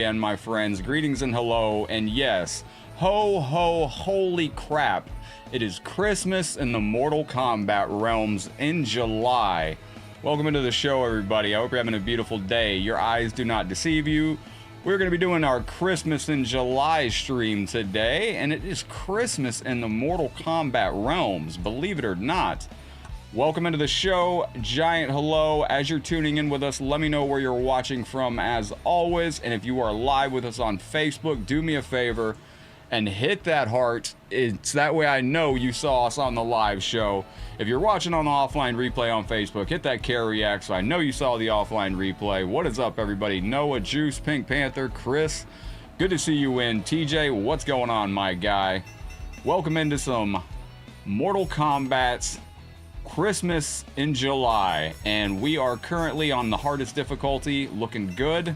And my friends, greetings and hello, and yes, ho ho holy crap, it is Christmas in the Mortal Kombat realms in July. Welcome into the show, everybody. I hope you're having a beautiful day. Your eyes do not deceive you. We're going to be doing our Christmas in July stream today, and it is Christmas in the Mortal Kombat realms, believe it or not. Welcome into the show. Giant hello. As you're tuning in with us, let me know where you're watching from as always. And if you are live with us on Facebook, do me a favor and hit that heart. It's that way I know you saw us on the live show. If you're watching on the offline replay on Facebook, hit that care react so I know you saw the offline replay. What is up, everybody? Noah, Juice, Pink Panther, Chris. Good to see you in. TJ, what's going on, my guy? Welcome into some Mortal Kombat's Christmas in July, and we are currently on the hardest difficulty, looking good.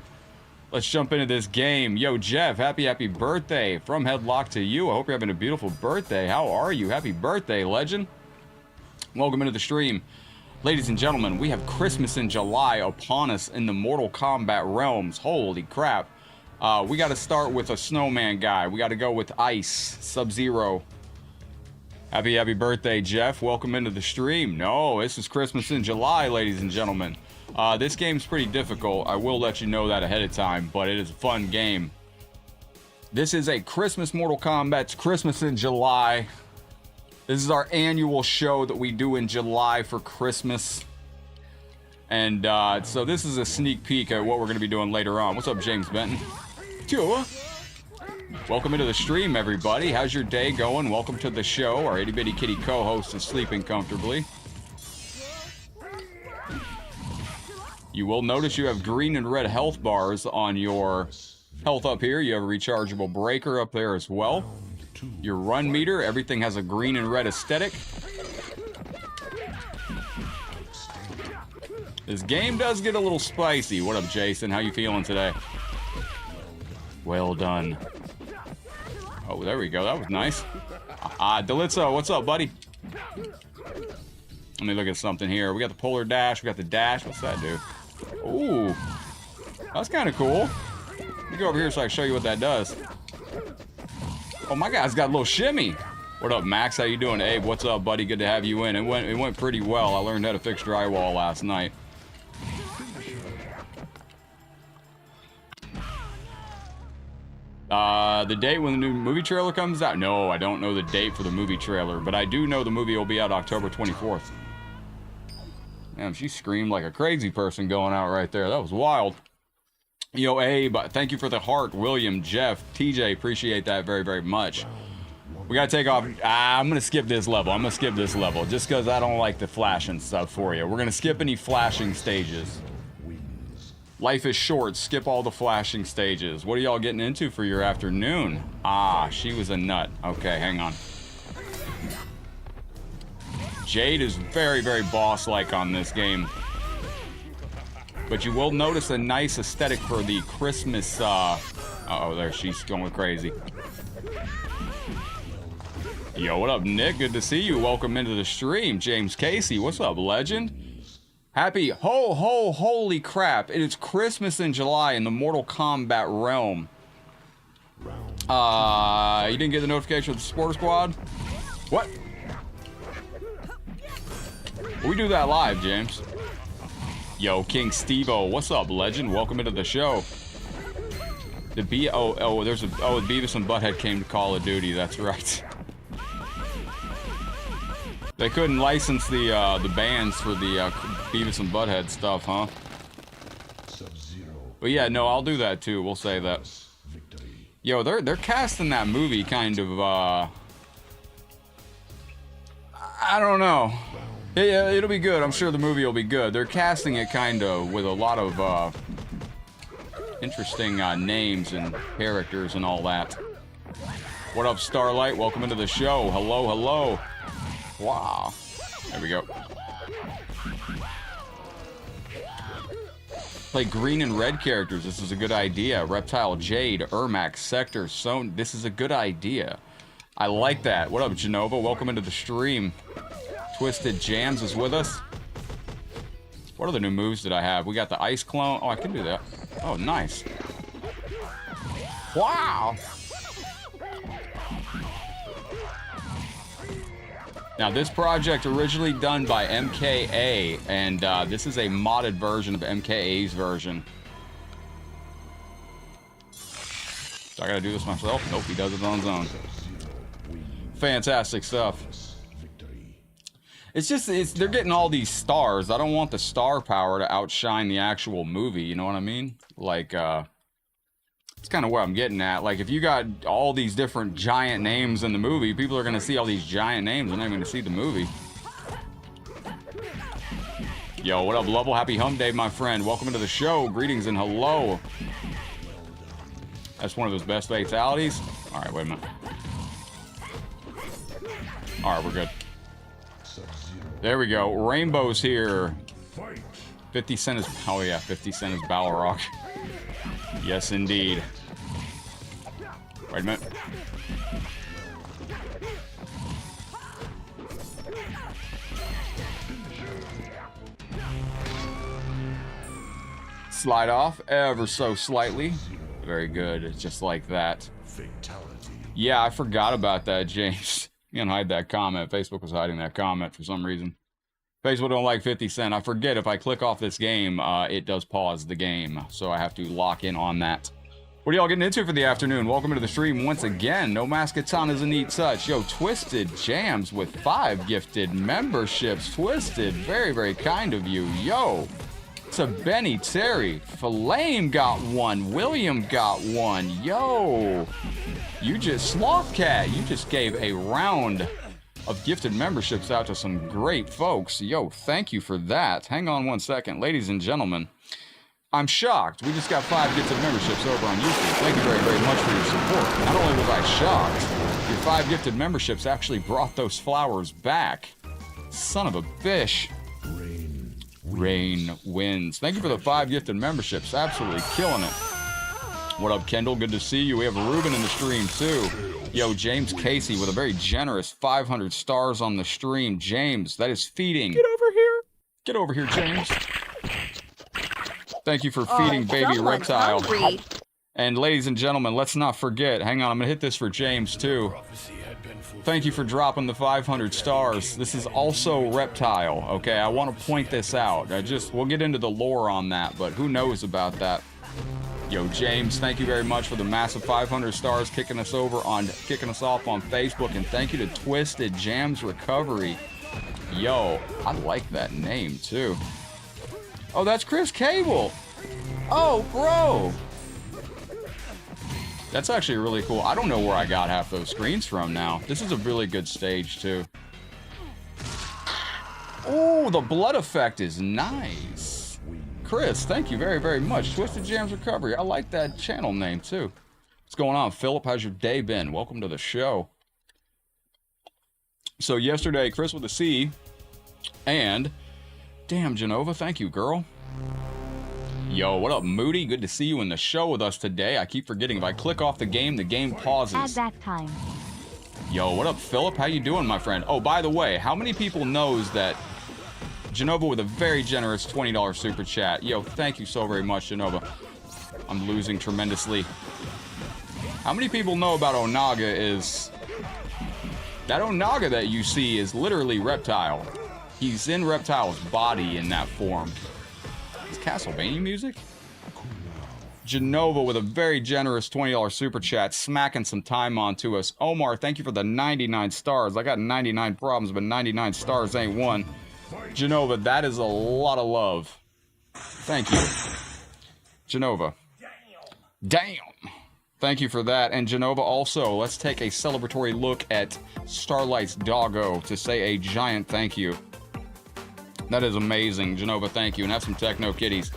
Let's jump into this game. Yo, Jeff, happy birthday from Headlock to you. I hope you're having a beautiful birthday. How are you? Happy birthday, legend. Welcome into the stream. Ladies and gentlemen, we have Christmas in July upon us in the Mortal Kombat realms. Holy crap. We got to start with a snowman guy. We got to go with Ice, Sub-Zero. Happy birthday, Jeff. Welcome into the stream. No, this is Christmas in July, ladies and gentlemen. This game's pretty difficult. I will let you know that ahead of time, but it is a fun game. This is a Christmas Mortal Kombat. It's Christmas in July. This is our annual show that we do in July for Christmas. And so this is a sneak peek at what we're going to be doing later on. What's up, James Benton? Tua. Welcome into the stream, everybody. How's your day going? Welcome to the show. Our itty-bitty kitty co-host is sleeping comfortably. You will notice you have green and red health bars on your health up here. You have a rechargeable breaker up there as well. Your run meter, everything has a green and red aesthetic. This game does get a little spicy. What up, Jason? How you feeling today? Well done. Oh, there we go. That was nice. Delitzo, what's up, buddy? Let me look at something here. We got the polar dash. We got the dash. What's that do? Ooh. That's kind of cool. Let me go over here so I can show you what that does. Oh, my guy's got a little shimmy. What up, Max? How you doing? Abe, what's up, buddy? Good to have you in. It went pretty well. I learned how to fix drywall last night. The date when the new movie trailer comes out? No, I don't know the date for the movie trailer, but I do know the movie will be out October 24th. Damn, she screamed like a crazy person going out right there. That was wild. Yo, Abe, thank you for the heart. William, Jeff, TJ, appreciate that very, very much. We gotta take off. I'm gonna skip this level. I'm gonna skip this level just because I don't like the flashing stuff for you. We're gonna skip any flashing stages. Life is short. Skip all the flashing stages. What are y'all getting into for your afternoon? Ah, she was a nut. Okay, hang on. Jade is very, very boss-like on this game. But you will notice a nice aesthetic for the Christmas, uh-oh, there, she's going crazy. Yo, what up, Nick? Good to see you. Welcome into the stream. James Casey, what's up, legend? Happy holy crap. It is Christmas in July in the Mortal Kombat realm. You didn't get the notification of the Supporter Squad? What? We do that live, James. Yo, King Stevo, what's up, legend? Welcome into the show. There's Beavis and Butthead came to Call of Duty, that's right. They couldn't license the bands for the Beavis and Butthead stuff, huh? But yeah, no, I'll do that too. We'll say that. Yo, they're casting that movie kind of. I don't know. Yeah, it'll be good. I'm sure the movie will be good. They're casting it kind of with a lot of interesting names and characters and all that. What up, Starlight? Welcome into the show. Hello. Wow. There we go. Play green and red characters. This is a good idea. Reptile, Jade, Ermac, Sector, Son. This is a good idea. I like that. What up, Genova? Welcome into the stream. Twisted Jams is with us. What other new moves did I have? We got the ice clone. Oh, I can do that. Oh, nice. Wow. Now, this project originally done by MKA, and this is a modded version of MKA's version. So I gotta do this myself? Nope, he does it on his own. Fantastic stuff. It's just, they're getting all these stars. I don't want the star power to outshine the actual movie, you know what I mean? Like, it's kind of what I'm getting at. Like, if you got all these different giant names in the movie, people are going to see all these giant names. They're not even going to see the movie. Yo, what up, Lovell? Happy Hump Day, my friend. Welcome into the show. Greetings and hello. That's one of those best fatalities. All right, wait a minute. All right, we're good. There we go. Rainbow's here. 50 Cent is... Oh, yeah. 50 Cent is Balrog. Yes, indeed. Wait a minute. Slide off ever so slightly. Very good. Just like that. Fatality. Yeah, I forgot about that, James. You can hide that comment. Facebook was hiding that comment for some reason. Facebook don't like 50 Cent. I forget if I click off this game, it does pause the game. So I have to lock in on that. What are y'all getting into for the afternoon? Welcome into the stream once again. No Mascatan is a neat touch. Yo, Twisted Jams with 5 gifted memberships. Twisted, very, very kind of you. Yo, to Benny Terry. Flame got 1. William got 1. Yo, you just, Slothcat, you just gave a round of gifted memberships out to some great folks. Yo, thank you for that. Hang on one second. Ladies and gentlemen, I'm shocked. We just got 5 gifted memberships over on YouTube. Thank you very, very much for your support. Not only was I shocked, your 5 gifted memberships actually brought those flowers back. Son of a bitch. Rain wins. Thank you for the 5 gifted memberships. Absolutely killing it. What up, Kendall? Good to see you. We have Ruben in the stream, too. Yo, James Casey with a very generous 500 stars on the stream. James, that is feeding. Get over here. Get over here, James. Thank you for feeding baby Reptile. Hungry. And ladies and gentlemen, let's not forget. Hang on, I'm going to hit this for James, too. Thank you for dropping the 500 stars. This is also Reptile, okay? I want to point this out. We'll get into the lore on that, but who knows about that? Yo, James, thank you very much for the massive 500 stars kicking us off on Facebook, and thank you to Twisted Jams Recovery. Yo, I like that name too. Oh, that's Chris Cable. Oh, bro. That's actually really cool. I don't know where I got half those screens from now. This is a really good stage too. Oh, the blood effect is nice. Chris, thank you very, very much. Twisted Jams Recovery. I like that channel name, too. What's going on, Philip? How's your day been? Welcome to the show. So yesterday, Chris with a C, and damn, Genova, thank you, girl. Yo, what up, Moody? Good to see you in the show with us today. I keep forgetting, if I click off the game pauses. At that time. Yo, what up, Philip? How you doing, my friend? Oh, by the way, how many people knows that Genova with a very generous $20 super chat. Yo, thank you so very much, Genova. I'm losing tremendously. How many people know about Onaga is... That Onaga that you see is literally Reptile. He's in Reptile's body in that form. Is Castlevania music? Genova with a very generous $20 super chat, smacking some time onto us. Omar, thank you for the 99 stars. I got 99 problems, but 99 stars ain't one. Genova, that is a lot of love. Thank you. Genova. Damn. Thank you for that. And Genova also, let's take a celebratory look at Starlight's doggo to say a giant thank you. That is amazing. Genova, thank you. And have some Techno Kitties.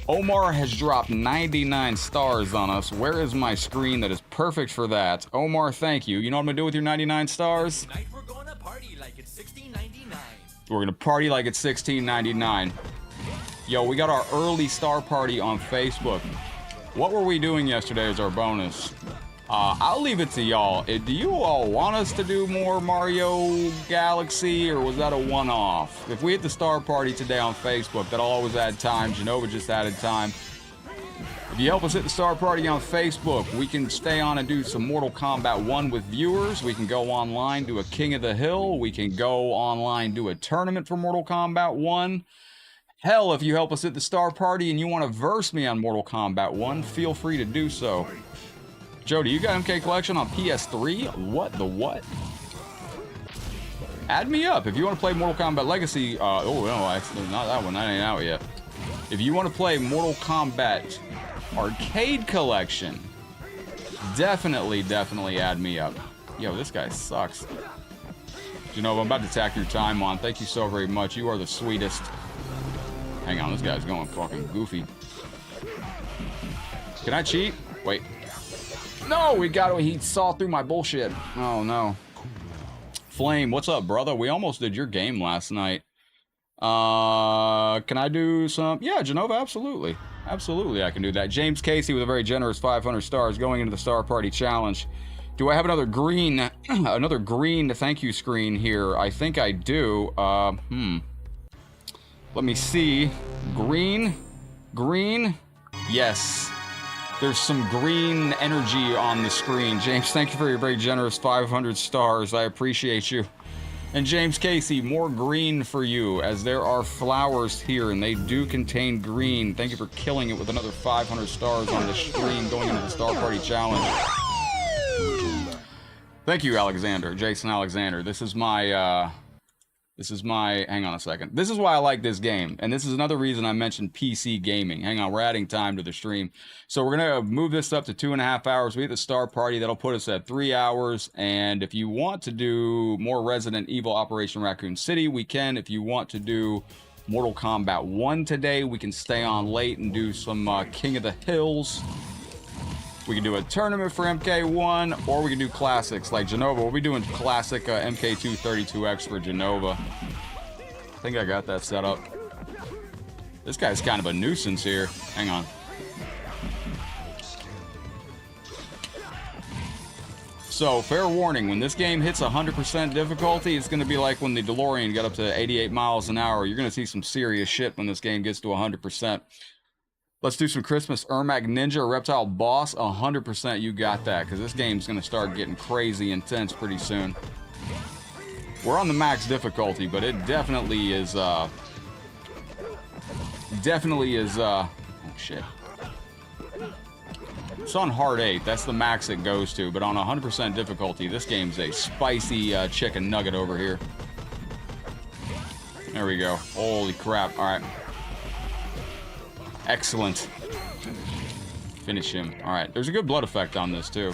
Omar has dropped 99 stars on us. Where is my screen that is perfect for that? Omar, thank you. You know what I'm going to do with your 99 stars? Tonight we're going to party like it's $16.99. We're going to party like it's $16.99. Yo, we got our early star party on Facebook. What were we doing yesterday as our bonus? I'll leave it to y'all. Do you all want us to do more Mario Galaxy, or was that a one-off? If we hit the star party today on Facebook, that'll always add time. Genova just added time. If you help us hit the Star Party on Facebook, we can stay on and do some Mortal Kombat 1 with viewers. We can go online, do a King of the Hill. We can go online, do a tournament for Mortal Kombat 1. Hell, if you help us hit the Star Party and you want to verse me on Mortal Kombat 1, feel free to do so. Jody, you got MK Collection on PS3? What the what? Add me up if you want to play Mortal Kombat Legacy. Oh, no, actually, not that one. That ain't out yet. If you want to play Mortal Kombat Arcade Collection, definitely add me up. Yo, this guy sucks. You know, I'm about to tack your time on. Thank you so very much. You are the sweetest. Hang on, this guy's going fucking goofy. Can I cheat? Wait. No, he saw through my bullshit. Oh, no. Flame, what's up, brother? We almost did your game last night. Can I do some? Yeah, Genova, absolutely. Absolutely, I can do that. James Casey with a very generous 500 stars going into the Star Party Challenge. Do I have another green thank you screen here? I think I do. Let me see. Green. Yes. There's some green energy on the screen. James, thank you for your very generous 500 stars. I appreciate you. And James Casey, more green for you, as there are flowers here, and they do contain green. Thank you for killing it with another 500 stars on the stream going into the Star Party Challenge. Thank you, Alexander, Jason Alexander. This is my, hang on a second. This is why I like this game, and this is another reason I mentioned PC gaming. Hang on, we're adding time to the stream. So we're gonna move this up to 2.5 hours. We hit the Star Party, that'll put us at 3 hours. And if you want to do more Resident Evil Operation Raccoon City, we can. If you want to do Mortal Kombat 1 today, we can stay on late and do some King of the Hills. We can do a tournament for MK1, or we can do classics like Genova. We'll be doing classic MK2 32X for Genova. I think I got that set up. This guy's kind of a nuisance here. Hang on. So, fair warning, when this game hits 100% difficulty, it's going to be like when the DeLorean got up to 88 miles an hour. You're going to see some serious shit when this game gets to 100%. Let's do some Christmas Ermac Ninja Reptile Boss. 100% you got that, because this game's going to start getting crazy intense pretty soon. We're on the max difficulty, but it definitely is, oh shit. It's on hard 8, that's the max it goes to, but on 100% difficulty, this game's a spicy chicken nugget over here. There we go. Holy crap, alright. Excellent. Finish him. Alright, there's a good blood effect on this, too.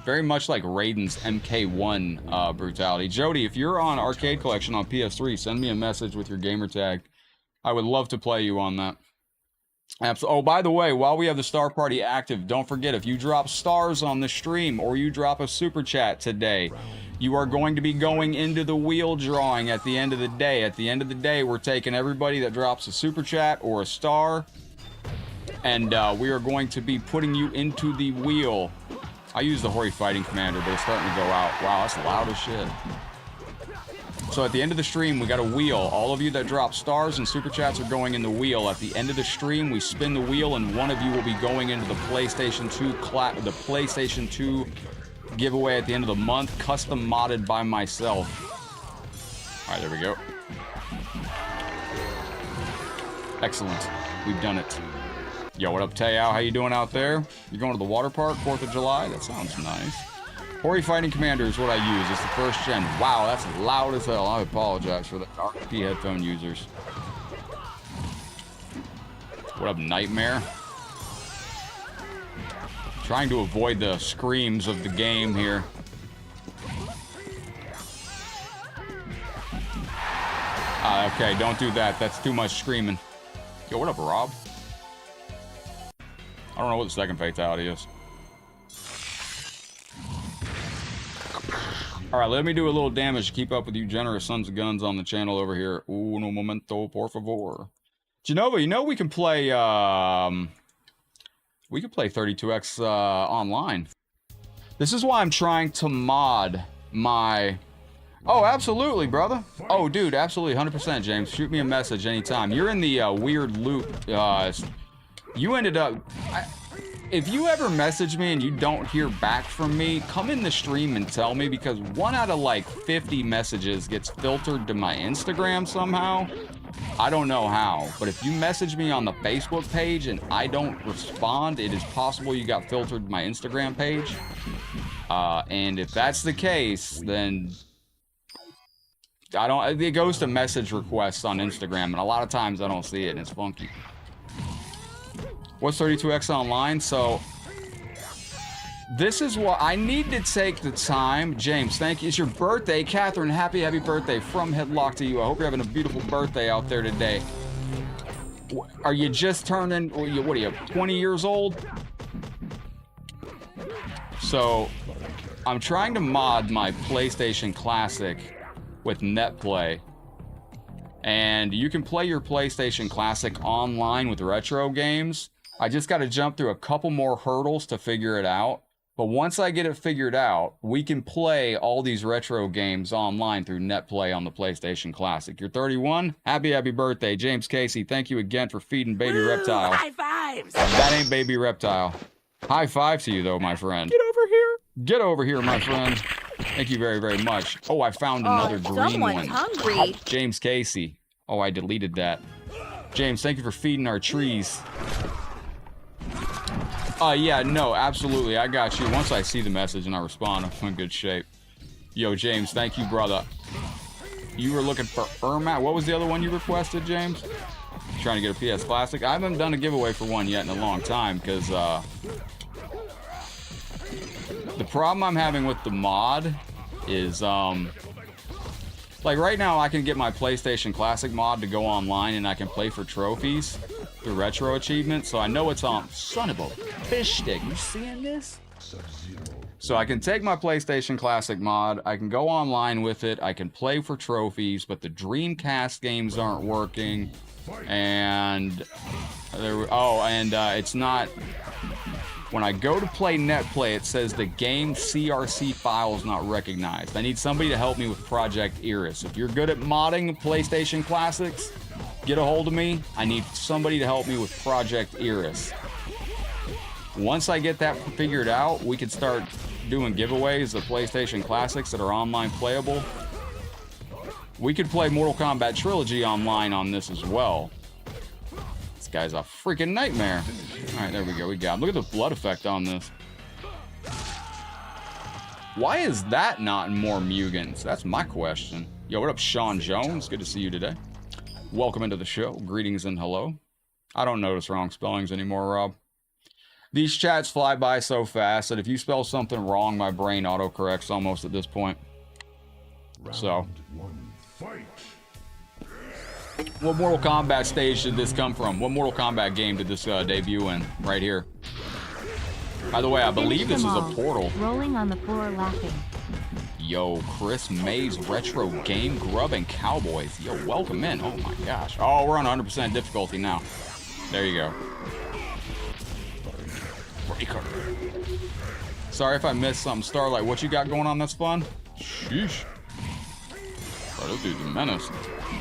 Very much like Raiden's MK1 brutality. Jody, if you're on Arcade Collection on PS3, send me a message with your gamer tag. I would love to play you on that. Oh, by the way, while we have the Star Party active, don't forget, if you drop stars on the stream or you drop a super chat today, you are going to be going into the wheel drawing at the end of the day. At the end of the day, we're taking everybody that drops a super chat or a star, and we are going to be putting you into the wheel. I use the Hori Fighting Commander, but it's starting to go out. Wow, that's loud as shit. So at the end of the stream, we got a wheel. All of you that drop stars and super chats are going in the wheel. At the end of the stream, we spin the wheel, and one of you will be going into the PlayStation 2 giveaway at the end of the month, custom modded by myself. All right, there we go. Excellent. We've done it. Yo, what up, Tayao? How you doing out there? You going to the water park, 4th of July? That sounds nice. Hori Fighting Commander is what I use. It's the first gen. Wow, that's loud as hell. I apologize for the RP headphone users. What up, Nightmare? Trying to avoid the screams of the game here. Okay, don't do that. That's too much screaming. Yo, what up, Rob? I don't know what the second fatality is. Alright, let me do a little damage to keep up with you generous sons of guns on the channel over here. Uno momento, por favor. Genova, you know we can play 32X online. This is why I'm trying to mod my... Oh, absolutely, brother. Oh, dude, absolutely, 100%, James. Shoot me a message anytime. You're in the weird loop You ended up... if you ever message me and you don't hear back from me, come in the stream and tell me, because 1 out of like 50 messages gets filtered to my Instagram somehow. I don't know how, but if you message me on the Facebook page and I don't respond, it is possible you got filtered to my Instagram page. And if that's the case, then it goes to message requests on Instagram, and a lot of times I don't see it, and it's funky. What's 32X online? So this is what I need to take the time. James, thank you. It's your birthday. Catherine, happy birthday from Headlock to you. I hope you're having a beautiful birthday out there today. Are you just turning, what are you, 20 years old? So I'm trying to mod my PlayStation Classic with NetPlay. And you can play your PlayStation Classic online with retro games. I just got to jump through a couple more hurdles to figure it out. But once I get it figured out, we can play all these retro games online through NetPlay on the PlayStation Classic. You're 31? Happy birthday. James Casey, thank you again for feeding Baby Reptile. High fives! That ain't Baby Reptile. High five to you, though, my friend. Get over here. Get over here, my friend. Thank you very, very much. Oh, I found another green one. Someone's hungry. James Casey. Oh, I deleted that. James, thank you for feeding our trees. Yeah, no, absolutely. I got you. Once I see the message and I respond, I'm in good shape. Yo, James, thank you, brother. You were looking for Irma. What was the other one you requested, James? Trying to get a PS Classic. I haven't done a giveaway for one yet in a long time, because the problem I'm having with the mod is, like right now I can get my PlayStation Classic mod to go online and I can play for trophies through retro achievements, so I know it's on. Son of a fish stick, you seeing this? So I can take my PlayStation Classic mod, I can go online with it, I can play for trophies, but the Dreamcast games aren't working, and it's not. When I go to play NetPlay, it says the game CRC file is not recognized. I need somebody to help me with Project Iris. If you're good at modding PlayStation Classics, get a hold of me. I need somebody to help me with Project Iris. Once I get that figured out, we can start doing giveaways of PlayStation Classics that are online playable. We could play Mortal Kombat Trilogy online on this as well. This guy's a freaking nightmare. Alright, there we go. We got him. Look at the blood effect on this. Why is that not in more Mugans? That's my question. Yo, what up, Sean Jones? Good to see you today. Welcome into the show. Greetings and hello. I don't notice wrong spellings anymore, Rob. These chats fly by so fast that if you spell something wrong, my brain autocorrects almost at this point. So. What Mortal Kombat stage did this come from? What Mortal Kombat game did this debut in? Right here. By the way, I believe this is a Portal. Rolling on the floor laughing. Yo, Chris Mays, Retro Game Grubbing Cowboys. Yo, welcome in. Oh my gosh. Oh, we're on 100% difficulty now. There you go. Breaker. Sorry if I missed something. Starlight, what you got going on that's fun? Sheesh. Oh, this dude's a menace.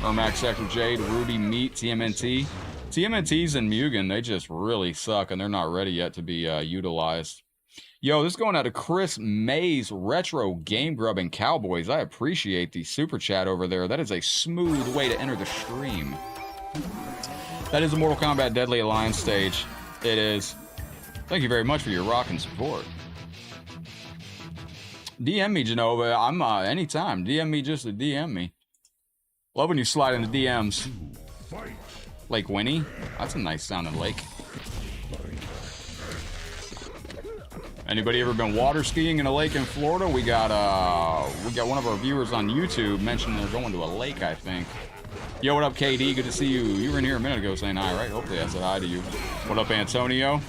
Ermac, Sector Jade, Ruby, Meat, TMNT. TMNT's and Mugen, they just really suck, and they're not ready yet to be utilized. Yo, this is going out to Chris Mays, Retro Game Grubbing Cowboys. I appreciate the super chat over there. That is a smooth way to enter the stream. That is a Mortal Kombat Deadly Alliance stage. It is. Thank you very much for your rock and support. DM me, Genova. I'm anytime. DM me just to DM me. Love when you slide in the DMs. Lake Winnie. That's a nice sounding lake. Anybody ever been water skiing in a lake in Florida? We got one of our viewers on YouTube mentioning they're going to a lake, I think. Yo, what up, KD? Good to see you. You were in here a minute ago saying hi, right? Hopefully I said hi to you. What up, Antonio?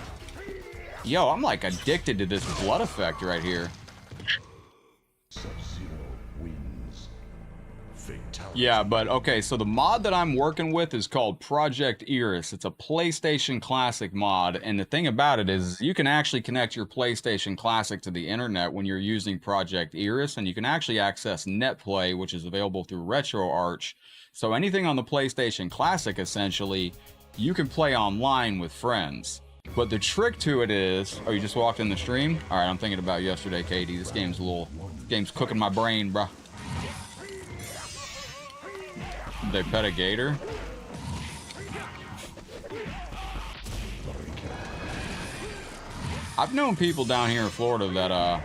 Yo, I'm like addicted to this blood effect right here. Yeah, but okay, so the mod that I'm working with is called Project Iris. It's a PlayStation Classic mod, and the thing about it is you can actually connect your PlayStation Classic to the internet when you're using Project Iris, and you can actually access NetPlay, which is available through RetroArch. So anything on the PlayStation Classic, essentially, you can play online with friends. But the trick to it is, oh, you just walked in the stream? All right, I'm thinking about yesterday, Katie. This game's cooking my brain, bruh. Did they pet a gator? I've known people down here in Florida that,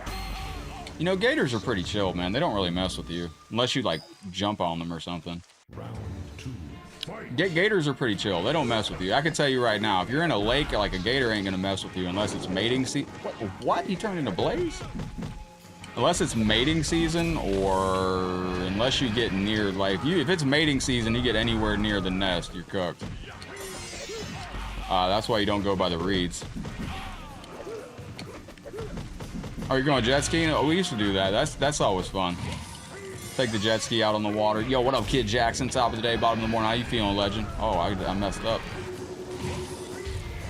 you know, gators are pretty chill, man. They don't really mess with you. Unless you, like, jump on them or something. Gators are pretty chill. They don't mess with you. I can tell you right now, if you're in a lake, like, a gator ain't gonna mess with you unless it's mating season. What? He turned into Blaze? Unless it's mating season, or unless you get near, like, if it's mating season, you get anywhere near the nest, you're cooked. That's why you don't go by the reeds. Oh, you're going jet skiing? Oh, we used to do that. That's always fun. Take the jet ski out on the water. Yo, what up, Kid Jackson? Top of the day, bottom of the morning. How you feeling, legend? Oh, I messed up.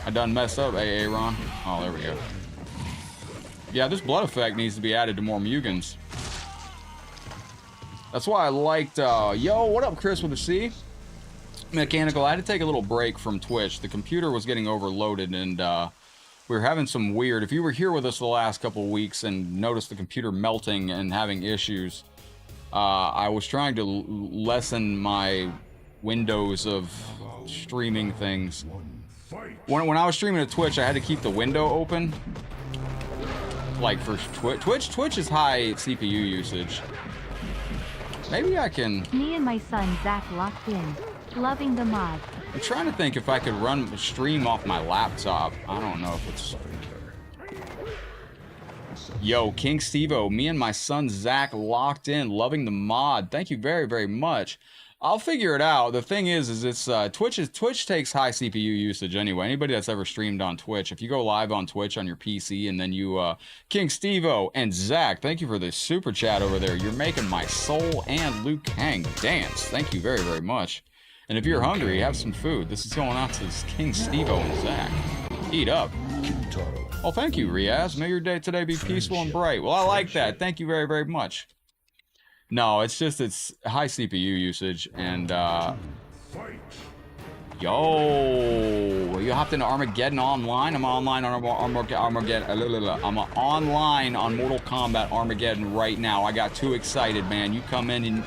I done messed up, AA Ron. Oh, there we go. Yeah, this blood effect needs to be added to more Mugans. That's why I liked, yo, what up, Chris with a C? Mechanical, I had to take a little break from Twitch. The computer was getting overloaded, and, we were having some weird... If you were here with us the last couple of weeks and noticed the computer melting and having issues, I was trying to lessen my windows of streaming things. When I was streaming to Twitch, I had to keep the window open. Like for Twitch is high CPU usage. Maybe I can... Me and my son Zach locked in, loving the mod. I'm trying to think if I could run a stream off my laptop. I don't know if it's... Yo, King Stevo, me and my son Zach locked in, loving the mod. Thank you very, very much. I'll figure it out. The thing is it's Twitch takes high CPU usage anyway. Anybody that's ever streamed on Twitch, if you go live on Twitch on your PC and then you King Stevo and Zach, thank you for the super chat over there. You're making my soul and Luke Kang dance. Thank you very, very much. And if you're hungry, have some food. This is going out to King Stevo and Zach. Eat up. Oh, thank you, Riaz. May your day today be peaceful and bright. Well, I like that. Thank you very, very much. No, it's just, it's high CPU usage, and, yo, you hopped into Armageddon online? I'm online on Armageddon. I'm online on Mortal Kombat Armageddon right now. I got too excited, man. You come in and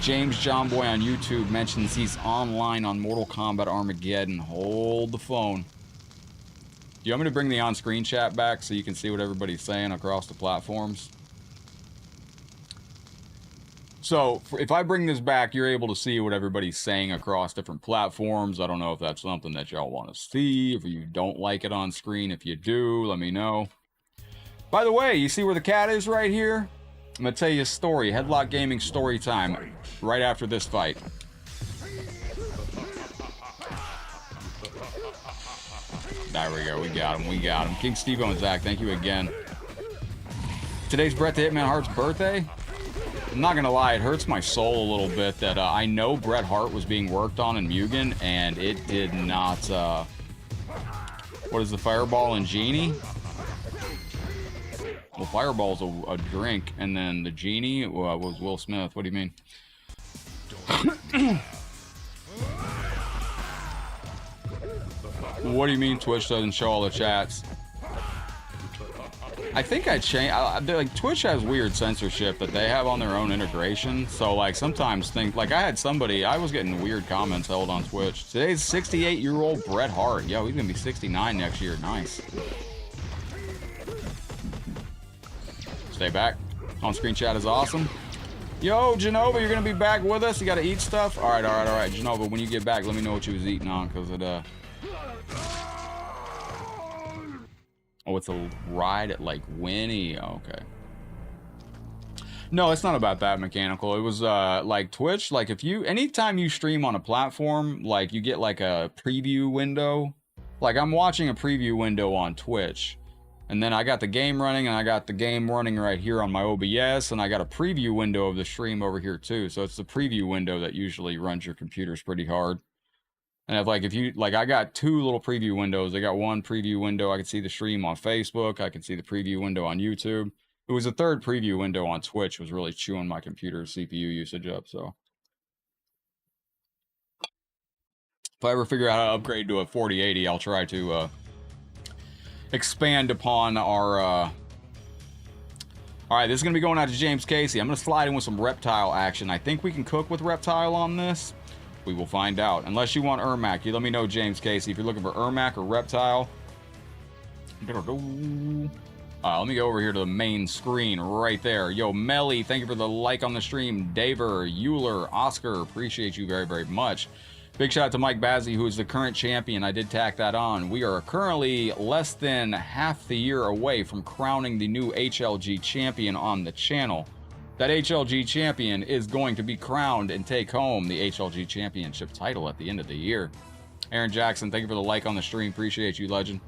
James John Boy on YouTube mentions he's online on Mortal Kombat Armageddon. Hold the phone. Do you want me to bring the on-screen chat back so you can see what everybody's saying across the platforms? So, if I bring this back, you're able to see what everybody's saying across different platforms. I don't know if that's something that y'all want to see, if you don't like it on screen. If you do, let me know. By the way, you see where the cat is right here? I'm going to tell you a story. Headlockedgaming story time. Right after this fight. There we go. We got him. We got him. King Stevo and Zach, thank you again. Today's Bret the Hitman Hart's birthday. I'm not gonna lie, it hurts my soul a little bit that I know Bret Hart was being worked on in Mugen, and it did not, what is the Fireball and Genie? Well, Fireball's a drink, and then the Genie was Will Smith. What do you mean? What do you mean Twitch doesn't show all the chats? I think I changed. Like, Twitch has weird censorship that they have on their own integration. So, like, sometimes like, I had somebody, I was getting weird comments held on Twitch. Today's 68-year-old Bret Hart. Yo, he's gonna be 69 next year. Nice. Stay back. On-screen chat is awesome. Yo, Genova, you're gonna be back with us? You gotta eat stuff? Alright, alright, alright. Genova, when you get back, let me know what you was eating on, because it, oh, it's a ride at like Winnie. Okay. No, it's not about that, Mechanical. It was like Twitch. Like if you, anytime you stream on a platform, like you get like a preview window. Like I'm watching a preview window on Twitch. And then I got the game running, and I got the game running right here on my OBS, and I got a preview window of the stream over here too. So it's the preview window that usually runs your computers pretty hard. And if you, like, I got two little preview windows. I got one preview window. I can see the stream on Facebook. I can see the preview window on YouTube. It was a third preview window on Twitch. Was really chewing my computer's CPU usage up, so. If I ever figure out how to upgrade to a 4080, I'll try to expand upon our... Alright, this is going to be going out to James Casey. I'm going to slide in with some reptile action. I think we can cook with reptile on this. We will find out. Unless you want Ermac. You let me know, James Casey, if you're looking for Ermac or reptile. Let me go over here to the main screen right there. Yo, Melly, thank you for the like on the stream. Daver, Euler, Oscar, appreciate you very, very much. Big shout out to Mike Bazzi, who is the current champion. I did tack that on. We are currently less than half the year away from crowning the new HLG champion on the channel. That HLG champion is going to be crowned and take home the HLG championship title at the end of the year. Aaron Jackson, thank you for the like on the stream. Appreciate you, legend.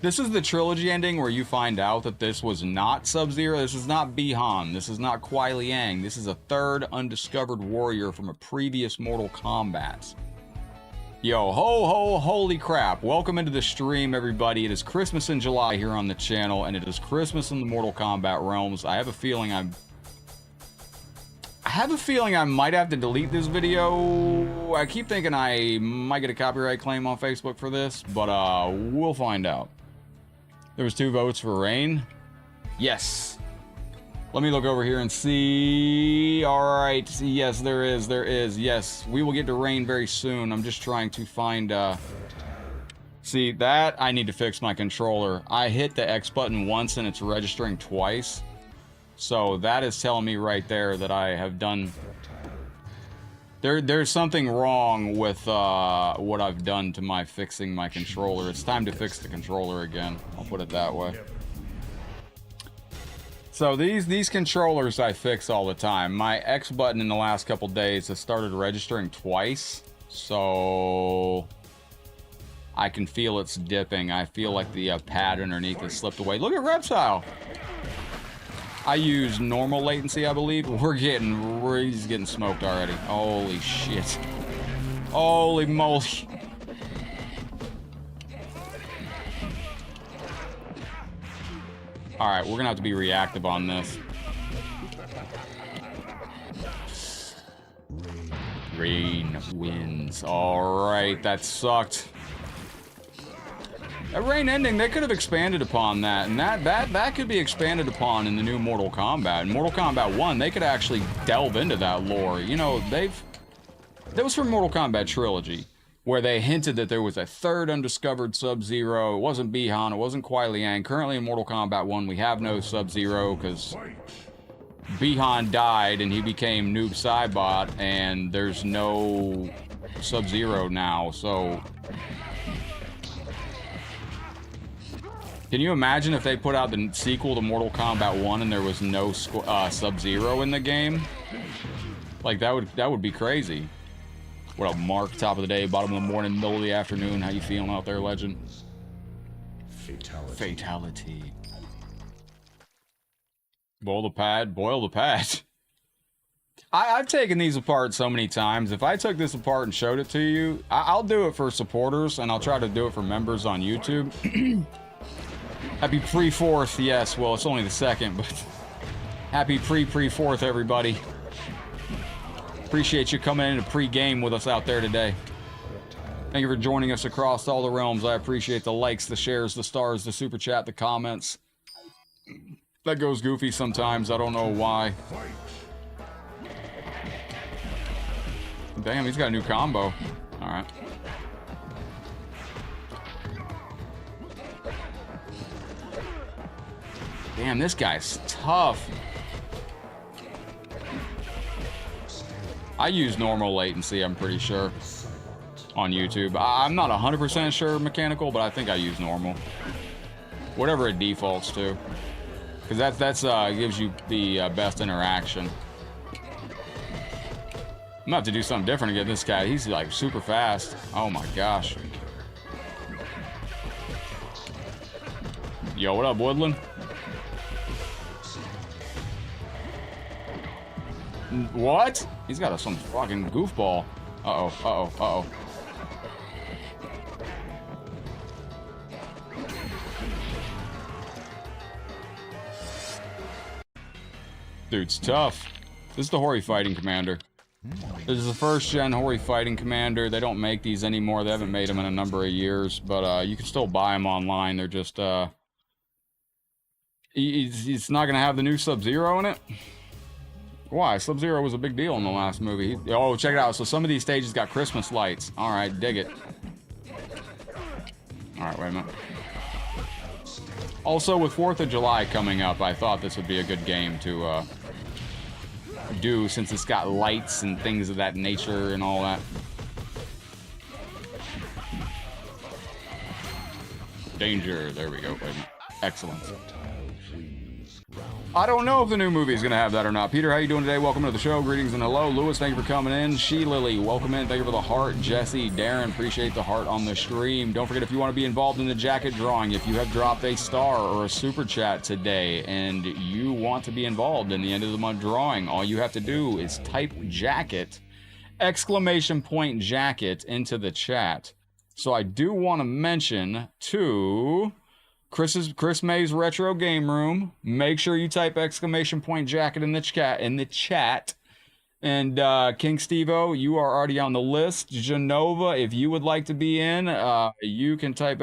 This is the trilogy ending where you find out that this was not Sub-Zero. This is not Bi-Han. This is not Kuai Liang. This is a third undiscovered warrior from a previous Mortal Kombat. Yo, ho, ho, holy crap. Welcome into the stream, everybody. It is Christmas in July here on the channel, and it is Christmas in the Mortal Kombat realms. I have a feeling I might have to delete this video. I keep thinking I might get a copyright claim on Facebook for this, but we'll find out. There was 2 votes for Rain. Yes. Let me look over here and see. All right. Yes, there is. There is. Yes, we will get to Rain very soon. I'm just trying to find... See, that I need to fix my controller. I hit the X button once and it's registering twice. So that is telling me right there that I have done... There's something wrong with what I've done to my fixing my controller. It's time to fix the controller again. I'll put it that way. So these controllers I fix all the time. My X button in the last couple days has started registering twice. So I can feel it's dipping. I feel like the pad underneath has slipped away. Look at Reptile. I use normal latency, I believe. He's getting smoked already. Holy shit. Holy moly. Alright, we're gonna have to be reactive on this. Rain wins. Alright, that sucked. That Rain ending, they could have expanded upon that, and that could be expanded upon in the new Mortal Kombat. In Mortal Kombat 1, they could actually delve into that lore. You know, that was from Mortal Kombat Trilogy, where they hinted that there was a third undiscovered Sub-Zero. It wasn't Bi-Han, it wasn't Kuai Liang. Currently in Mortal Kombat 1, we have no Sub-Zero, because Bi-Han died and he became Noob Saibot, and there's no Sub-Zero now, so... Can you imagine if they put out the sequel to Mortal Kombat 1 and there was no Sub-Zero in the game? Like, that would be crazy. What up, Mark? Top of the day, bottom of the morning, middle of the afternoon. How you feeling out there, legend? Fatality. Boil the pad. Boil the pad. I've taken these apart so many times. If I took this apart and showed it to you, I'll do it for supporters, and I'll try to do it for members on YouTube. Happy pre-4th, yes. Well, it's only the 2nd, but happy pre-4th, everybody. Appreciate you coming into pre-game with us out there today. Thank you for joining us across all the realms. I appreciate the likes, the shares, the stars, the super chat, the comments. That goes goofy sometimes. I don't know why. Damn, he's got a new combo. All right. Damn, this guy's tough. I use normal latency, I'm pretty sure, on YouTube. I'm not 100% sure mechanical, but I think I use normal. Whatever it defaults to. Because that's gives you the best interaction. I'm gonna have to do something different to get this guy. He's like super fast. Oh my gosh. Yo, what up, Woodland? What? He's got some fucking goofball. Uh-oh, uh-oh, uh-oh. Dude's tough. This is the Hori fighting commander. This is the first gen Hori Fighting Commander. They don't make these anymore. They haven't made them in a number of years, but you can still buy them online. They're just, it's not going to have the new Sub-Zero in it? Why? Sub-Zero was a big deal in the last movie. Oh, check it out. So some of these stages got Christmas lights. All right, dig it. All right, wait a minute. Also, with 4th of July coming up, I thought this would be a good game to do, since it's got lights and things of that nature and all that. Danger. There we go. Wait a minute. Excellent. I don't know if the new movie is going to have that or not. Peter, how you doing today? Welcome to the show. Greetings and hello. Lewis, thank you for coming in. She Lily, welcome in. Thank you for the heart. Jesse, Darren, appreciate the heart on the stream. Don't forget, if you want to be involved in the jacket drawing, if you have dropped a star or a super chat today and you want to be involved in the end of the month drawing, all you have to do is type jacket, ! Jacket into the chat. So I do want to mention to Chris May's Retro Game Room. Make sure you type ! Jacket in the chat. And King Stevo, you are already on the list. Genova, if you would like to be in, you can type !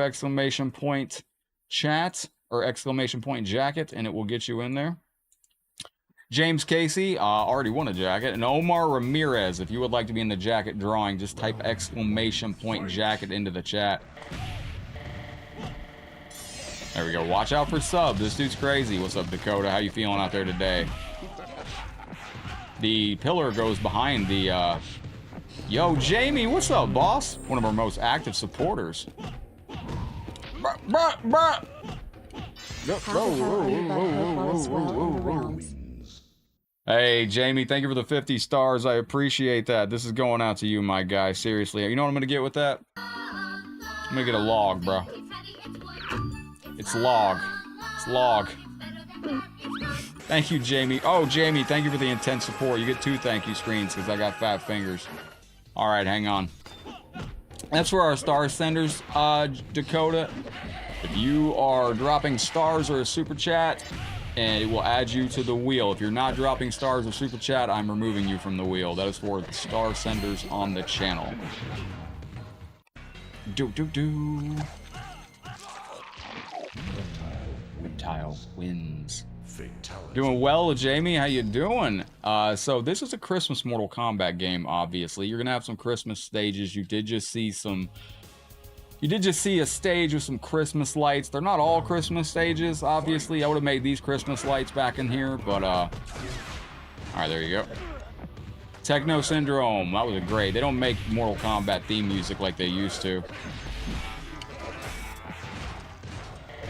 Chat or ! Jacket, and it will get you in there. James Casey already won a jacket. And Omar Ramirez, if you would like to be in the jacket drawing, just type ! Jacket into the chat. There we go. Watch out for sub. This dude's crazy. What's up, Dakota? How you feeling out there today? The pillar goes behind the, Yo, Jamie, what's up, boss? One of our most active supporters. Hey, Jamie, thank you for the 50 stars. I appreciate that. This is going out to you, my guy. Seriously. You know what I'm going to get with that? I'm going to get a log, bro. It's log. It's log. Thank you, Jamie. Oh, Jamie, thank you for the intense support. You get 2 thank you screens because I got fat fingers. All right, hang on. That's for our star senders, Dakota. If you are dropping stars or a super chat, and it will add you to the wheel. If you're not dropping stars or super chat, I'm removing you from the wheel. That is for the star senders on the channel. Reptile wins. Fatality. Doing well, Jamie. How you doing? So this is a Christmas Mortal Kombat game. Obviously, you're gonna have some Christmas stages. You did just see a stage with some Christmas lights. They're not all Christmas stages. Obviously, I would have made these Christmas lights back in here, but all right, there you go. Techno Syndrome. That was a great. They don't make Mortal Kombat theme music like they used to.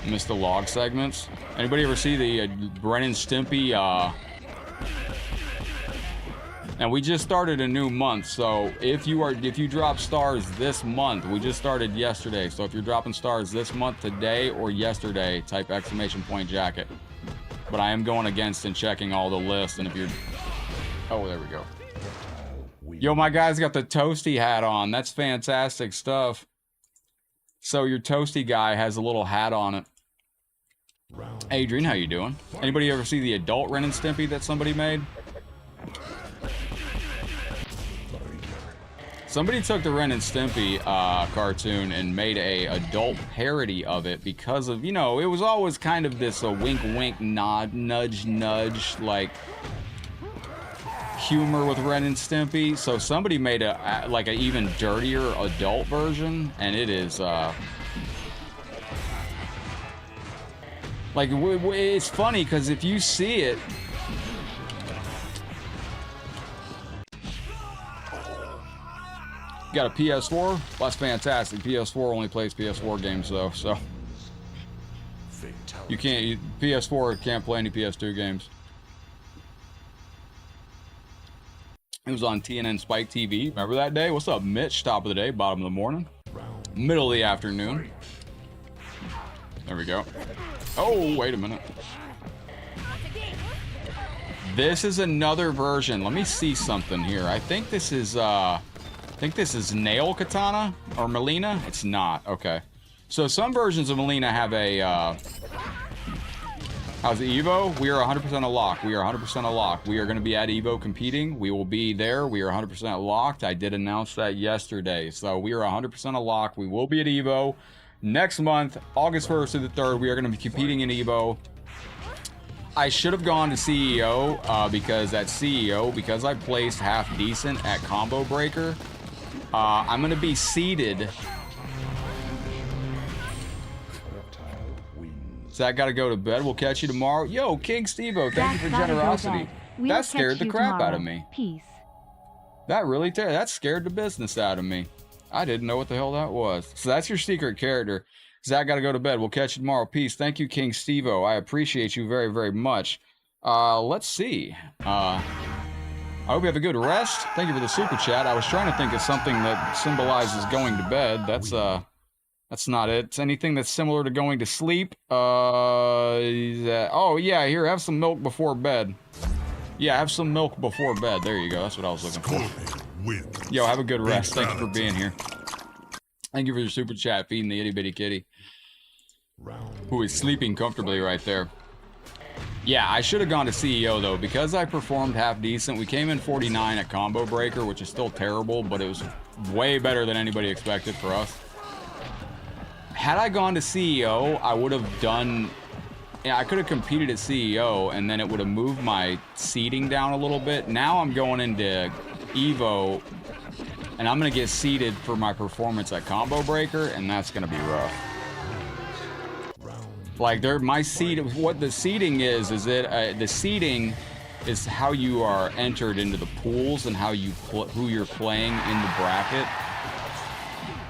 Missed the log segments. Anybody ever see the Ren and Stimpy? And we just started a new month, so if you drop stars this month, we just started yesterday. So if you're dropping stars this month, today or yesterday, type ! Jacket. But I am going against and checking all the lists, and if you're, oh, there we go. Yo, my guy's got the Toasty hat on. That's fantastic stuff. So your Toasty guy has a little hat on it. Adrian, how you doing? Anybody ever see the adult Ren and Stimpy that somebody made? Somebody took the Ren and Stimpy cartoon and made a adult parody of it because of, you know, it was always kind of this wink wink nod nudge nudge like humor with Ren and Stimpy. So somebody made a like an even dirtier adult version, and it is like it's funny because if you see it, you got a PS4? Well, that's fantastic. PS4 only plays PS4 games though, so you can't. PS4 can't play any PS2 games. It was on TNN Spike TV. Remember that day? What's up, Mitch? Top of the day, bottom of the morning, middle of the afternoon. There we go. Oh, wait a minute. This is another version. Let me see something here. I think this is Nail Katana or Melina. It's not. Okay. So some versions of Melina have a How's the Evo? We are 100% a lock. We are 100% a lock. We are going to be at Evo competing. We will be there. We are 100% locked. I did announce that yesterday. So we are 100% a lock. We will be at Evo next month, August 1st through the 3rd. We are going to be competing in Evo. I should have gone to CEO because at CEO, because I placed half decent at Combo Breaker, I'm going to be seated. Zach got to go to bed. We'll catch you tomorrow. Yo, King Stevo, thank you for generosity. That scared the crap out of me. Peace. That really that scared the business out of me. I didn't know what the hell that was. So that's your secret character. Zach got to go to bed. We'll catch you tomorrow. Peace. Thank you, King Stevo. I appreciate you very, very much. Let's see. I hope you have a good rest. Thank you for the super chat. I was trying to think of something that symbolizes going to bed. That's not it. It's anything that's similar to going to sleep. Oh, yeah, here, have some milk before bed. Yeah, have some milk before bed. There you go. That's what I was looking for. Yo, have a good rest. Thank you for being here. Thank you for your super chat, feeding the itty bitty kitty, who is sleeping comfortably right there. Yeah, I should have gone to CEO, though, because I performed half decent. We came in 49 at Combo Breaker, which is still terrible, but it was way better than anybody expected for us. Had I gone to CEO, I would have done... Yeah, I could have competed at CEO, and then it would have moved my seeding down a little bit. Now I'm going into Evo, and I'm going to get seeded for my performance at Combo Breaker, and that's going to be rough. Like, my seed... What the seeding is the seeding is how you are entered into the pools and how you who you're playing in the bracket.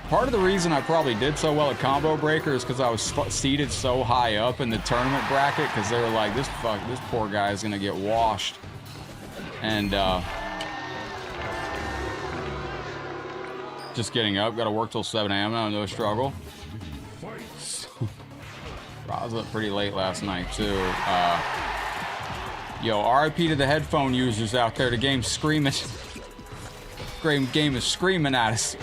Part of the reason I probably did so well at Combo Breaker is because I was seated so high up in the tournament bracket, because they were like, this poor guy is gonna get washed. And just getting up, gotta work till 7 a.m. now, no struggle. I was up pretty late last night too. Yo, RIP to the headphone users out there. The game's screaming. Game is screaming at us.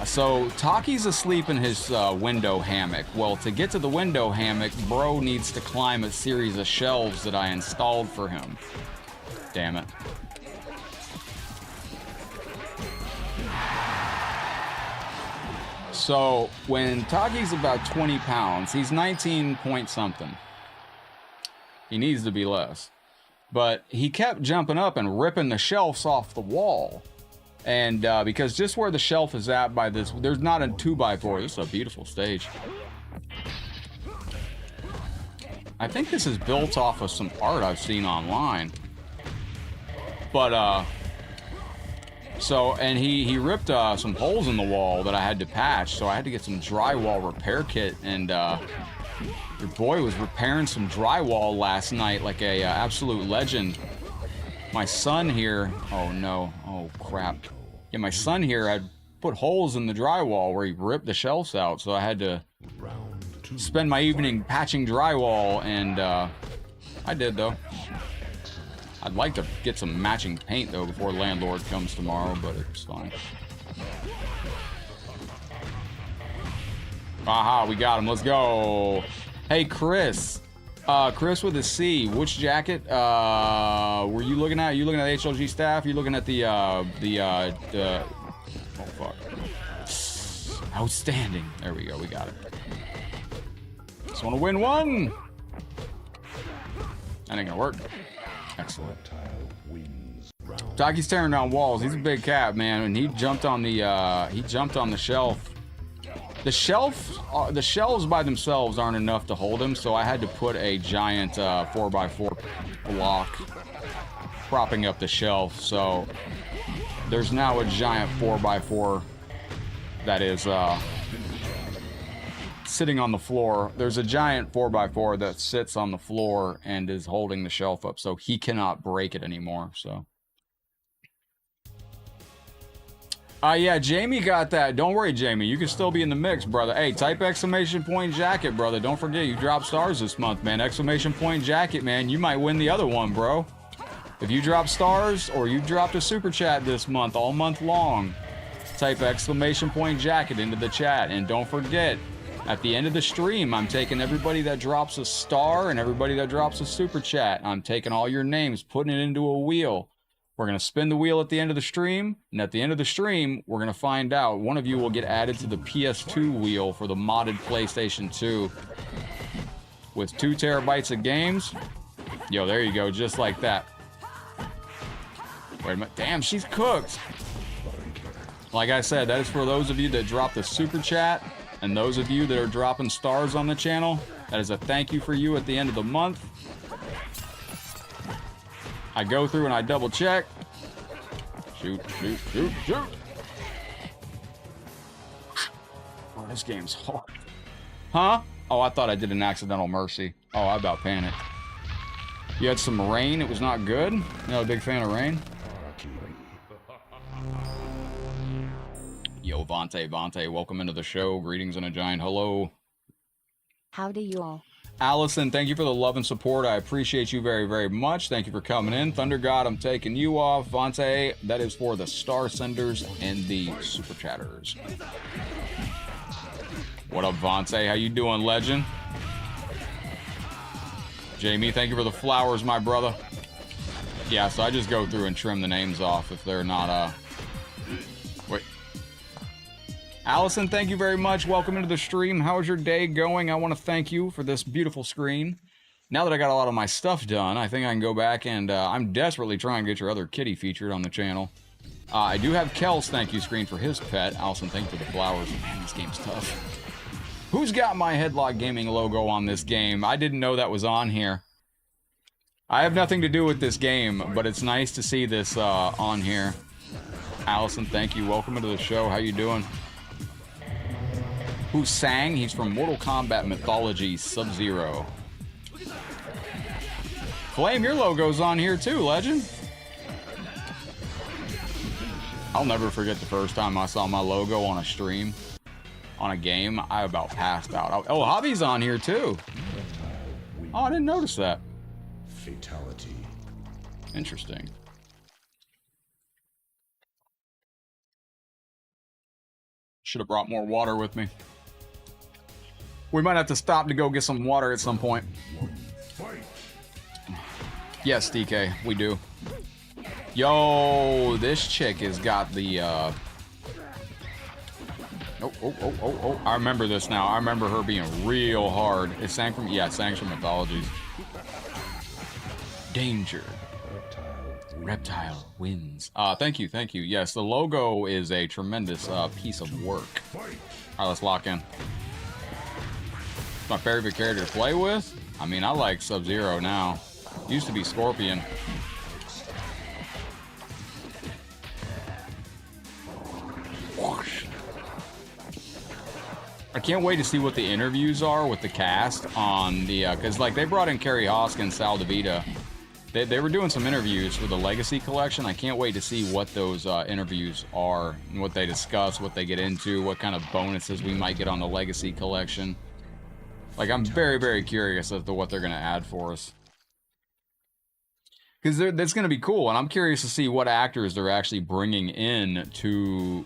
So Taki's asleep in his window hammock. Well, to get to the window hammock, bro needs to climb a series of shelves that I installed for him. Damn it. So when Taki's about 20 pounds, he's 19 point something. He needs to be less. But he kept jumping up and ripping the shelves off the wall. And because just where the shelf is at by this, there's not a 2x4. This is a beautiful stage. I think this is built off of some art I've seen online. But, so, and he ripped some holes in the wall that I had to patch, so I had to get some drywall repair kit, and your boy was repairing some drywall last night like a absolute legend. My son here, oh no, oh crap. Yeah, my son here had put holes in the drywall where he ripped the shelves out, so I had to spend my evening patching drywall, and I did though. I'd like to get some matching paint though before landlord comes tomorrow, but it's fine. Aha, we got him, let's go. Hey Chris. Chris with a C, which jacket were you looking at? You looking at the HLG staff? You looking at the oh fuck. Outstanding. There we go, we got it. Just want to win one. That ain't gonna work. Excellent. Taki's tearing down walls. He's a big cat, man, and he jumped on the shelf. The shelves by themselves aren't enough to hold him, so I had to put a giant 4x4 block propping up the shelf. So there's now a giant 4x4 that is sitting on the floor. There's a giant 4x4 that sits on the floor and is holding the shelf up, so he cannot break it anymore. So. Yeah, Jamie got that. Don't worry, Jamie. You can still be in the mix, brother. Hey, type exclamation point jacket, brother. Don't forget, you dropped stars this month, man. Exclamation point jacket, man. You might win the other one, bro. If you drop stars or you dropped a super chat this month, all month long, type exclamation point jacket into the chat. And don't forget, At the end of the stream, I'm taking everybody that drops a star and everybody that drops a super chat. I'm taking all your names, putting it into a wheel. We're going to spin the wheel at the end of the stream, and at the end of the stream, we're going to find out. One of you will get added to the PS2 wheel for the modded PlayStation 2. With 2 terabytes of games. Yo, there you go, just like that. Wait a minute. Damn, she's cooked. Like I said, that is for those of you that drop the super chat. And those of you that are dropping stars on the channel, that is a thank you for you at the end of the month. I go through and I double check. Shoot, shoot, shoot, shoot. Oh, this game's hard. Huh? Oh, I thought I did an accidental mercy. Oh, I about panicked. You had some rain, it was not good? Not a big fan of rain? Yo, Vante, welcome into the show. Greetings and a giant hello. Howdy, you all. Allison, thank you for the love and support. I appreciate you very, very much. Thank you for coming in. Thunder God, I'm taking you off. Vante, that is for the star senders and the super chatters. What up, Vante? How you doing, legend? Jamie, thank you for the flowers, my brother. Yeah, so I just go through and trim the names off if they're not, Wait. Allison, thank you very much. Welcome into the stream. How's your day going? I want to thank you for this beautiful screen. Now that I got a lot of my stuff done, I think I can go back and I'm desperately trying to get your other kitty featured on the channel. I do have Kel's thank you screen for his pet. Allison, thank you for the flowers. Man, this game's tough. Who's got my Headlockedgaming logo on this game? I didn't know that was on here. I have nothing to do with this game, but it's nice to see this on here. Allison, thank you. Welcome into the show. How you doing? Who sang? He's from Mortal Kombat Mythology Sub-Zero. Flame, your logo's on here too, legend. I'll never forget the first time I saw my logo on a stream. On a game, I about passed out. Oh, Hobby's on here too. Oh, I didn't notice that. Fatality. Interesting. Should have brought more water with me. We might have to stop to go get some water at some point. Yes, DK, we do. Yo, this chick has got the, Oh, I remember this now. I remember her being real hard. It sang from, yeah, it sang from Mythologies. Danger. Reptile wins. Thank you, thank you. Yes, the logo is a tremendous piece of work. All right, let's lock in. My favorite character to play with? I mean, I like Sub-Zero now. Used to be Scorpion. Whoosh. I can't wait to see what the interviews are with the cast on the, because like they brought in Carrie Hoskins, Sal DeVita. They were doing some interviews for the Legacy Collection. I can't wait to see what those interviews are, and what they discuss, what they get into, what kind of bonuses we might get on the Legacy Collection. Like, I'm very, very curious as to what they're going to add for us. Because that's going to be cool, and I'm curious to see what actors they're actually bringing in to...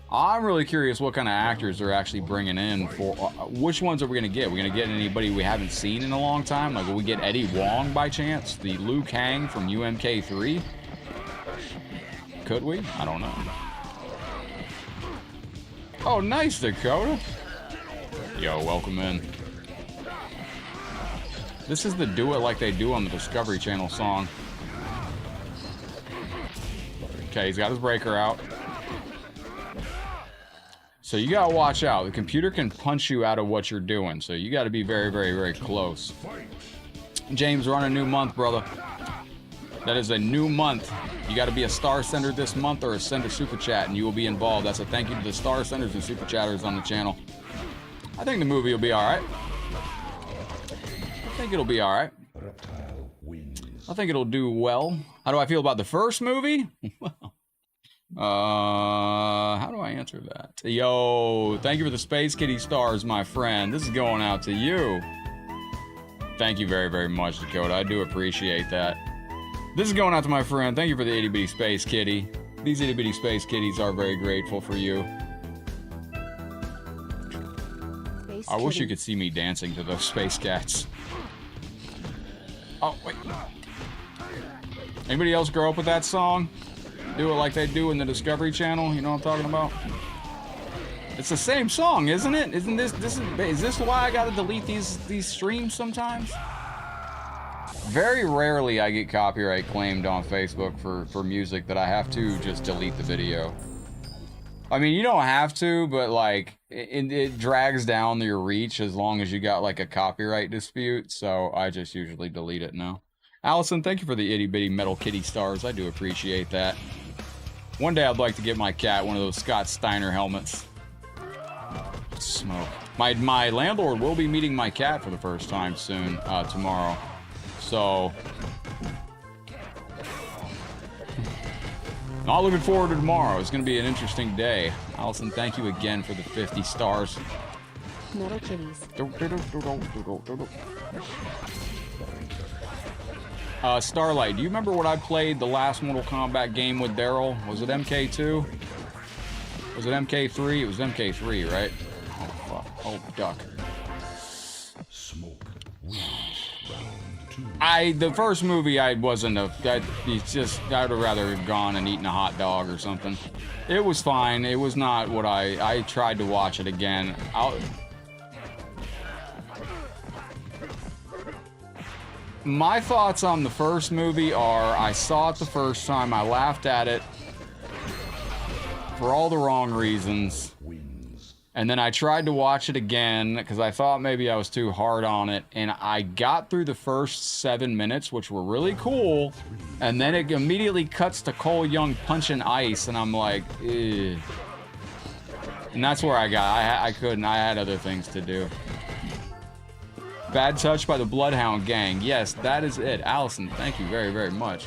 I'm really curious what kind of actors they're actually bringing in for... which ones are we going to get? Are we going to get anybody we haven't seen in a long time? Like, will we get Eddie Wong by chance? The Liu Kang from UMK3? Could we? I don't know. Oh, nice, Dakota. Yo, welcome in. This is the Do It Like They Do on the Discovery Channel song. Okay, he's got his breaker out. So you gotta watch out. The computer can punch you out of what you're doing, so you gotta be very, very, very close. James, we're on a new month, brother. That is a new month. You gotta be a star sender this month or send a super chat and you will be involved. That's a thank you to the star senders and super chatters on the channel. I think the movie will be alright. I think it'll be alright. I think it'll do well. How do I feel about the first movie? How do I answer that? Yo, thank you for the Space Kitty stars, my friend. This is going out to you. Thank you very, very much, Dakota. I do appreciate that. This is going out to my friend. Thank you for the itty bitty Space Kitty. These itty bitty Space Kitties are very grateful for you. Space I wish you Kitty. could see me dancing to those space cats. Oh, wait. Anybody else grow up with that song? Do it like they do in the Discovery Channel? You know what I'm talking about? It's the same song, isn't it? Isn't this is this why I gotta delete these streams sometimes? Very rarely I get copyright claimed on Facebook for music that I have to just delete the video. I mean, you don't have to, but like it drags down your reach as long as you got like a copyright dispute, so I just usually delete it now. Allison, thank you for the itty bitty metal kitty stars. I do appreciate that. One day I'd like to get my cat one of those Scott Steiner helmets. Smoke. My landlord will be meeting my cat for the first time soon, tomorrow. So, not looking forward to tomorrow. It's going to be an interesting day. Allison, thank you again for the 50 stars. Metal Kitties. Starlight, do you remember what I played the last Mortal Kombat game with Daryl? Was it MK2? Was it MK3? It was MK3, right? Oh, fuck. Oh, duck. Smoke. Wins. Round 2. The first movie I wasn't it's just, I'd have rather gone and eaten a hot dog or something. It was fine. It was not what I tried to watch it again. My thoughts on the first movie are, I saw it the first time, I laughed at it for all the wrong reasons. Wins. And then I tried to watch it again because I thought maybe I was too hard on it. And I got through the first 7 minutes, which were really cool. And then it immediately cuts to Cole Young punching ice. And I'm like, ew. And that's where I couldn't. I had other things to do. Bad Touch by the Bloodhound Gang. Yes, that is it. Allison, thank you very, very much.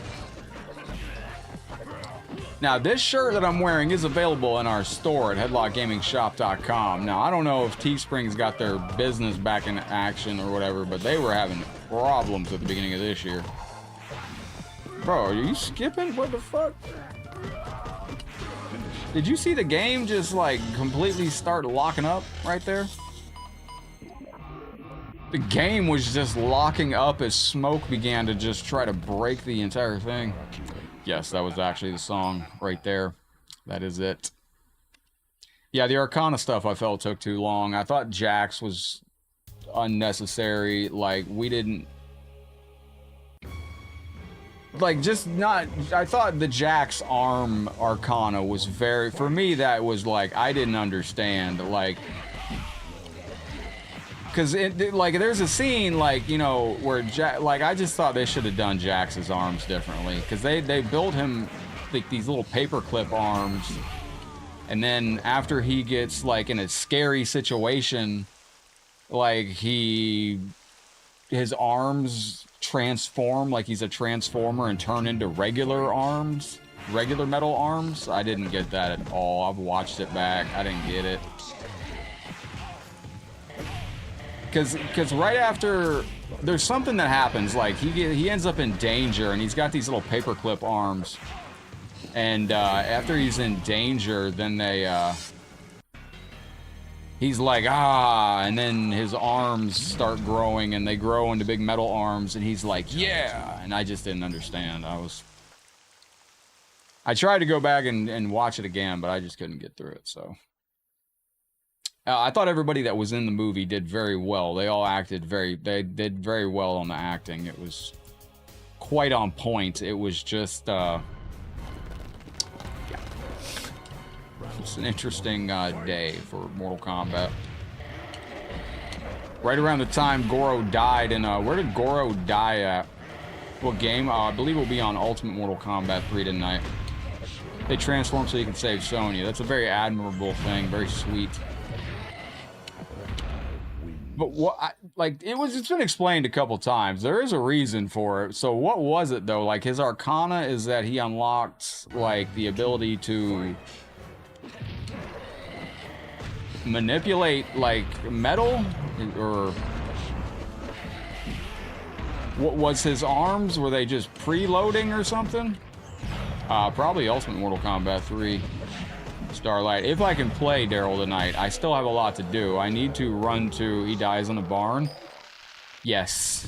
Now, this shirt that I'm wearing is available in our store at headlockgamingshop.com. Now, I don't know if Teespring's got their business back in action or whatever, but they were having problems at the beginning of this year. Bro, are you skipping? What the fuck? Did you see the game just, like, completely start locking up right there? The game was just locking up as smoke began to just try to break the entire thing. Yes, that was actually the song right there. That is it. Yeah, the Arcana stuff I felt took too long. I thought Jax was unnecessary. Like, we didn't... Like, just not... I thought the Jax arm Arcana was very... For me, that was like, I didn't understand. Like... Because, like, there's a scene, like, you know, where, like, I just thought they should have done Jax's arms differently. Because they built him, like, these little paperclip arms. And then after he gets, like, in a scary situation, like, his arms transform, like he's a transformer, and turn into regular arms. Regular metal arms. I didn't get that at all. I've watched it back. I didn't get it. Because right after, there's something that happens, like he ends up in danger, and he's got these little paperclip arms, and after he's in danger, then he's like, and then his arms start growing, and they grow into big metal arms, and he's like, yeah, and I just didn't understand. I tried to go back and watch it again, but I just couldn't get through it, so. I thought everybody that was in the movie did very well. They all acted they did very well on the acting. It was quite on point. It was just, yeah. It's an interesting day for Mortal Kombat. Right around the time Goro died, and where did Goro die at? What game? I believe it will be on Ultimate Mortal Kombat 3 tonight. They transform so you can save Sonya. That's a very admirable thing, very sweet. But what, it's been explained a couple times. There is a reason for it. So what was it though? Like, his Arcana is that he unlocked, like, the ability to manipulate, like, metal, or what was his arms? Were they just preloading or something? Probably Ultimate Mortal Kombat 3. Starlight. If I can play Daryl tonight, I still have a lot to do. I need to run to he dies in the barn. Yes.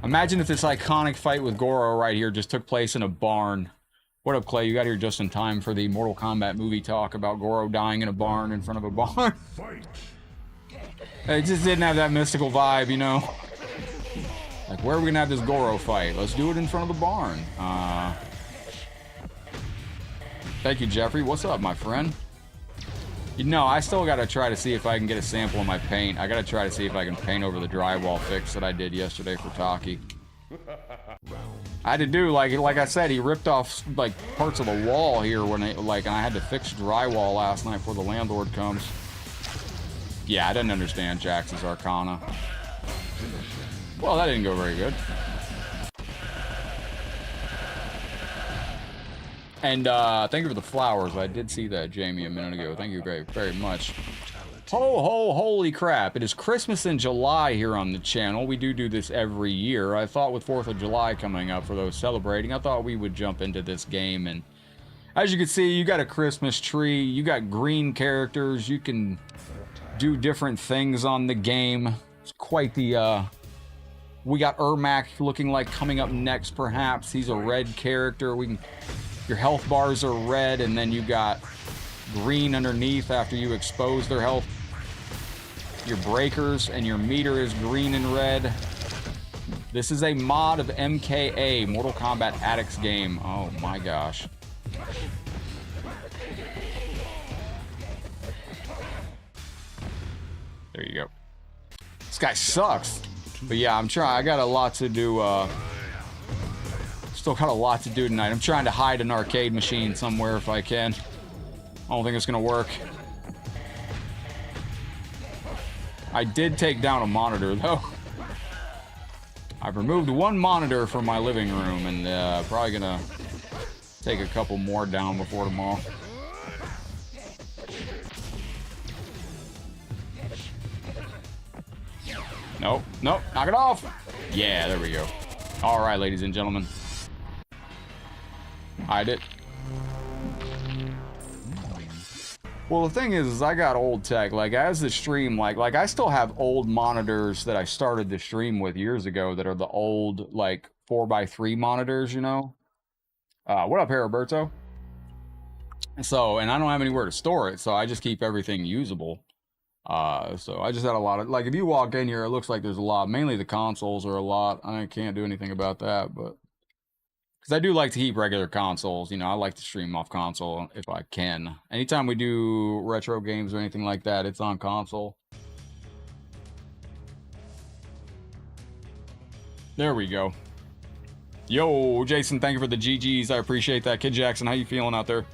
Imagine if this iconic fight with Goro right here just took place in a barn. What up, Clay? You got here just in time for the Mortal Kombat movie talk about Goro dying in a barn in front of a barn. It just didn't have that mystical vibe, you know? Like, where are we gonna have this Goro fight? Let's do it in front of the barn. Thank you, Jeffrey. What's up, my friend? You know, I still gotta try to see if I can get a sample of my paint. I gotta try to see if I can paint over the drywall fix that I did yesterday for Taki. I had to do, like I said, he ripped off, like, parts of the wall here when and I had to fix drywall last night before the landlord comes. Yeah, I didn't understand Jax's Arcana. Well, that didn't go very good. And, thank you for the flowers. I did see that, Jamie, a minute ago. Thank you very, very much. Ho, ho, holy crap. It is Christmas in July here on the channel. We do this every year. I thought with 4th of July coming up for those celebrating, I thought we would jump into this game. And as you can see, you got a Christmas tree. You got green characters. You can do different things on the game. It's quite the, we got Ermac looking like coming up next, perhaps. He's a red character. Your health bars are red, and then you got green underneath after you expose their health. Your breakers and your meter is green and red. This is a mod of MKA, Mortal Kombat Addicts game. Oh my gosh. There you go. This guy sucks. But yeah, I'm trying. I got a lot to do. Still got a lot to do tonight. I'm trying to hide an arcade machine somewhere if I can. I don't think it's gonna work. I did take down a monitor though. I've removed one monitor from my living room and probably gonna take a couple more down before tomorrow. Nope, nope, knock it off. Yeah, there we go. All right, ladies and gentlemen. Hide it. Well, the thing is I got old tech. Like, as the stream, like I still have old monitors that I started the stream with years ago that are the old, like, 4x3 monitors, you know? What up, Heriberto? So, and I don't have anywhere to store it, so I just keep everything usable. So I just had a lot of, like, if you walk in here, it looks like there's a lot. Mainly the consoles are a lot. I can't do anything about that, but... because I do like to keep regular consoles. You know, I like to stream off console if I can. Anytime we do retro games or anything like that, it's on console. There we go. Yo, Jason, thank you for the GGs. I appreciate that. Kid Jackson, how you feeling out there?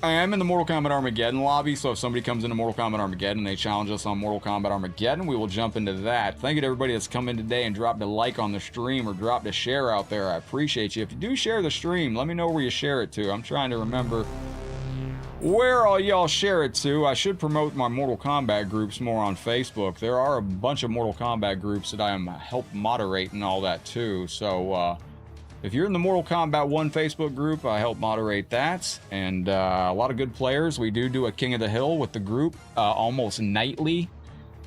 I am in the Mortal Kombat Armageddon lobby, so if somebody comes into Mortal Kombat Armageddon and they challenge us on Mortal Kombat Armageddon, we will jump into that. Thank you to everybody that's come in today and dropped a like on the stream or dropped a share out there. I appreciate you. If you do share the stream, let me know where you share it to. I'm trying to remember where all y'all share it to. I should promote my Mortal Kombat groups more on Facebook. There are a bunch of Mortal Kombat groups that I am help moderate and all that too. So, if you're in the Mortal Kombat 1 Facebook group, I help moderate that, and a lot of good players. We do a King of the Hill with the group almost nightly.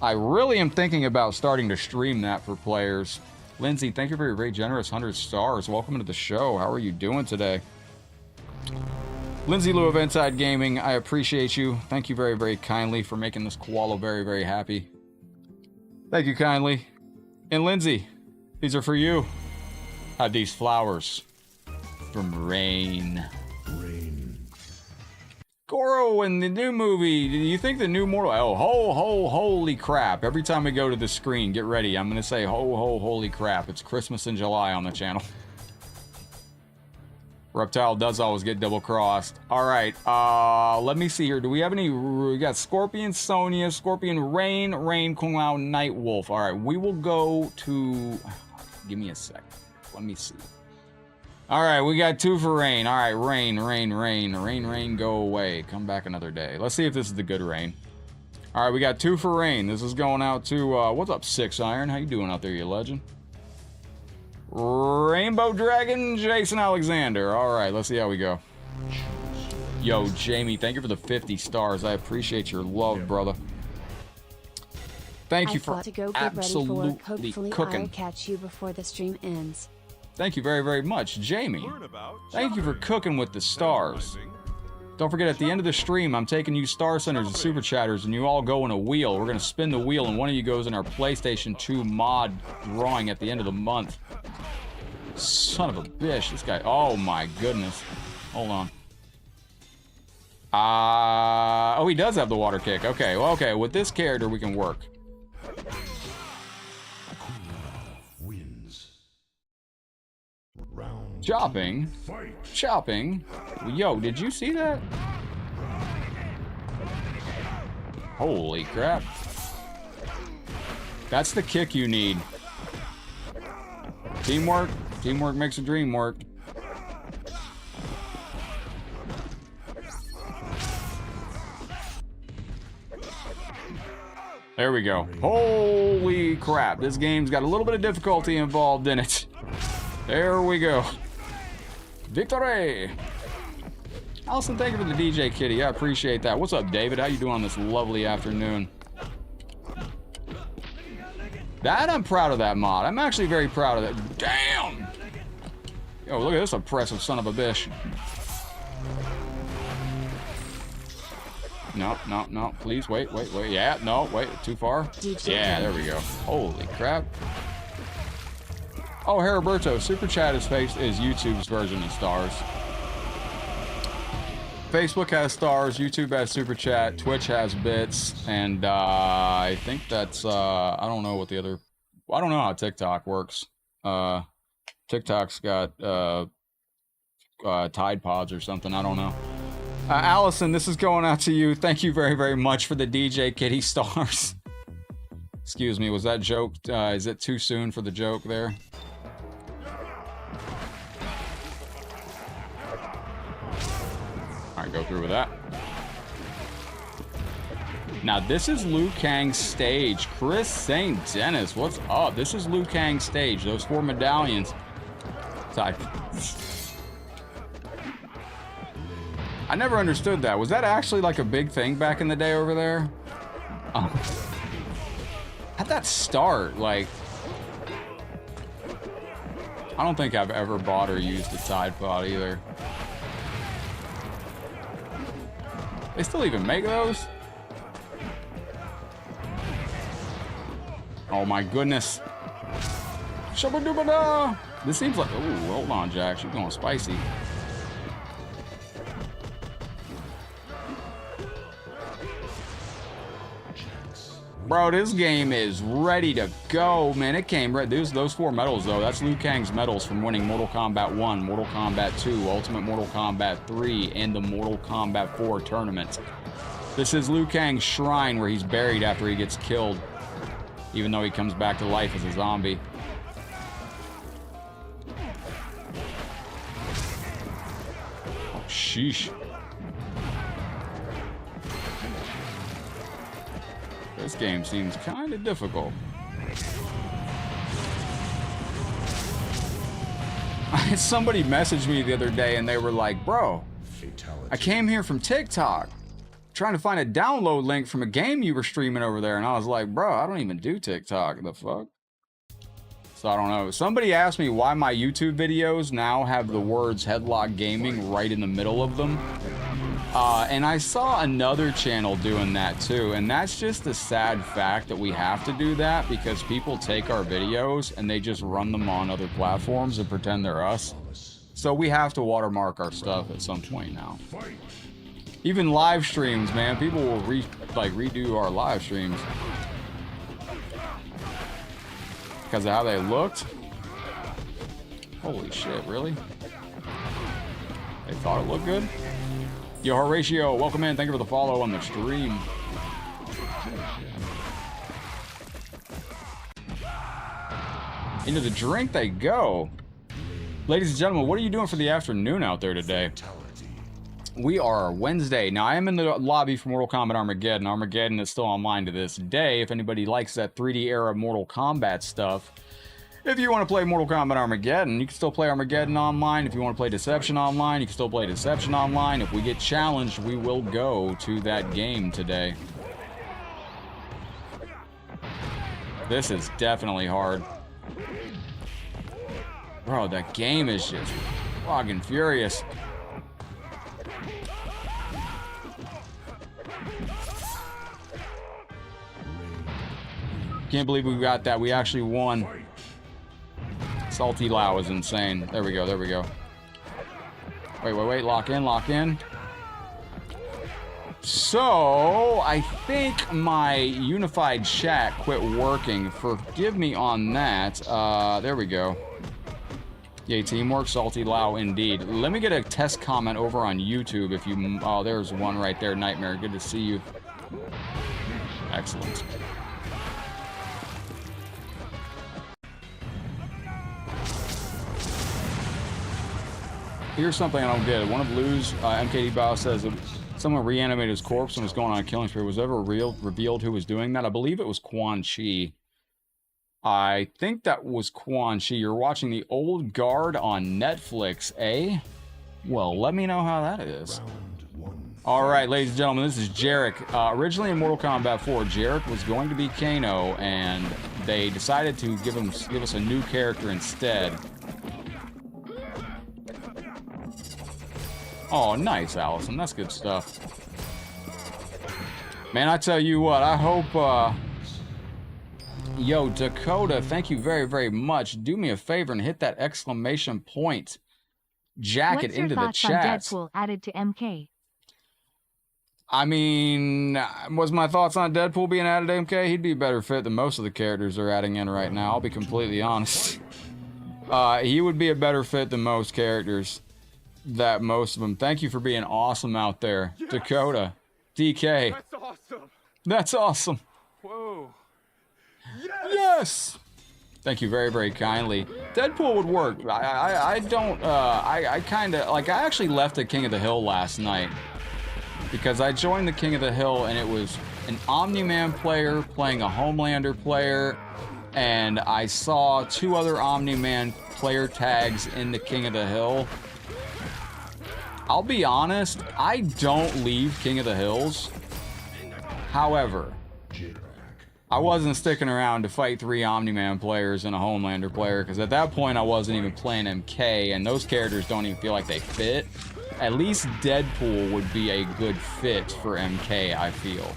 I really am thinking about starting to stream that for players. Lindsay, thank you for your very generous 100 stars. Welcome to the show. How are you doing today? Lindsay Lou of Inside Gaming, I appreciate you. Thank you very, very kindly for making this koala very, very happy. Thank you kindly. And Lindsay, these are for you. These flowers from Rain. Goro in the new movie. Do you think the new Mortal... oh, holy crap. Every time we go to the screen, get ready. I'm going to say holy crap. It's Christmas in July on the channel. Reptile does always get double-crossed. All right, let me see here. Do we have any... we got Scorpion, Sonya, Scorpion, Rain, Kung Lao, Nightwolf. All right, we will go to... give me a sec. Let me see. All right, we got 2 for Rain. All right, Rain, go away. Come back another day. Let's see if this is the good Rain. All right, we got 2 for Rain. This is going out to, what's up, 6 Iron? How you doing out there, you legend? Rainbow Dragon, Jason Alexander. All right, let's see how we go. Yo, Jamie, thank you for the 50 stars. I appreciate your love, brother. Thank you for to go get ready for work. absolutely Hopefully cooking. I'll catch you before the stream ends. Thank you very, very much, Jamie. Thank you for cooking with the stars. Don't forget, at the end of the stream, I'm taking you Star Centers and Super Chatters, and you all go in a wheel. We're going to spin the wheel, and one of you goes in our PlayStation 2 mod drawing at the end of the month. Son of a bitch, this guy. Oh, my goodness. Hold on. Oh, he does have the water kick. Okay, well, okay, with this character, we can work. Wins. Round Chopping. fight. Chopping. Yo, did you see that? Holy crap. That's the kick you need. Teamwork. Teamwork makes a dream work. There we go. Holy crap. This game's got a little bit of difficulty involved in it. There we go. Victory! Allison, thank you for the DJ Kitty. I appreciate that. What's up, David? How you doing on this lovely afternoon? That, I'm proud of that mod. I'm actually very proud of that. Damn! Yo, look at this oppressive son of a bitch. No, no, no. Please, wait, wait, wait. Yeah, no, wait. Too far? DJ. Yeah, there we go. Holy crap. Oh, Heriberto, Super Chat is YouTube's version of stars. Facebook has stars, YouTube has Super Chat, Twitch has bits, and I think that's, I don't know what the other, I don't know how TikTok works. TikTok's got Tide Pods or something, I don't know. Allison, this is going out to you. Thank you very, very much for the DJ Kitty stars. Excuse me, was that joke, is it too soon for the joke there? Alright, go through with that. Now, this is Liu Kang's stage. Chris St. Dennis, what's up? This is Liu Kang's stage. Those 4 medallions. I never understood that. Was that actually like a big thing back in the day over there? How'd that start? Like, I don't think I've ever bought or used a Tide Pod either. They still even make those? Oh my goodness. Shabba-dubba-da! This seems like, ooh, hold on, Jack. She's going spicy. Bro, this game is ready to go, man. It came right. Those 4 medals, though. That's Liu Kang's medals from winning Mortal Kombat 1, Mortal Kombat 2, Ultimate Mortal Kombat 3, and the Mortal Kombat 4 tournament. This is Liu Kang's shrine where he's buried after he gets killed, even though he comes back to life as a zombie. Oh, sheesh. This game seems kind of difficult. Somebody messaged me the other day and they were like, bro, Fatality. I came here from TikTok trying to find a download link from a game you were streaming over there. And I was like, bro, I don't even do TikTok. The fuck? So I don't know. Somebody asked me why my YouTube videos now have the words Headlockedgaming right in the middle of them. And I saw another channel doing that too, and that's just the sad fact that we have to do that because people take our videos and they just run them on other platforms and pretend they're us. So we have to watermark our stuff at some point now. Even live streams, man, people will redo our live streams because of how they looked. Holy shit, really? They thought it looked good? Yo, Horatio, welcome in. Thank you for the follow on the stream. Into the drink they go. Ladies and gentlemen, what are you doing for the afternoon out there today? We are Wednesday. Now, I am in the lobby for Mortal Kombat Armageddon. Armageddon is still online to this day. If anybody likes that 3D era Mortal Kombat stuff, If you want to play Mortal Kombat Armageddon, you can still play Armageddon online. If you want to play Deception online, you can still play Deception online. If we get challenged, we will go to that game today. This is definitely hard. Bro, that game is just fucking furious. Can't believe we got that. We actually won. Salty Lao is insane. There we go, there we go. Wait. Lock in. So, I think my unified chat quit working. Forgive me on that. There we go. Yay, teamwork, Salty Lao, indeed. Let me get a test comment over on YouTube if you... Oh, there's one right there, Nightmare. Good to see you. Excellent. Here's something I don't get. One of Lou's MKD Bao says that someone reanimated his corpse and was going on a killing spree. Was ever revealed who was doing that? I believe it was Quan Chi. I think that was Quan Chi. You're watching The Old Guard on Netflix, eh? Well, let me know how that is. Alright, ladies and gentlemen, this is Jarek. Originally in Mortal Kombat 4, Jarek was going to be Kano, and they decided to give us a new character instead. Oh, nice, Allison. That's good stuff. Man, I tell you what, I hope, Yo, Dakota, thank you very, very much. Do me a favor and hit that exclamation point jacket into the chat. What's your thoughts on Deadpool added to MK? I mean, was my thoughts on Deadpool being added to MK? He'd be a better fit than most of the characters they're adding in right now. I'll be completely honest. He would be a better fit than most characters. That most of them. Thank you for being awesome out there. Yes! Dakota. DK. That's awesome. That's awesome. Whoa. Yes! Yes! Thank you very, very kindly. Deadpool would work. I actually left the King of the Hill last night. Because I joined the King of the Hill and it was an Omni-Man player playing a Homelander player. And I saw 2 other Omni-Man player tags in the King of the Hill. I'll be honest, I don't leave King of the Hills. However, I wasn't sticking around to fight 3 Omni-Man players and a Homelander player, because at that point I wasn't even playing MK, and those characters don't even feel like they fit. At least Deadpool would be a good fit for MK, I feel.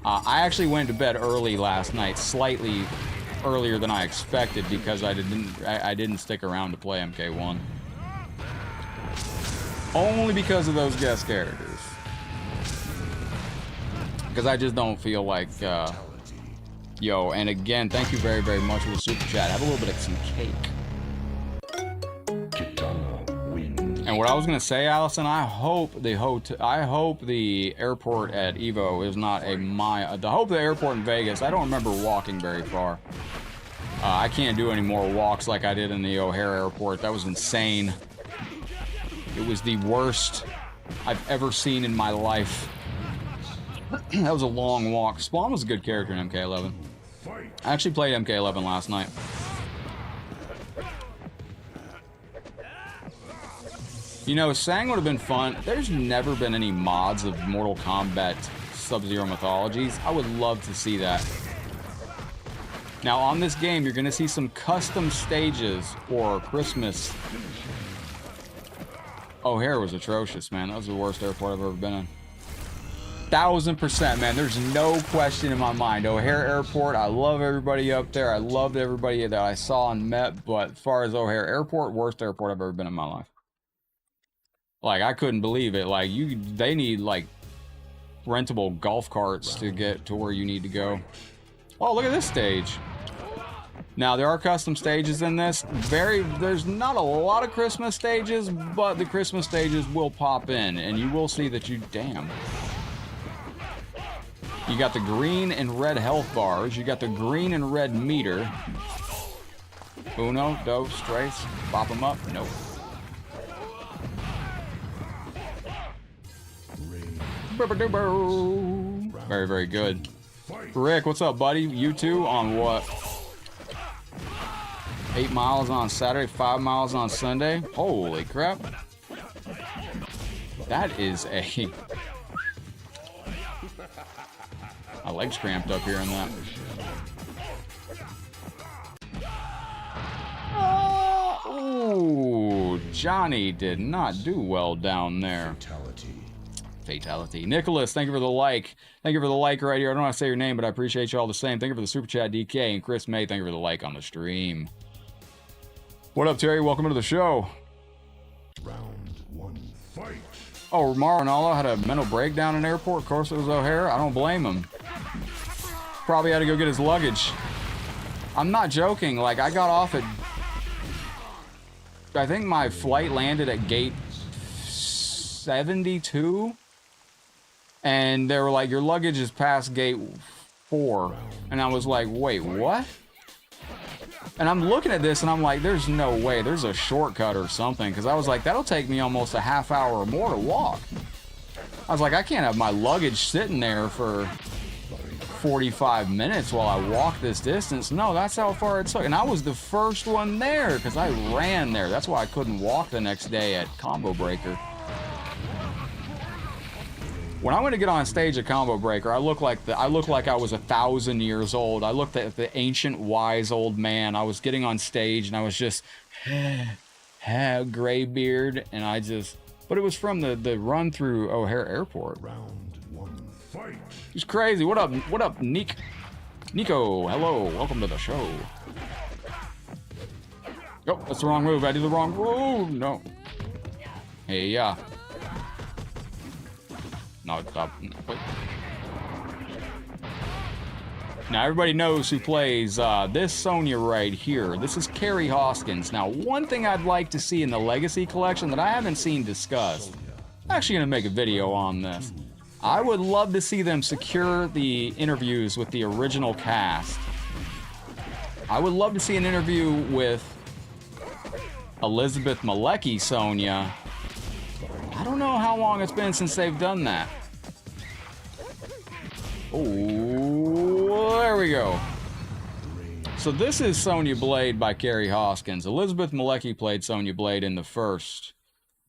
I actually went to bed early last night, slightly earlier than I expected, because I didn't stick around to play MK1. Only because of those guest characters. Because I just don't feel like, yo, and again, thank you very, very much for the super chat. Have a little bit of some cake. And what I was gonna say, Allison, I hope the airport at Evo is not a I hope the airport in Vegas. I don't remember walking very far. I can't do any more walks like I did in the O'Hare airport. That was insane. It was the worst I've ever seen in my life. That was a long walk. Spawn was a good character in MK11. I actually played MK11 last night. You know, Sang would have been fun. There's never been any mods of Mortal Kombat Sub-Zero Mythologies. I would love to see that. Now, on this game, you're going to see some custom stages for Christmas. O'Hare was atrocious, man. That was the worst airport I've ever been in. 1000%, man. There's no question in my mind. O'Hare Airport, I love everybody up there. I loved everybody that I saw and met, but as far as O'Hare Airport, worst airport I've ever been in my life. Like, I couldn't believe it. Like, they need, like, rentable golf carts to get to where you need to go. Oh, look at this stage. Now, there are custom stages in this. There's not a lot of Christmas stages, but the Christmas stages will pop in, and you will see that damn. You got the green and red health bars. You got the green and red meter. Uno, dos, tres. Pop them up. Nope. Very, very good. Rick, what's up, buddy? You two on what? 8 miles on Saturday, 5 miles on Sunday. Holy crap. That is a... My leg's cramped up here in that. Oh, Johnny did not do well down there. Fatality. Nicholas, thank you for the like. Thank you for the like right here. I don't want to say your name, but I appreciate you all the same. Thank you for the super chat, DK. And Chris May, thank you for the like on the stream. What up, Terry? Welcome to the show. Round 1, fight. Oh, Ronaldo had a mental breakdown in airport. Of course it was O'Hare. I don't blame him. Probably had to go get his luggage. I'm not joking. Like, I got off at... I think my flight landed at gate 72. And they were like, your luggage is past gate 4. And I was like, wait, what? And I'm looking at this and I'm like, there's no way. There's a shortcut or something. Because I was like, that'll take me almost a half hour or more to walk. I was like, I can't have my luggage sitting there for 45 minutes while I walk this distance. No, that's how far it took. And I was the first one there because I ran there. That's why I couldn't walk the next day at Combo Breaker. When I went to get on stage at Combo Breaker, I looked like I was 1,000 years old. I looked at the ancient, wise old man. I was getting on stage and I was just, gray beard, and I just, but it was from the run through O'Hare Airport. Round 1, fight. It's crazy. What up, Nico? Hello, welcome to the show. Oh, that's the wrong move. I did the wrong move. No. Hey, yeah. No, stop. Wait. Now, everybody knows who plays this Sonya right here. This is Carrie Hoskins. Now, one thing I'd like to see in the Legacy Collection that I haven't seen discussed, I'm actually going to make a video on this. I would love to see them secure the interviews with the original cast. I would love to see an interview with Elizabeth Malecki Sonya. I don't know how long it's been since they've done that. Oh, there we go. So this is Sonya Blade by Carrie Hoskins. Elizabeth Malecki played Sonya Blade in the first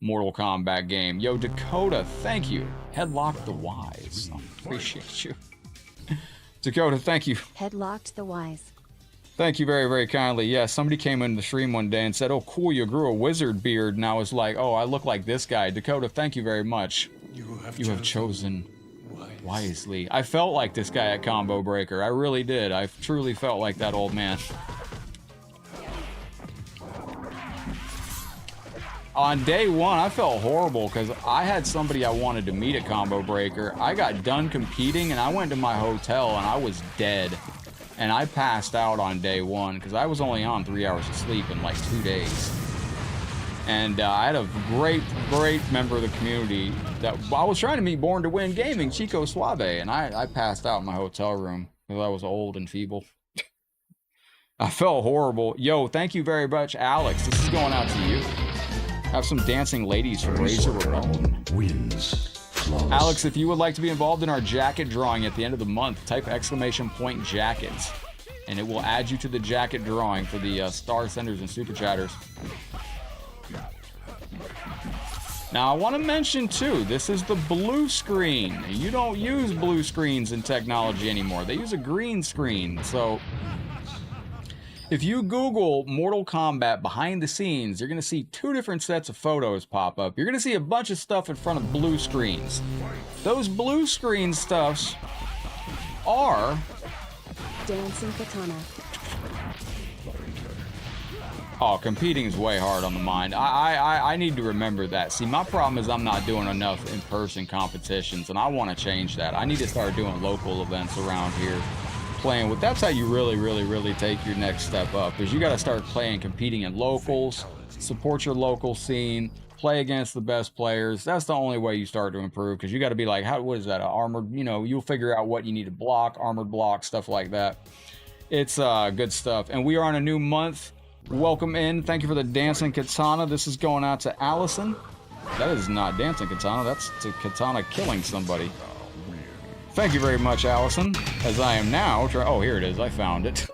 Mortal Kombat game. Yo, Dakota, thank you. Headlock the Wise. I appreciate you. Dakota, thank you. Headlocked the Wise. Thank you very, very kindly. Yeah, somebody came into the stream one day and said, oh, cool, you grew a wizard beard. And I was like, oh, I look like this guy. Dakota, thank you very much. You have chosen wisely. I felt like this guy at Combo Breaker. I really did. I truly felt like that old man. On day one, I felt horrible because I had somebody I wanted to meet at Combo Breaker. I got done competing and I went to my hotel and I was dead. And I passed out on day one because I was only on 3 hours of sleep in like 2 days. And I had a great member of the community that I was trying to meet Born to Win Gaming, Chico Suave, and I passed out in my hotel room because I was old and feeble. I felt horrible. Yo, thank you very much, Alex. This is going out to you. Have some dancing ladies from Razor Ramon. Wins. Flawless. Alex, if you would like to be involved in our jacket drawing at the end of the month, type ! jackets, and it will add you to the jacket drawing for the star senders and super chatters. Now, I want to mention, too, this is the blue screen. You don't use blue screens in technology anymore. They use a green screen. So, if you Google Mortal Kombat behind the scenes, you're going to see 2 different sets of photos pop up. You're going to see a bunch of stuff in front of blue screens. Those blue screen stuffs are... Dancing Katana. Oh, competing is way hard on the mind. I need to remember that. See, my problem is I'm not doing enough in-person competitions, and I want to change that. I need to start doing local events around here. Playing with, that's how you really take your next step up, is you got to start competing in locals, support your local scene, play against the best players. That's the only way you start to improve, because you got to be like, what is that, armored, you'll figure out what you need to block, armored block, stuff like that. It's good stuff. And we are on a new month. Welcome in. Thank you for the dancing katana. This is going out to Allison. That is not dancing katana. That's to katana killing somebody. Thank you very much, Allison. As I am now oh, here it is. I found it.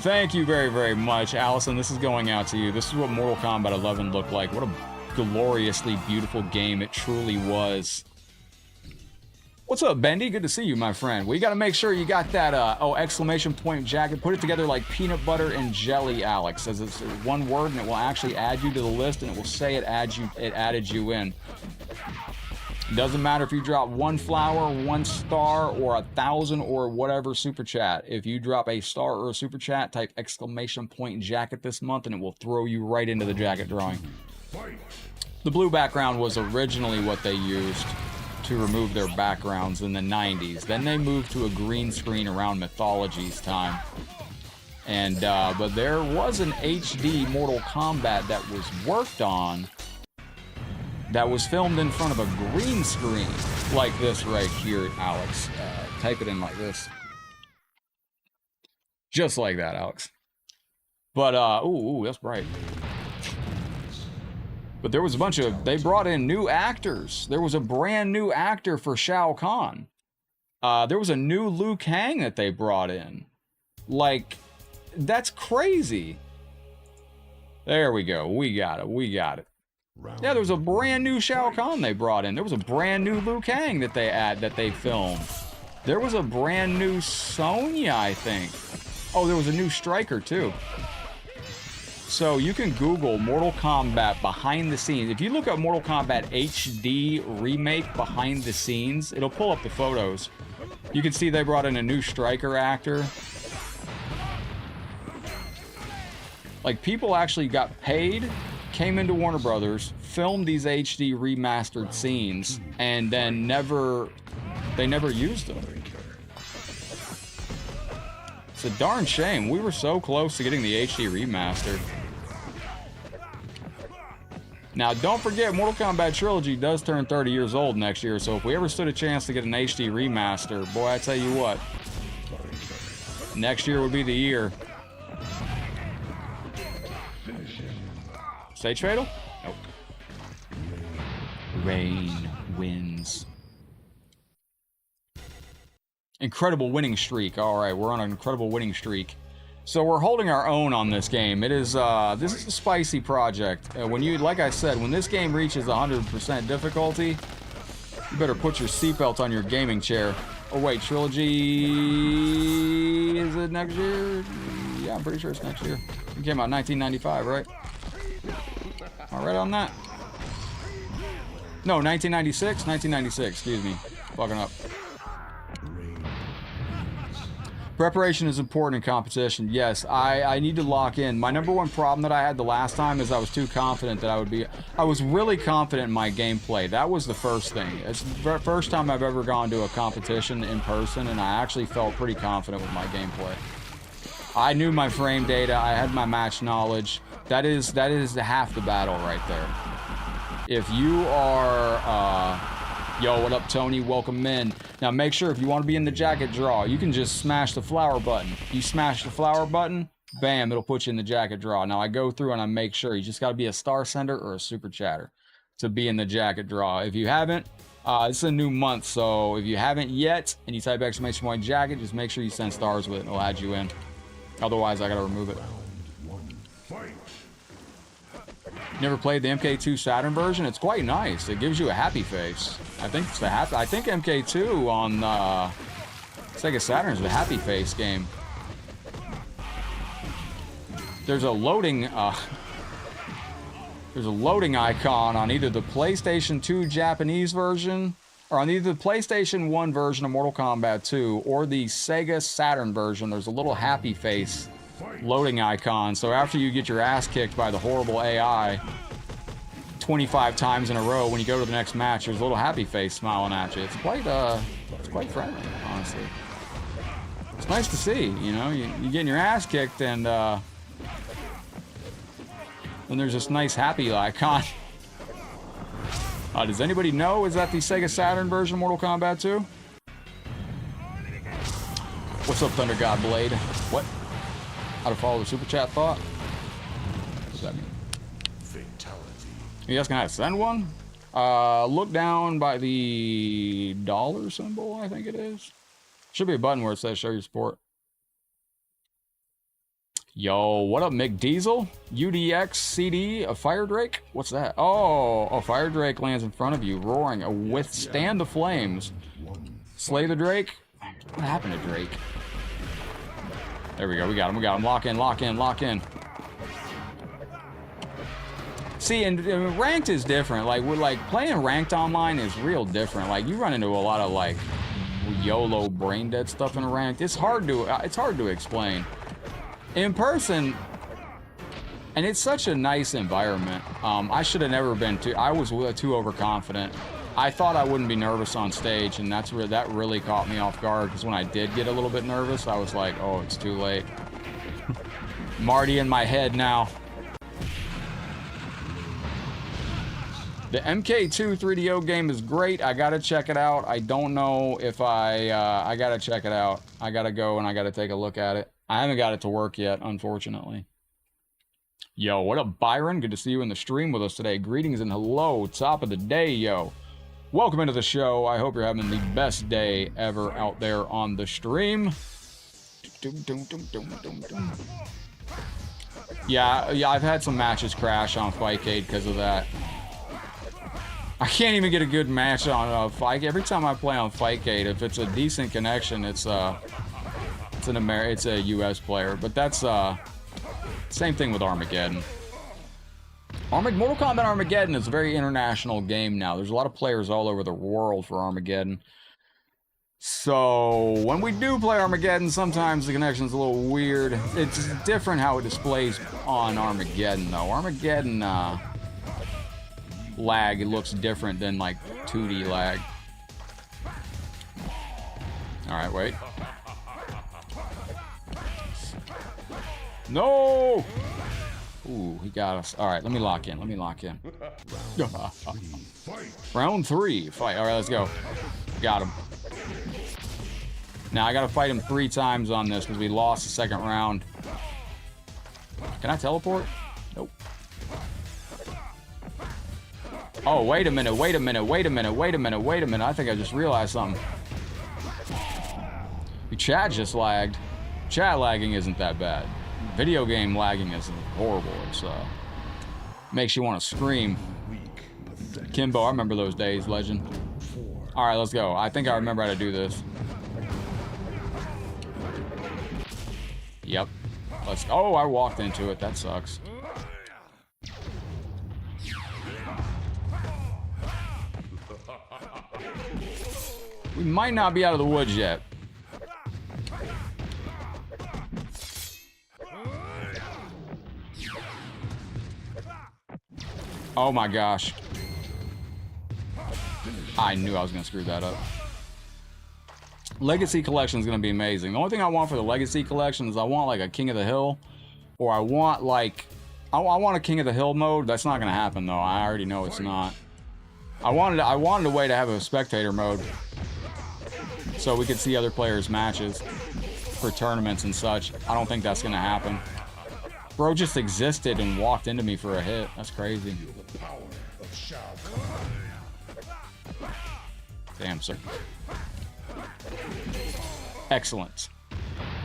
Thank you very, very much, Allison. This is going out to you. This is what Mortal Kombat 11 looked like. What a gloriously beautiful game it truly was. What's up, Bendy? Good to see you, my friend. We got to make sure you got that, exclamation point jacket. Put it together like peanut butter and jelly, Alex. As it's one word, and it will actually add you to the list, and it will say it added you in. Doesn't matter if you drop 1 flower, 1 star, or 1,000 or whatever super chat. If you drop a star or a super chat, type exclamation point jacket this month, and it will throw you right into the jacket drawing. The blue background was originally what they used to remove their backgrounds in the 90s. Then they moved to a green screen around Mythology's time. And, but there was an HD Mortal Kombat that was worked on that was filmed in front of a green screen like this right here, Alex. Type it in like this. Just like that, Alex. But, ooh, that's bright. But there was a bunch of, they brought in new actors. There was a brand new actor for Shao Kahn. There was a new Liu Kang that they brought in. Like, that's crazy. There we go. We got it. We got it. Yeah, there was a brand new Shao Kahn they brought in. There was a brand new Liu Kang that they filmed. There was a brand new Sonya, I think. Oh, there was a new Striker too. So you can Google Mortal Kombat behind the scenes. If you look up Mortal Kombat HD remake behind the scenes, it'll pull up the photos. You can see they brought in a new Striker actor. Like, people actually got paid, came into Warner Brothers, filmed these HD remastered scenes, and then they never used them. It's a darn shame. We were so close to getting the HD remaster. Now, don't forget, Mortal Kombat Trilogy does turn 30 years old next year, so if we ever stood a chance to get an HD remaster, boy, I tell you what, next year would be the year. Stage Fatal? Nope. Rain wins. Incredible winning streak. All right, we're on an incredible winning streak. So we're holding our own on this game. It is this is a spicy project. When you, like I said, when this game reaches 100% difficulty, you better put your seatbelt on your gaming chair. Oh wait, Trilogy, is it next year? Yeah, I'm pretty sure it's next year. It came out in 1995, right? Am I right on that? No, 1996? 1996, excuse me. Fucking up. Preparation is important in competition. Yes, I need to lock in. My number one problem that I had the last time is I was too confident that I was really confident in my gameplay. That was the first thing. It's the first time I've ever gone to a competition in person, and I actually felt pretty confident with my gameplay. I knew my frame data. I had my match knowledge. That is half the battle right there. If you are, yo, what up, Tony? Welcome in. Now, make sure if you want to be in the jacket draw, you can just smash the flower button. You smash the flower button, bam, it'll put you in the jacket draw. Now, I go through and I make sure you just got to be a star sender or a super chatter to be in the jacket draw. If you haven't, it's a new month, so if you haven't yet and you type exclamation point jacket, just make sure you send stars with it. It'll add you in. Otherwise, I got to remove it. Never played the MK2 Saturn version? It's quite nice. It gives you a happy face. I think it's the I think MK2 on Sega Saturn is the happy face game. There's a loading icon on either the PlayStation 2 Japanese version, or on either the PlayStation 1 version of Mortal Kombat 2 or the Sega Saturn version. There's a little happy face loading icon. So after you get your ass kicked by the horrible AI 25 times in a row, when you go to the next match, there's a little happy face smiling at you. It's quite friendly, honestly. It's nice to see, you know, you getting your ass kicked, and then there's this nice happy icon. Does anybody know, is that the Sega Saturn version of Mortal Kombat 2? What's up, Thunder God Blade? What? How to follow the super chat thought? What does that mean? Fatality. You guys can have send one? Look down by the dollar symbol, I think it is. Should be a button where it says show your support. Yo, what up, Mick Diesel? UDX CD, a Fire Drake? What's that? Oh, a Fire Drake lands in front of you, roaring. Withstand the flames. Slay the Drake? What happened to Drake? There we go, we got him, we got him. Lock in, lock in, lock in. See, and ranked is different. Like, we're like, playing ranked online is real different. Like, you run into a lot of, like, YOLO brain dead stuff in ranked. It's hard to explain. In person, and it's such a nice environment. I should have never been I was too overconfident. I thought I wouldn't be nervous on stage, and that really caught me off guard, because when I did get a little bit nervous, I was like, oh, it's too late. Marty in my head now. The MK2 3DO game is great. I gotta check it out. I don't know if I gotta check it out. I gotta go and I gotta take a look at it. I haven't got it to work yet, unfortunately. Yo, what up, Byron? Good to see you in the stream with us today. Greetings and hello. Top of the day, yo. Welcome into the show. I hope you're having the best day ever out there on the stream. Yeah, I've had some matches crash on Fightcade because of that. I can't even get a good match on Fight. Every time I play on Fightcade, if it's a decent connection, it's a US player. But that's same thing with Armageddon. Mortal Kombat Armageddon is a very international game now. There's a lot of players all over the world for Armageddon. So when we do play Armageddon, sometimes the connection's a little weird. It's different how it displays on Armageddon, though. Armageddon lag, it looks different than like 2D lag. Alright, wait. No! Ooh, he got us. Alright, let me lock in. Let me lock in. Round 3. Fight. Alright, let's go. Got him. Now I gotta fight him 3 times on this because we lost the second round. Can I teleport? Nope. Oh, wait a minute, wait a minute, wait a minute, wait a minute, wait a minute. I think I just realized something. Your chat just lagged. Chat lagging isn't that bad. Video game lagging is horrible. It's makes you want to scream. Kimbo, I remember those days, legend. All right, let's go. I think I remember how to do this. Yep. Let's. Oh, I walked into it. That sucks. We might not be out of the woods yet. Oh my gosh. I knew I was going to screw that up. Legacy Collection is going to be amazing. The only thing I want for the Legacy Collection is I want like a King of the Hill. Or I want like... I want a King of the Hill mode. That's not going to happen though. I already know it's not. I wanted a way to have a spectator mode. So we could see other players' matches for tournaments and such. I don't think that's going to happen. Bro just existed and walked into me for a hit. That's crazy. Damn, sir. Excellent.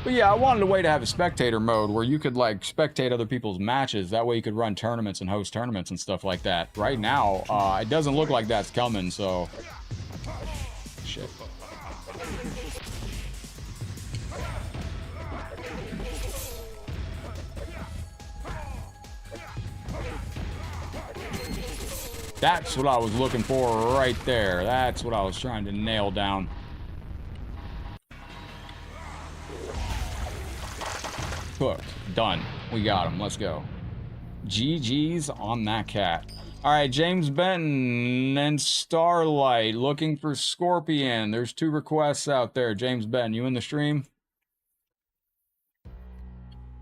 But yeah, I wanted a way to have a spectator mode where you could like spectate other people's matches. That way you could run tournaments and host tournaments and stuff like that. Right now, it doesn't look like that's coming, so... Shit. That's what I was looking for right there. That's what I was trying to nail down. Cooked. Done. We got him. Let's go. GG's on that cat. All right, James Benton and Starlight looking for Scorpion. There's 2 requests out there. James Benton, you in the stream?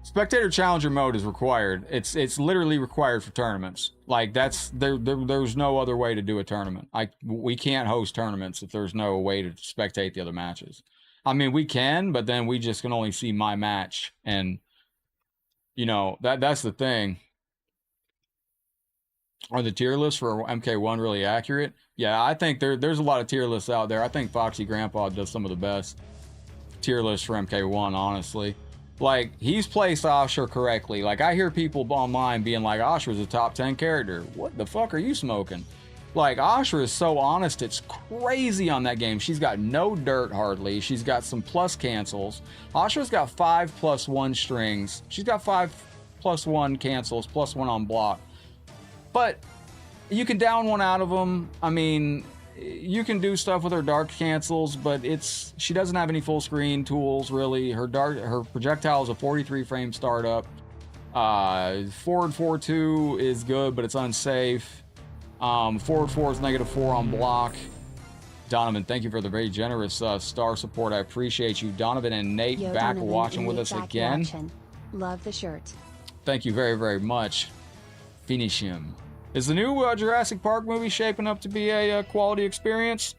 Spectator Challenger mode is required. It's literally required for tournaments. Like there's no other way to do a tournament. We can't host tournaments if there's no way to spectate the other matches. I mean, we can, but then we just can only see my match, and you know that's the thing. Are the tier lists for MK1 really accurate? Yeah, I think there's a lot of tier lists out there. I think Foxy Grandpa does some of the best tier lists for MK1, honestly. Like, he's placed Ashra correctly. Like, I hear people online being like, Ashra's a top 10 character. What the fuck are you smoking? Like, Ashra is so honest, it's crazy on that game. She's got no dirt hardly. She's got some plus cancels. Ashra's got 5+1 strings. She's got 5+1 cancels, +1 on block. But you can down one out of them. I mean, you can do stuff with her dark cancels, but she doesn't have any full screen tools really. Her projectile is a 43 frame startup. Forward 4-2 is good, but it's unsafe. Forward 4 is -4 on block. Donovan, thank you for the very generous star support. I appreciate you. Donovan and Nate Yo, back Donovan watching and with Nate us back again. watching. Love the shirt. Thank you very, very much. Finish him. Is the new Jurassic Park movie shaping up to be a quality experience?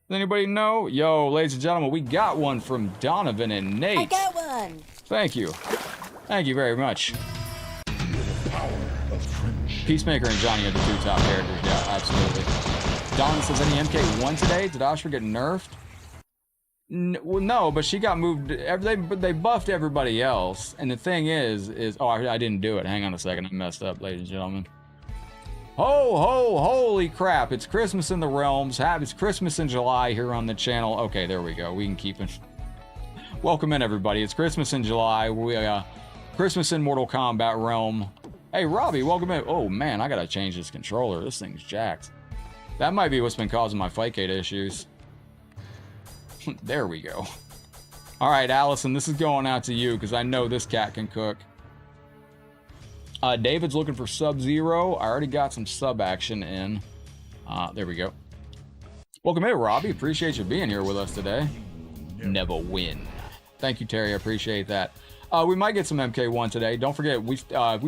Does anybody know? Yo, ladies and gentlemen, we got one from Donovan and Nate. I got one. Thank you. Thank you very much. Peacemaker and Johnny are the two top characters. Yeah, absolutely. Donovan says, any MK1 today? Did Ashra get nerfed? Well, no, but she got moved. They buffed everybody else. And the thing is oh, I didn't do it. Hang on a second. I messed up, ladies and gentlemen. Ho, ho, holy crap. It's Christmas in the realms. It's Christmas in July here on the channel. Okay, there we go. We can keep it. Welcome in, everybody. It's Christmas in July. Christmas in Mortal Kombat realm. Hey, Robbie, welcome in. Oh, man, I gotta change this controller. This thing's jacked. That might be what's been causing my Fightgate issues. There we go. All right, Allison, this is going out to you because I know this cat can cook. David's looking for Sub-Zero. I already got some sub action in. There we go. Welcome in, Robbie. Appreciate you being here with us today. Never win. Thank you, Terry. I appreciate that. We might get some MK1 today. Don't forget, we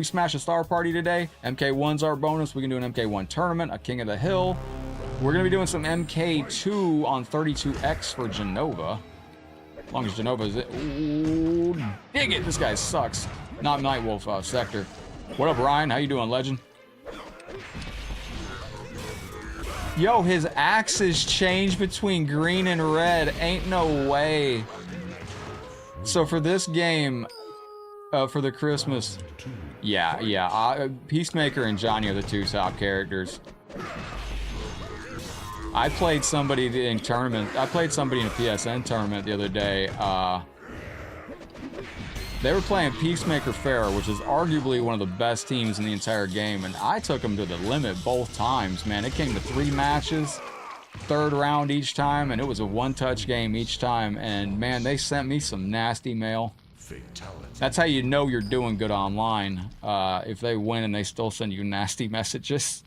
smash a star party today. MK1's our bonus. We can do an MK1 tournament, a King of the Hill. We're going to be doing some MK2 on 32X for Genova. As long as Genova's it. Ooh, dig it. This guy sucks. Not Nightwolf Sector. What up, Ryan? How you doing, legend? Yo, his axes change between green and red. Ain't no way. So for this game, for the Christmas, yeah, Peacemaker and Johnny are the two top characters. I played somebody in tournament. I played somebody in a PSN tournament the other day. They were playing Peacemaker Fair, which is arguably one of the best teams in the entire game, and I took them to the limit both times, man. It came to 3 matches, 3rd round each time, and it was a one-touch game each time, and man, they sent me some nasty mail. Fatality. That's how you know you're doing good online, if they win and they still send you nasty messages.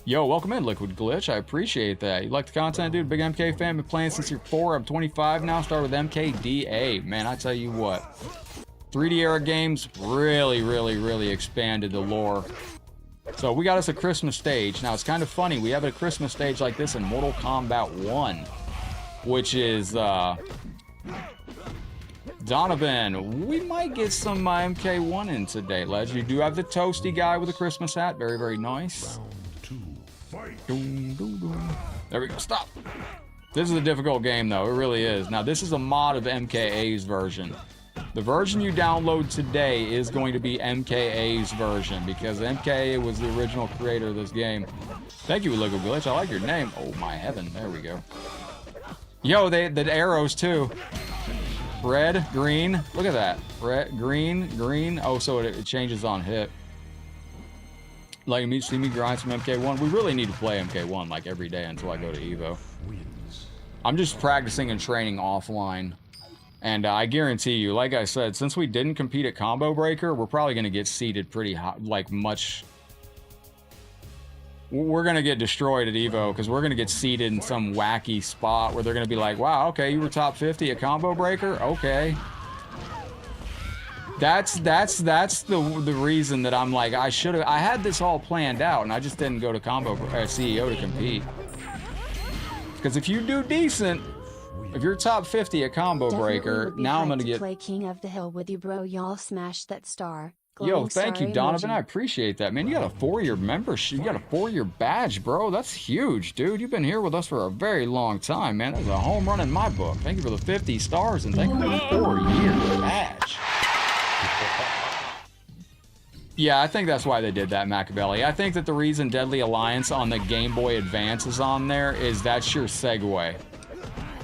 Yo, welcome in, Liquid Glitch. I appreciate that. You like the content, dude? Big MK fan. Been playing since you're 4. I'm 25 now. Started with MKDA. Man, I tell you what. 3D era games really expanded the lore. So we got us a Christmas stage. Now, it's kind of funny. We have a Christmas stage like this in Mortal Kombat 1. Which is, Donovan, we might get some MK1 in today, Les. You do have the toasty guy with a Christmas hat. Very nice. There we go. Stop. This is a difficult game, though. It really is. Now, this is a mod of MKA's version. The version you download today is going to be MKA's version because MKA was the original creator of this game. Thank you, Liquid Glitch. I like your name. Oh, my heaven. There we go. Yo, the arrows, too. Red, green. Look at that. Red, green. Oh, so it changes on hit. Like me, see me grind some MK1. We really need to play MK1 like every day until I go to Evo. I'm just practicing and training offline. And I guarantee you, like I said, since we didn't compete at Combo Breaker, we're probably going to get seeded pretty high, like much. We're going to get destroyed at Evo because we're going to get seeded in some wacky spot where they're going to be like, wow, okay, you were top 50 at Combo Breaker? Okay. That's the reason that I'm like, I had this all planned out and I just didn't go to CEO to compete. Because if you do decent, if you're top 50 at Combo Breaker, now I'm gonna get play King of the Hill with you, bro. Y'all smash that star. Yo, thank you, star Donovan. emoji. I appreciate that, man. You got a 4-year membership. You got a 4-year badge, bro. That's huge, dude. You've been here with us for a very long time, man. That's a home run in my book. Thank you for the 50 stars, and thank you for the 4-year badge. Yeah, I think that's why they did that, Machiavelli. I think that the reason Deadly Alliance on the Game Boy Advance is on there is that's your segue.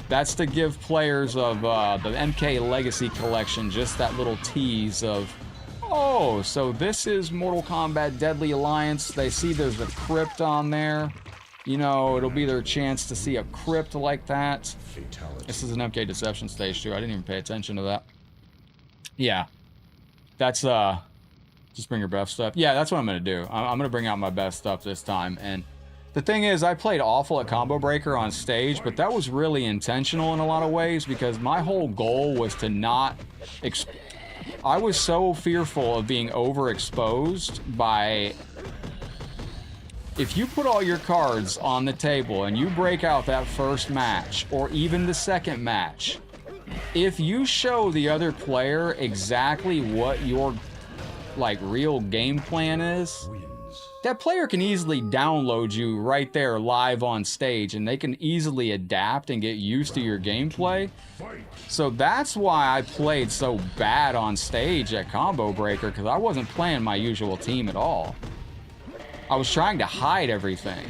That's to give players of the MK Legacy Collection just that little tease of, oh, so this is Mortal Kombat Deadly Alliance. They see there's a crypt on there. You know, it'll be their chance to see a crypt like that. Fatality. This is an MK Deception stage, too. I didn't even pay attention to that. Yeah. That's, just bring your best stuff. Yeah, that's what I'm going to do. I'm going to bring out my best stuff this time. And the thing is, I played awful at Combo Breaker on stage, but that was really intentional in a lot of ways because my whole goal was to not... I was so fearful of being overexposed by... If you put all your cards on the table and you break out that first match, or even the second match, if you show the other player exactly what your real game plan is, that player can easily download you right there live on stage and they can easily adapt and get used to your gameplay. So that's why I played so bad on stage at Combo Breaker, because I wasn't playing my usual team at all. I was trying to hide everything.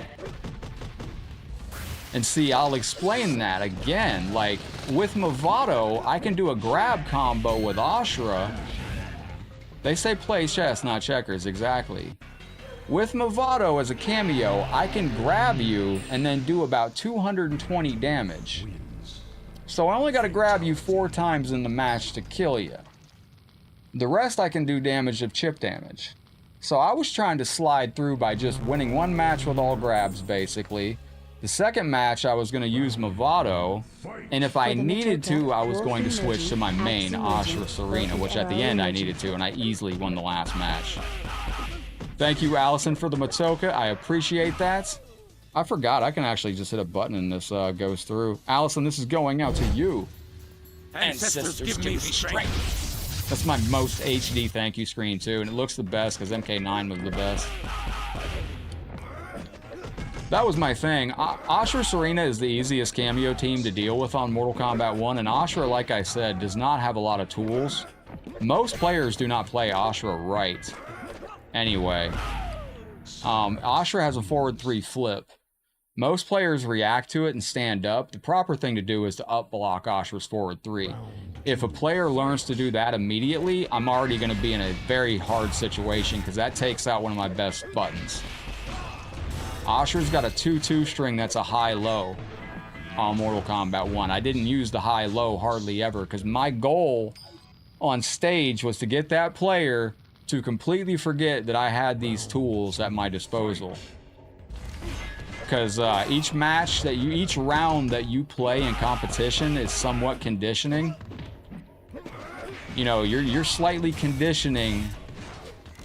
And see, I'll explain that again. Like, with Movado, I can do a grab combo with Ashura. They say play chess, not checkers, exactly. With Movado as a cameo, I can grab you and then do about 220 damage. So I only got to grab you 4 times in the match to kill you. The rest I can do damage of chip damage. So I was trying to slide through by just winning 1 match with all grabs, basically. The second match, I was going to use Movado, and if I needed to, I was going to switch to my main, Ashura Serena, which at the end I needed to, and I easily won the last match. Thank you, Allison, for the Matoka. I appreciate that. I forgot, I can actually just hit a button and this goes through. Allison, this is going out to you. Ancestors give me strength. That's my most HD thank you screen, too, and it looks the best because MK9 was the best. That was my thing. Ashura Serena is the easiest cameo team to deal with on Mortal Kombat 1, and Ashura, like I said, does not have a lot of tools. Most players do not play Ashura right. Anyway, Ashura has a forward 3 flip. Most players react to it and stand up. The proper thing to do is to up block Ashura's forward 3. If a player learns to do that immediately, I'm already going to be in a very hard situation because that takes out one of my best buttons. Ashura's got a 2-2 string that's a high-low on Mortal Kombat 1. I didn't use the high-low hardly ever because my goal on stage was to get that player to completely forget that I had these tools at my disposal. Because each round that you play in competition is somewhat conditioning. You know, you're slightly conditioning.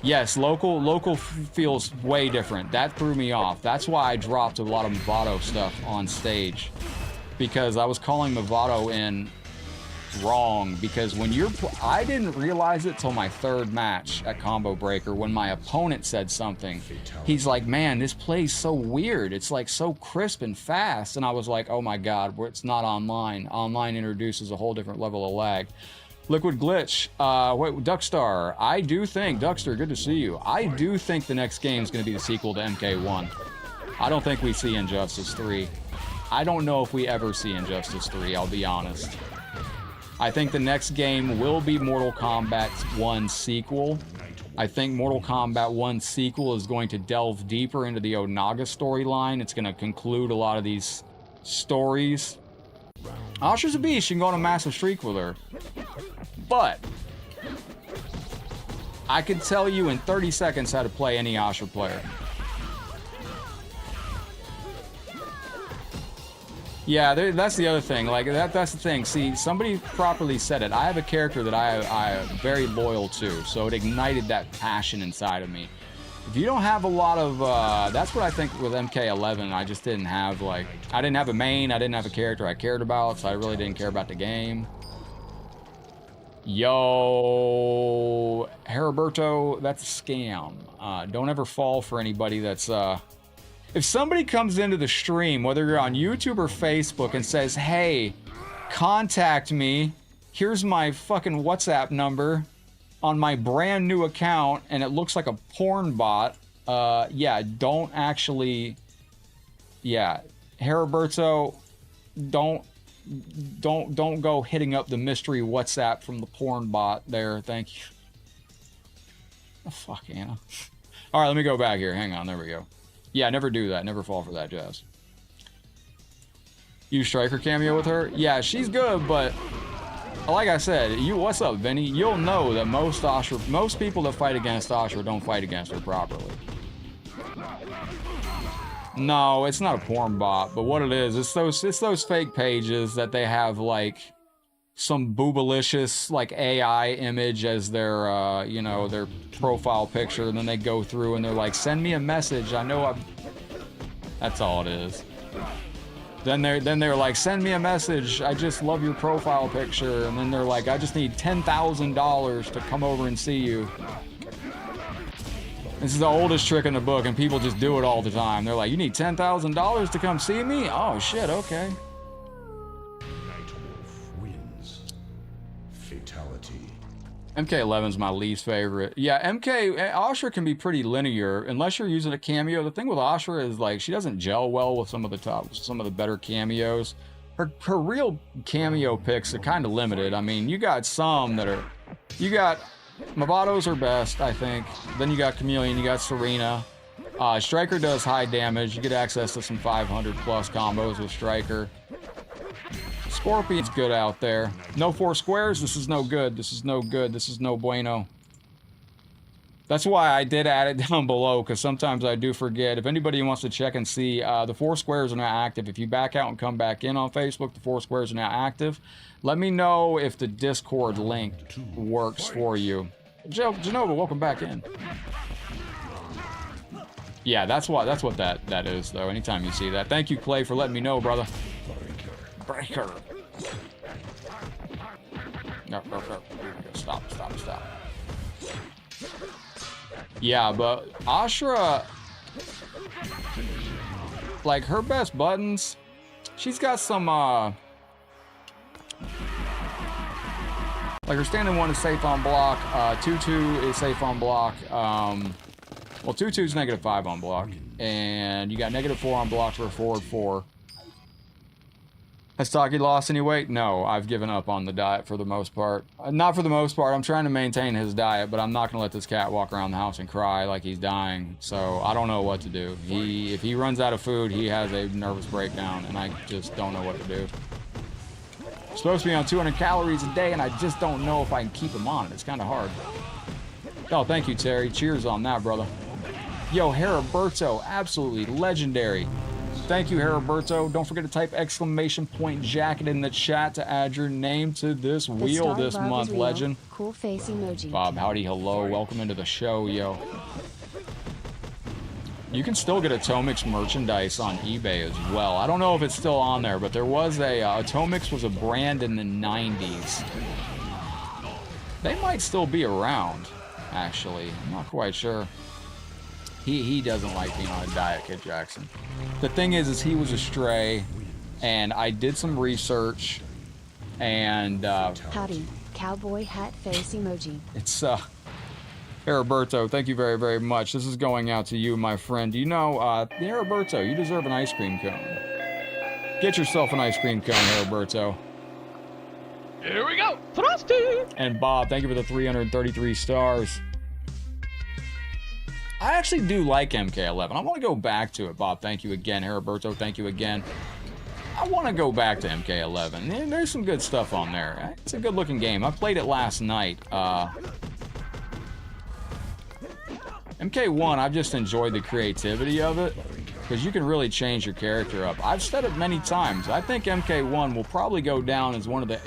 Yes, local feels way different. That threw me off. That's why I dropped a lot of Movado stuff on stage, because I was calling Movado in wrong. Because when I didn't realize it till my 3rd match at Combo Breaker when my opponent said something. He's like, man, this play's so weird. It's like so crisp and fast. And I was like, oh my God, it's not online. Online introduces a whole different level of lag. Liquid Glitch, wait, Duckstar. I do think, Duckster, good to see you. I do think the next game is going to be the sequel to MK1. I don't think we see Injustice 3. I don't know if we ever see Injustice 3, I'll be honest. I think the next game will be Mortal Kombat 1 sequel. I think Mortal Kombat 1 sequel is going to delve deeper into the Onaga storyline. It's going to conclude a lot of these stories. Ashura's a beast, you can go on a massive streak with her. But I could tell you in 30 seconds how to play any Ashura player. Yeah, that's the other thing. Like that's the thing. See, somebody properly said it. I have a character that I am very loyal to, so it ignited that passion inside of me. If you don't have a lot of, that's what I think with MK11. I just didn't have I didn't have a main. I didn't have a character I cared about, so I really didn't care about the game. Yo, Heriberto, that's a scam. Don't ever fall for anybody that's, if somebody comes into the stream, whether you're on YouTube or Facebook, and says, hey, contact me, here's my fucking WhatsApp number on my brand new account, and it looks like a porn bot, yeah, don't actually, yeah, Heriberto, don't go hitting up the mystery WhatsApp from the porn bot there. Thank you. Oh, fuck, Anna. All right, let me go back here. Hang on. There we go. Yeah, never do that. Never fall for that, Jazz. You Striker cameo with her? Yeah, she's good, but like I said, what's up, Vinny? You'll know that most people that fight against Ashra don't fight against her properly. No, it's not a porn bot, but what it is, it's those fake pages that they have like some boobalicious like AI image as their you know, their profile picture, and then they go through and they're like, send me a message. I know I'm. That's all it is. Then they're like, send me a message. I just love your profile picture, and then they're like, I just need $10,000 to come over and see you. This is the oldest trick in the book, and people just do it all the time. They're like, you need $10,000 to come see me? Oh, shit, okay. Nightwolf wins. Fatality. MK11's my least favorite. Yeah, Ashra can be pretty linear, unless you're using a cameo. The thing with Ashra is, like, she doesn't gel well with some of the better cameos. Her real cameo picks are kind of limited. I mean, you got some that are... You got... Mavado's are best, I think. Then you got Chameleon, you got Serena. Striker does high damage. You get access to some 500 plus combos with Striker. Scorpion's good out there. No 4 squares, this is no good. This is no good. This is no bueno. That's why I did add it down below, because sometimes I do forget. If anybody wants to check and see, the 4 squares are now active. If you back out and come back in on Facebook, the 4 squares are now active. Let me know if the Discord link works for you. Genova, welcome back in. Yeah, that's what that is, though. Anytime you see that. Thank you, Clay, for letting me know, brother. Breaker. No. Stop. Yeah, but Ashra, like, her best buttons, she's got some, like, her standing 1 is safe on block, 2-2 is safe on block, well, 2-2 is -5 on block, and you got -4 on block for a forward 4. Has Taki lost any weight? No, I've given up on the diet for the most part. Not for the most part, I'm trying to maintain his diet, but I'm not gonna let this cat walk around the house and cry like he's dying, so I don't know what to do. If he runs out of food, he has a nervous breakdown, and I just don't know what to do. I'm supposed to be on 200 calories a day, and I just don't know if I can keep him on it. It's kind of hard. Oh, thank you, Terry. Cheers on that, brother. Yo, Heriberto, absolutely legendary. Thank you, Heriberto. Don't forget to type !jacket in the chat to add your name to this wheel this month, legend. Cool face emoji. Bob, howdy, hello. Welcome into the show, yo. You can still get Atomix merchandise on eBay as well. I don't know if it's still on there, but there was a... Atomix was a brand in the 90s. They might still be around, actually. I'm not quite sure. He doesn't like being on a diet, Kid Jackson. The thing is he was a stray, and I did some research, and Howdy, cowboy hat face emoji. It's Heriberto, thank you very, very much. This is going out to you, my friend. You know, Heriberto, you deserve an ice cream cone. Get yourself an ice cream cone, Heriberto. Here we go, Frosty! And Bob, thank you for the 333 stars. I actually do like MK11. I want to go back to it, Bob. Thank you again. Heriberto, thank you again. I want to go back to MK11. There's some good stuff on there. It's a good-looking game. I played it last night. MK1, I've just enjoyed the creativity of it, because you can really change your character up. I've said it many times. I think MK1 will probably go down as one of the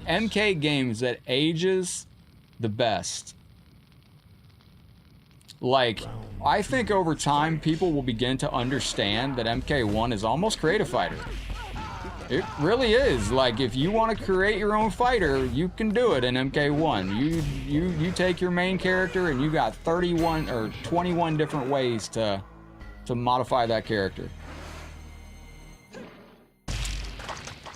MK games that ages the best. Like, I think over time, people will begin to understand that MK1 is almost Creative Fighter. It really is. Like, if you want to create your own fighter, you can do it in MK1. You take your main character and you got 31 or 21 different ways to modify that character.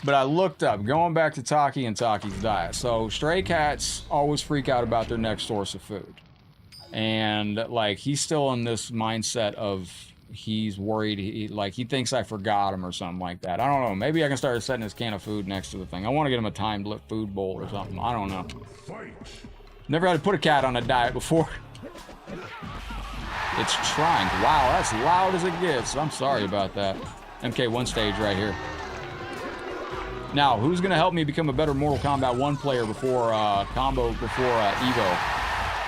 But I looked up, going back to Taki and Taki's diet. So stray cats always freak out about their next source of food. And like, he's still in this mindset of he's worried, he thinks I forgot him or something like that. I don't know. Maybe I can start setting his can of food next to the thing. I want to get him a timed food bowl or something. I don't know. Never had to put a cat on a diet before. It's trying. Wow, that's loud as it gets. I'm sorry about that. MK1 stage right here. Now, who's going to help me become a better Mortal Kombat 1 player before Evo?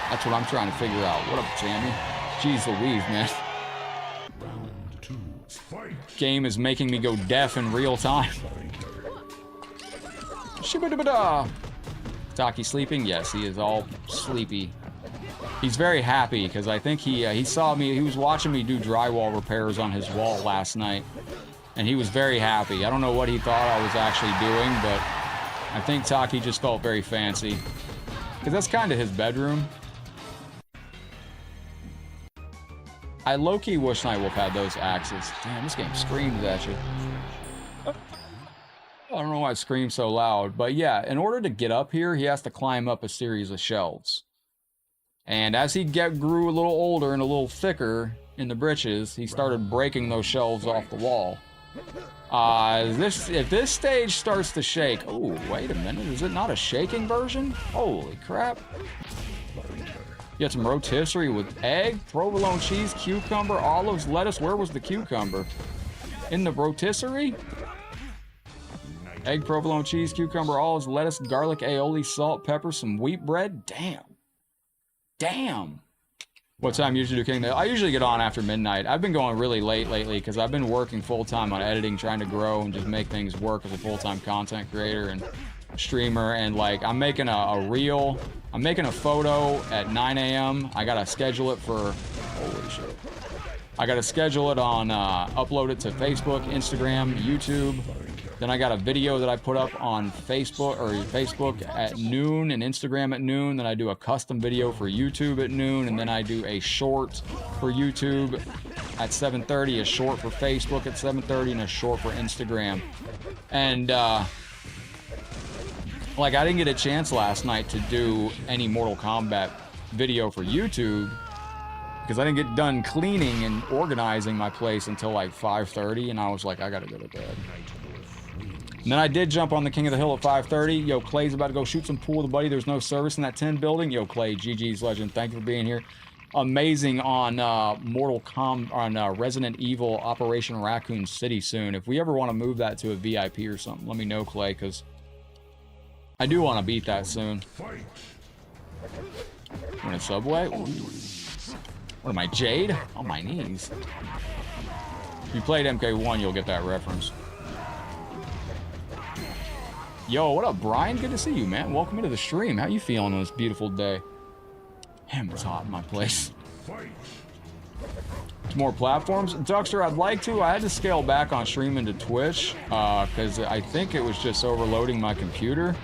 That's what I'm trying to figure out. What up, Sammy? Jeez Louise, man. Game is making me go deaf in real time. Shibba-dibba-da. Taki sleeping? Yes, he is all sleepy. He's very happy because I think he saw me. He was watching me do drywall repairs on his wall last night, and he was very happy. I don't know what he thought I was actually doing, but I think Taki just felt very fancy because that's kind of his bedroom. I low-key wish Nightwolf had those axes. Damn, this game screams at you. I don't know why it screams so loud, but yeah, in order to get up here, he has to climb up a series of shelves. And as he grew a little older and a little thicker in the britches, he started breaking those shelves off the wall. If this stage starts to shake... Oh, wait a minute. Is it not a shaking version? Holy crap. You got some rotisserie with egg, provolone cheese, cucumber, olives, lettuce. Where was the cucumber? In the rotisserie? Egg, provolone cheese, cucumber, olives, lettuce, garlic, aioli, salt, pepper, some wheat bread. Damn. Damn. What time you usually do King? I usually get on after midnight. I've been going really late lately because I've been working full-time on editing, trying to grow and just make things work as a full-time content creator and streamer. And like, I'm making a reel. I'm making a photo at 9 a.m. I gotta schedule it for... Holy shit. I gotta schedule it on, upload it to Facebook, Instagram, YouTube. Then I got a video that I put up on Facebook at noon and Instagram at noon. Then I do a custom video for YouTube at noon. And then I do a short for YouTube at 7:30, a short for Facebook at 7:30, and a short for Instagram. And, like, I didn't get a chance last night to do any Mortal Kombat video for YouTube because I didn't get done cleaning and organizing my place until like 5:30, and I was like, I gotta go to bed. And then I did jump on the King of the Hill at 5:30. Yo, Clay's about to go shoot some pool with a buddy. There's no service in that 10 building. Yo, Clay, GG's legend. Thank you for being here. Amazing on Resident Evil Operation Raccoon City soon. If we ever want to move that to a VIP or something, let me know, Clay, because I do want to beat that soon. In a Subway? Ooh. What am I, Jade? On my knees. If you played MK1, you'll get that reference. Yo, what up, Brian? Good to see you, man. Welcome into the stream. How you feeling on this beautiful day? Damn, it's hot in my place. More platforms. Duckster, I'd like to. I had to scale back on streaming to Twitch because I think it was just overloading my computer.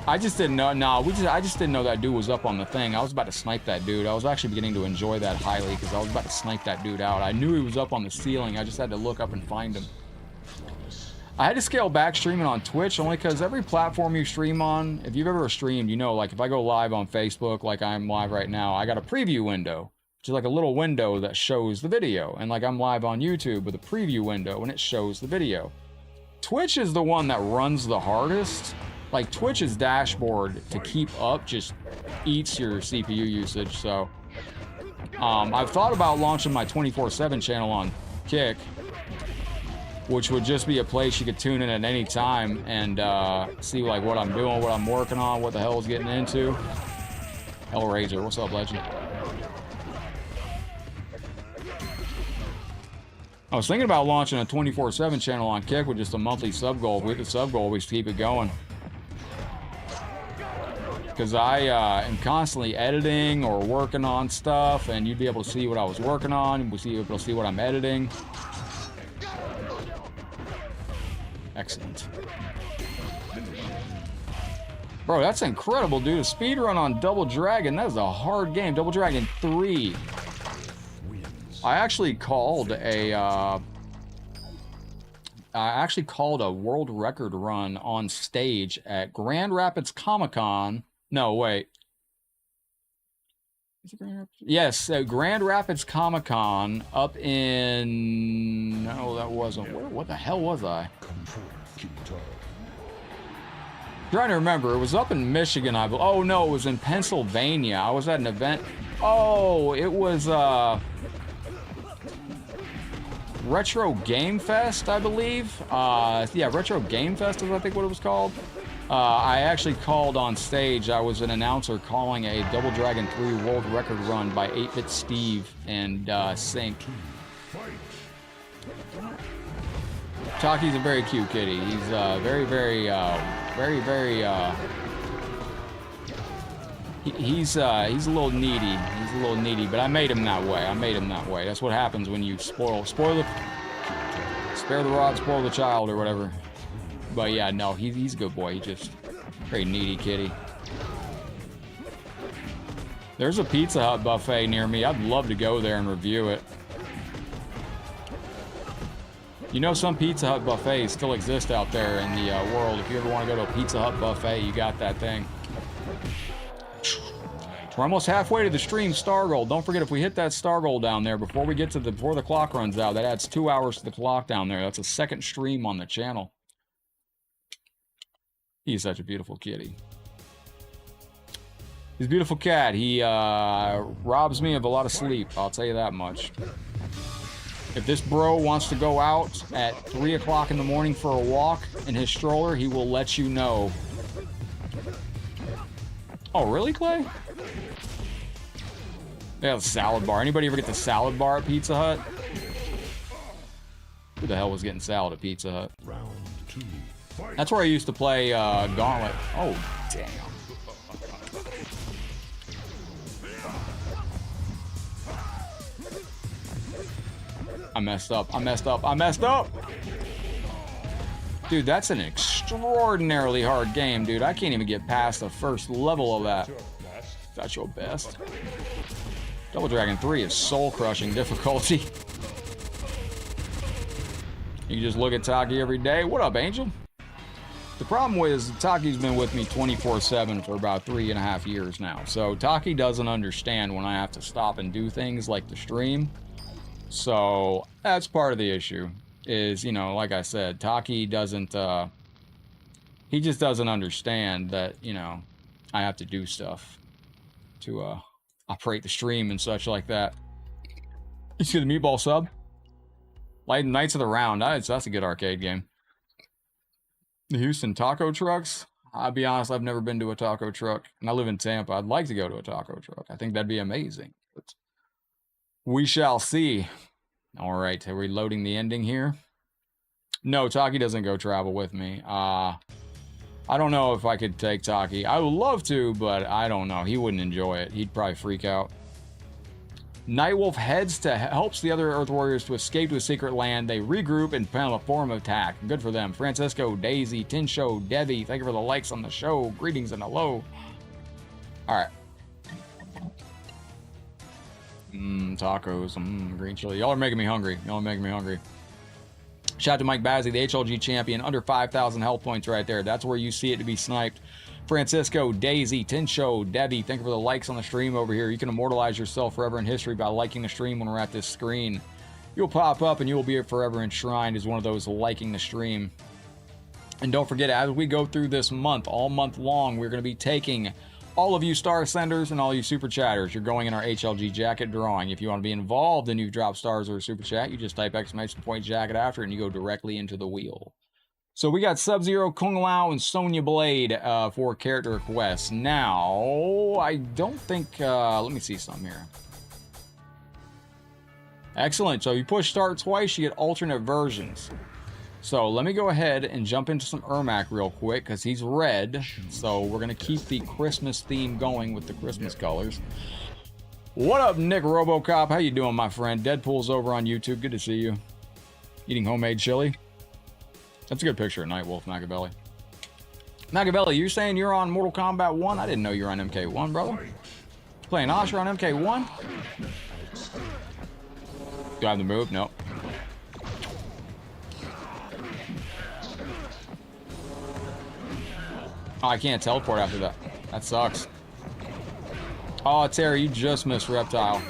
I just didn't know. I just didn't know that dude was up on the thing. I was about to snipe that dude. I was actually beginning to enjoy that highly because I was about to snipe that dude out. I knew he was up on the ceiling. I just had to look up and find him. I had to scale back streaming on Twitch only because every platform you stream on, if you've ever streamed, you know, like if I go live on Facebook, like I'm live right now, I got a preview window, which is like a little window that shows the video. And like I'm live on YouTube with a preview window and it shows the video. Twitch is the one that runs the hardest. Like Twitch's dashboard to keep up just eats your CPU usage. So I've thought about launching my 24/7 channel on Kick, which would just be a place you could tune in at any time and see like what I'm doing, what I'm working on, what the hell is getting into. Hellraiser, what's up, legend? I was thinking about launching a 24/7 channel on Kick with just a monthly sub goal. With the sub goal, we just keep it going. Because I am constantly editing or working on stuff, and you'd be able to see what I was working on, and we'd be able to see what I'm editing. Excellent. Bro, that's incredible, dude. A speedrun on Double Dragon. That is a hard game. Double Dragon 3. I actually called a world record run on stage at Grand Rapids Comic-Con. No, wait. Is it Grand Rapids? Yes, Grand Rapids Comic-Con up in... No, that wasn't... What the hell was I? Trying to remember. It was up in Michigan, I believe. Oh, no, it was in Pennsylvania. I was at an event. Oh, it was... Retro Game Fest, I believe. Yeah, Retro Game Fest is I think what it was called. I actually called on stage. I was an announcer calling a Double Dragon 3 world record run by 8-Bit Steve and Sync. Taki's a very cute kitty. He's very he's a little needy. He's a little needy, but I made him that way. That's what happens when you spare the rod, spoil the child, or whatever. But yeah, no, he's a good boy. He's just a very needy kitty. There's a Pizza Hut buffet near me. I'd love to go there and review it. You know, some Pizza Hut buffets still exist out there in the world. If you ever want to go to a Pizza Hut buffet, you got that thing. We're almost halfway to the stream star goal. Don't forget, if we hit that star goal down there before the clock runs out, that adds 2 hours to the clock down there. That's a second stream on the channel. He's such a beautiful kitty. He's a beautiful cat. He robs me of a lot of sleep. I'll tell you that much. If this bro wants to go out at 3 o'clock in the morning for a walk in his stroller, he will let you know. Oh, really, Clay? They have a salad bar. Anybody ever get the salad bar at Pizza Hut? Who the hell was getting salad at Pizza Hut? Round 2. Fight. That's where I used to play Gauntlet. Oh, damn. I messed up. Dude, that's an extraordinarily hard game, dude. I can't even get past the first level of that. That's your best. Double Dragon 3 is soul-crushing difficulty. You just look at Taki every day. What up, Angel? The problem is Taki's been with me 24/7 for about 3.5 years now. So Taki doesn't understand when I have to stop and do things like the stream. So that's part of the issue. Is, you know, like I said, Taki doesn't, he just doesn't understand that, you know, I have to do stuff to, operate the stream and such like that. You see the meatball sub? Light Knights of the Round. That's a good arcade game. The Houston taco trucks. I'll be honest, I've never been to a taco truck. And I live in Tampa. I'd like to go to a taco truck. I think that'd be amazing. But we shall see. All right, are we loading the ending here? No, Taki doesn't go travel with me. I don't know if I could take Taki. I would love to, but I don't know. He wouldn't enjoy it. He'd probably freak out. Nightwolf helps the other Earth Warriors to escape to a secret land. They regroup and plan a form of attack. Good for them. Francisco, Daisy, Tinshow, Debbie, thank you for the likes on the show. Greetings and hello. All right. Tacos, green chili. Y'all are making me hungry. Shout out to Mike Bazzi, the HLG champion, under 5,000 health points right there. That's where you see it to be sniped. Francisco, Daisy, Tinshow, Debbie, thank you for the likes on the stream over here. You can immortalize yourself forever in history by liking the stream when we're at this screen. You'll pop up and you will be forever enshrined as one of those liking the stream. And don't forget, as we go through this month, all month long, we're going to be taking all of you star senders and all you super chatters. You're going in our HLG jacket drawing. If you want to be involved and you've dropped stars or a super chat, you just type !jacket after and you go directly into the wheel. So we got Sub-Zero, Kung Lao, and Sonya Blade for character requests. Now, I don't think, let me see some here. Excellent. So you push start twice, you get alternate versions. So let me go ahead and jump into some Ermac real quick because he's red. So we're going to keep the Christmas theme going with the Christmas colors. What up, Nick Robocop? How you doing, my friend? Deadpool's over on YouTube. Good to see you. Eating homemade chili. That's a good picture of Nightwolf, Machiavelli. Machiavelli, you saying you're on Mortal Kombat 1? I didn't know you were on MK1, brother. Playing Asher on MK1? Do I have the move? No. Oh, I can't teleport after that. That sucks. Oh, Terry, you just missed Reptile.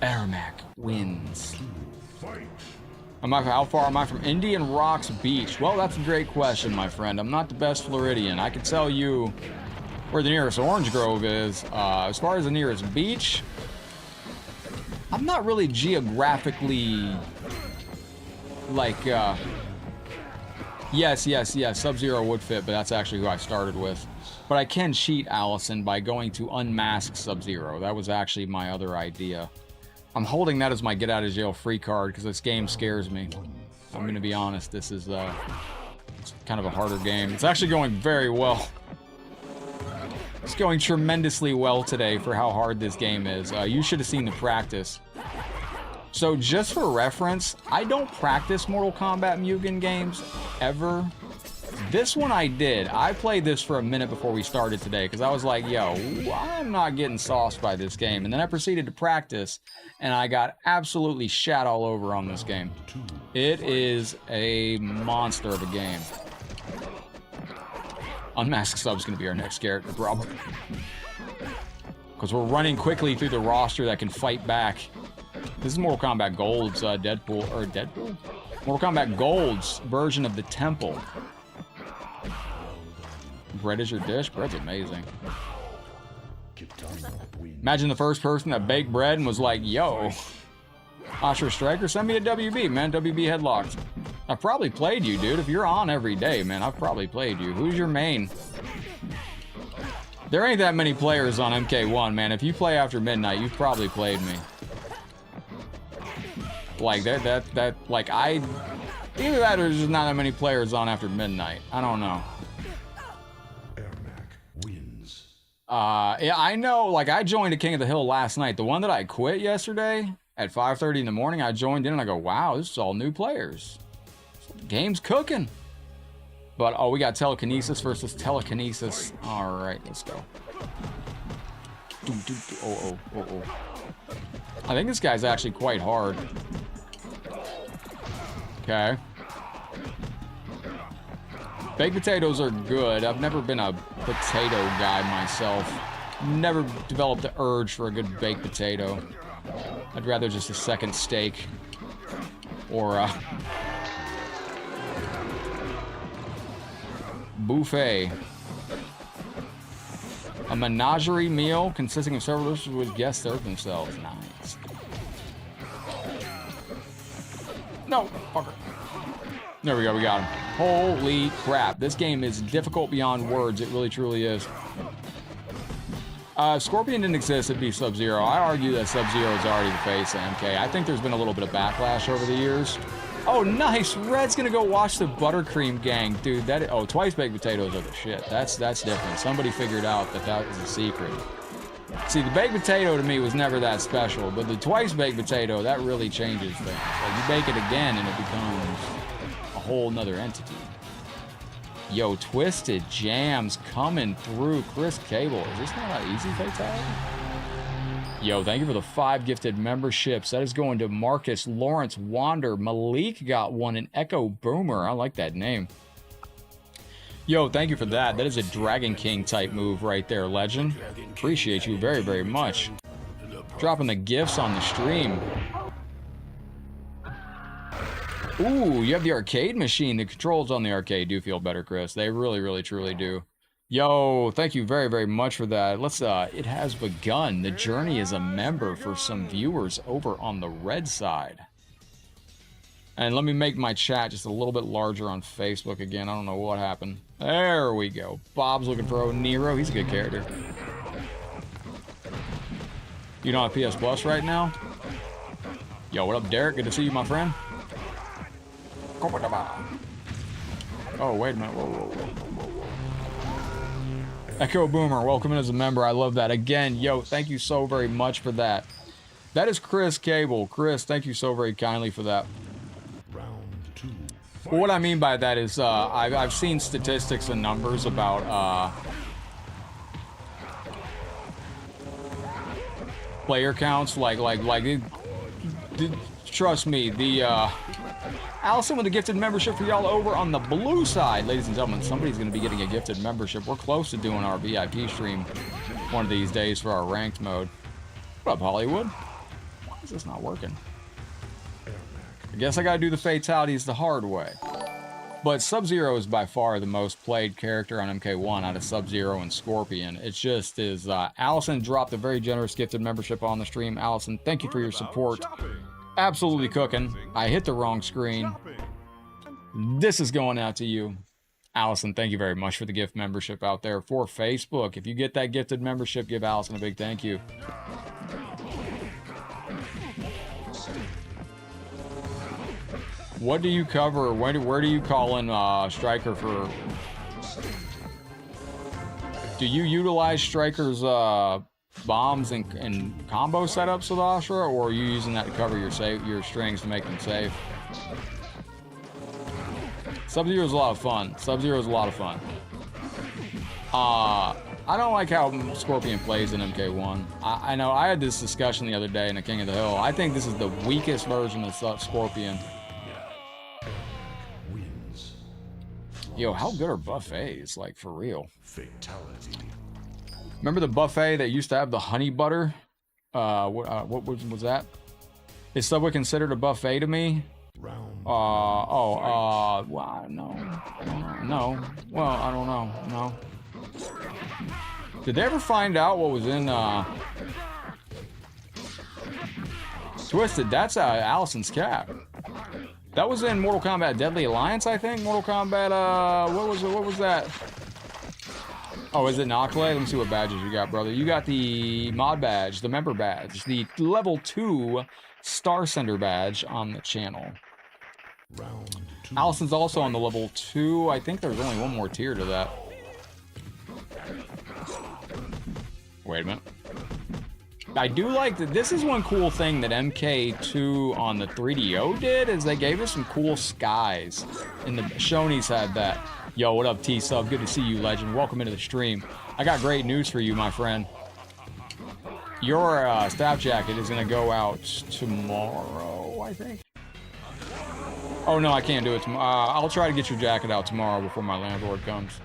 Ermac wins. How far am I from Indian Rocks Beach? Well, that's a great question, my friend. I'm not the best Floridian. I can tell you where the nearest orange grove is. As far as the nearest beach, I'm not really geographically, like, yes, Sub-Zero would fit, but that's actually who I started with. But I can cheat, Allison, by going to unmask Sub-Zero. That was actually my other idea. I'm holding that as my get out of jail free card because this game scares me. I'm going to be honest, this is it's kind of a harder game. It's actually going very well. It's going tremendously well today for how hard this game is. You should have seen the practice. So just for reference, I don't practice Mortal Kombat Mugen games ever. This one I did. I played this for a minute before we started today because I was like, yo, I'm not getting sauced by this game. And then I proceeded to practice and I got absolutely shat all over on this game. It is a monster of a game. Unmasked Sub's going to be our next character, probably. Because we're running quickly through the roster that can fight back. This is Mortal Kombat Gold's Deadpool? Mortal Kombat Gold's version of the Temple. Bread is your dish? Bread's amazing. Imagine the first person that baked bread and was like, yo, Asher Striker, send me a WB, man. WB Headlocked. I've probably played you, dude. If you're on every day, man, I've probably played you. Who's your main? There ain't that many players on MK1, man. If you play after midnight, you've probably played me. Like, either that or there's just not that many players on after midnight. I don't know. Yeah, I know, like, I joined a King of the Hill last night. The one that I quit yesterday at 5:30 in the morning, I joined in and I go, wow, this is all new players. The game's cooking. But, oh, we got telekinesis versus telekinesis. All right, let's go. Oh. I think this guy's actually quite hard. Okay. Baked potatoes are good. I've never been a potato guy myself. Never developed the urge for a good baked potato. I'd rather just a second steak. Or a buffet. A menagerie meal consisting of several dishes with guests serve themselves. Nice. No, fucker. There we go, we got him. Holy crap, this game is difficult beyond words. It really, truly is. If Scorpion didn't exist, it'd be Sub-Zero. I argue that Sub-Zero is already the face of MK. I think there's been a little bit of backlash over the years. Oh, nice! Red's gonna go watch the Buttercream Gang. Dude, oh, twice baked potatoes are the shit. That's different. Somebody figured out that was a secret. See, the baked potato to me was never that special, but the twice baked potato, that really changes things. Like, you bake it again and it becomes a whole nother entity. Yo, Twisted Jams coming through. Chris Cable. Is this not an easy fatality? Yo, thank you for the 5 gifted memberships. That is going to Marcus, Lawrence, Wander, Malik got one, and Echo Boomer. I like that name. Yo, thank you for that. That is a Dragon King type move right there, legend. Appreciate you very, very much. Dropping the gifts on the stream. Ooh, you have the arcade machine. The controls on the arcade do feel better, Chris. They really, really, truly do. Yo, thank you very, very much for that. Let's, it has begun. The journey is a member for some viewers over on the red side. And let me make my chat just a little bit larger on Facebook again. I don't know what happened. There we go. Bob's looking for Nero. He's a good character. You don't have PS Plus right now? Yo, what up, Derek? Good to see you, my friend. Oh, wait a minute. Whoa. Echo Boomer, welcome in as a member. I love that. Again, yo, thank you so very much for that. That is Chris Cable. Chris, thank you so very kindly for that. Well, what I mean by that is I've seen statistics and numbers about player counts, trust me, the Allison with a gifted membership for y'all over on the blue side. Ladies and gentlemen, somebody's going to be getting a gifted membership. We're close to doing our VIP stream one of these days for our ranked mode. What up, Hollywood? Why is this not working? I guess I got to do the fatalities the hard way. But Sub-Zero is by far the most played character on MK1 out of Sub-Zero and Scorpion. It just is. Allison dropped a very generous gifted membership on the stream. Allison, thank you for your support. Absolutely cooking. I hit the wrong screen. This is going out to you. Allison, thank you very much for the gift membership out there for Facebook. If you get that gifted membership, give Allison a big thank you. What do you cover? Where do you call in Striker for? Do you utilize Striker's bombs and combo setups with Astra, or are you using that to cover your strings to make them safe? Sub-Zero is a lot of fun. Sub-Zero is a lot of fun. I don't like how Scorpion plays in MK1. I know I had this discussion the other day in the King of the Hill. I think this is the weakest version of Scorpion. Yo, how good are buffets? Like, for real. Fatality. Remember the buffet that used to have the honey butter? What was that? Is Subway considered a buffet to me? Round. Well, no. Well, I don't know. No. Did they ever find out what was in, Twisted? That's, Allison's cap. That was in Mortal Kombat Deadly Alliance, I think. Mortal Kombat, what was that? Oh, is it Knockle? Let me see what badges you got, brother. You got the mod badge, the member badge, the level 2 Star Sender badge on the channel. Round 2. Allison's also on the level 2. I think there's only one more tier to that. Wait a minute. I do like that. This is one cool thing that MK2 on the 3DO did, is they gave us some cool skies. And the Shoney's had that. Yo, what up, T-Sub? Good to see you, legend. Welcome into the stream. I got great news for you, my friend. Your staff jacket is going to go out tomorrow, I think. Oh, no, I can't do it tomorrow. I'll try to get your jacket out tomorrow before my landlord comes.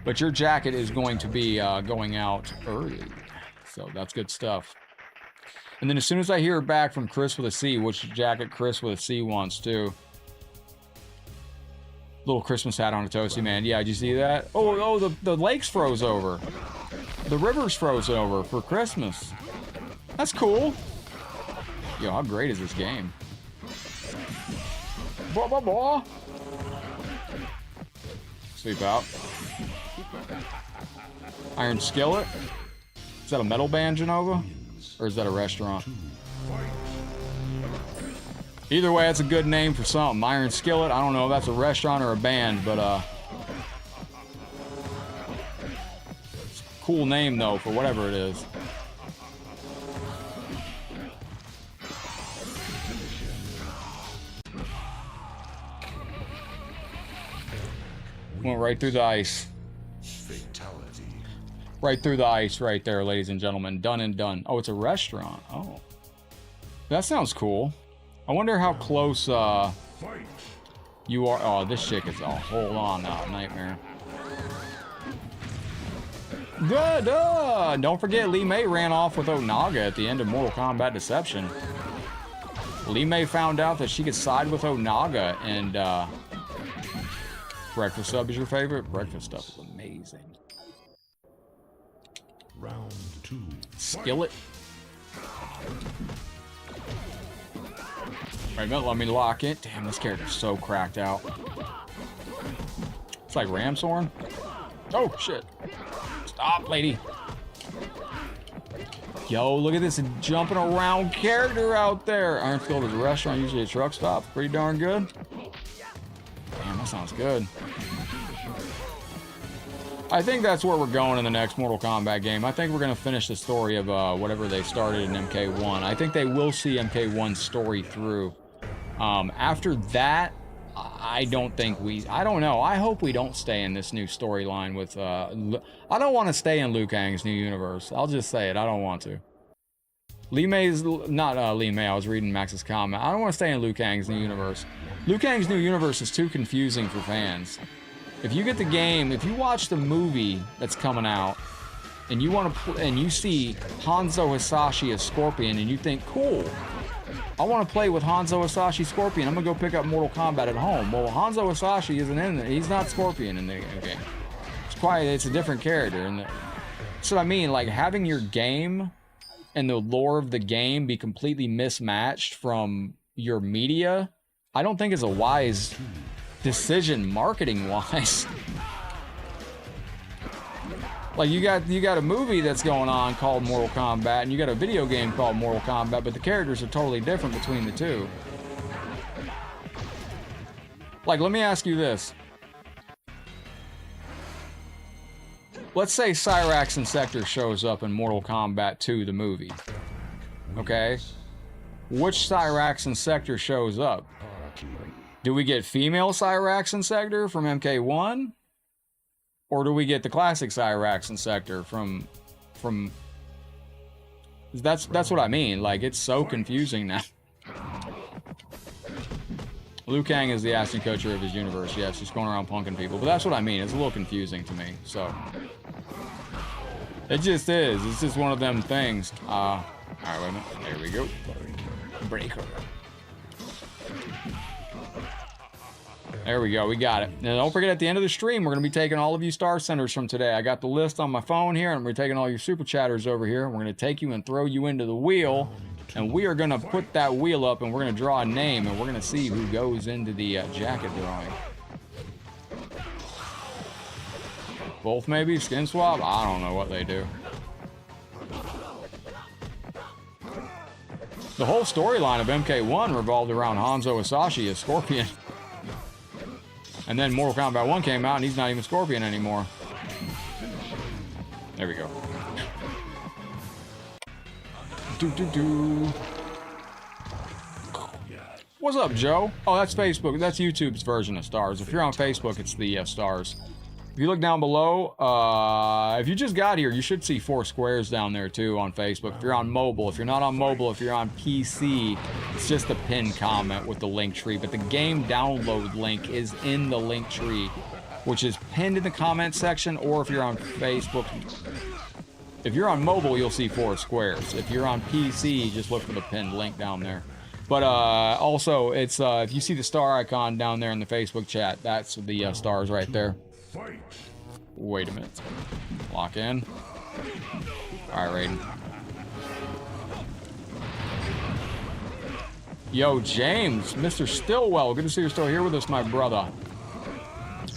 But your jacket is going to be going out early. So that's good stuff. And then as soon as I hear back from Chris with a C, which jacket Chris with a C wants too. Little Christmas hat on a toasty, man. Yeah, did you see that? Oh, the lakes froze over. The rivers froze over for Christmas. That's cool. Yo, how great is this game? Blah, blah, blah. Sleep out. Iron Skillet. Is that a metal band, Genova? Or is that a restaurant? Either way, that's a good name for something. Iron Skillet, I don't know if that's a restaurant or a band, but it's a cool name though for whatever it is. Went right through the ice. Fatality. Right through the ice right there, ladies and gentlemen. Done and done. Oh, it's a restaurant. Oh. That sounds cool. I wonder how close you are. Oh, this chick is a hold on now, nightmare. Duh. Don't forget, Lee May ran off with Onaga at the end of Mortal Kombat Deception. Lee May found out that she could side with Onaga, and breakfast sub is your favorite? Breakfast stuff is amazing. Round 2. Skillet. Wait a minute, let me lock it. Damn, this character's so cracked out. It's like Ramshorn. Oh, shit. Stop, lady. Yo, look at this jumping around character out there. Ironfield is a restaurant, usually a truck stop. Pretty darn good. Damn, that sounds good. I think that's where we're going in the next Mortal Kombat game. I think we're going to finish the story of whatever they started in MK1. I think they will see MK1's story through. After that, I don't think I don't know. I hope we don't stay in this new storyline with, I don't want to stay in Liu Kang's new universe. I'll just say it. I don't want to. Lee May's, not Lee May, I was reading Max's comment. I don't want to stay in Liu Kang's new universe. Liu Kang's new universe is too confusing for fans. If you get the game, if you watch the movie that's coming out, and you want to, and you see Hanzo Hasashi as Scorpion, and you think, cool, I want to play with Hanzo Hasashi Scorpion. I'm gonna go pick up Mortal Kombat at home. Well, Hanzo Hasashi isn't in there. He's not Scorpion in the game. It's a different character. And that's what I mean. Like having your game and the lore of the game be completely mismatched from your media, I don't think is a wise decision marketing wise. Like you got a movie that's going on called Mortal Kombat, and you got a video game called Mortal Kombat, but the characters are totally different between the two. Like, let me ask you this. Let's say Cyrax and Sector shows up in Mortal Kombat 2, the movie. Okay? Which Cyrax and Sector shows up? Do we get female Cyrax and Sector from MK1? Or do we get the classic Cyrax and Sector from that's what I mean. Like, it's so confusing now. Liu Kang is the Aston Kutcher of his universe. Yes, he's going around punking people. But that's what I mean. It's a little confusing to me. So it just is. It's just one of them things. Alright, wait a minute. There we go. Breaker. There we go, we got it. Now don't forget, at the end of the stream, we're going to be taking all of you Star Centers from today. I got the list on my phone here, and we're taking all your Super Chatters over here. We're going to take you and throw you into the wheel, and we are going to put that wheel up, and we're going to draw a name, and we're going to see who goes into the jacket drawing. Both maybe? Skin swap? I don't know what they do. The whole storyline of MK1 revolved around Hanzo Hasashi as Scorpion. And then Mortal Kombat 1 came out, and he's not even Scorpion anymore. There we go. What's up, Joe? Oh, that's Facebook. That's YouTube's version of stars. If you're on Facebook, it's the stars. If you look down below, if you just got here, you should see 4 squares down there too on Facebook. If you're on mobile, if you're not on mobile, if you're on PC, it's just a pinned comment with the link tree. But the game download link is in the link tree, which is pinned in the comment section. Or if you're on Facebook, if you're on mobile, you'll see 4 squares. If you're on PC, just look for the pinned link down there. But also, it's if you see the star icon down there in the Facebook chat, that's the stars right there. Wait a minute. Lock in. Alright, Raiden. Yo, James, Mr. Stillwell, good to see you're still here with us, my brother.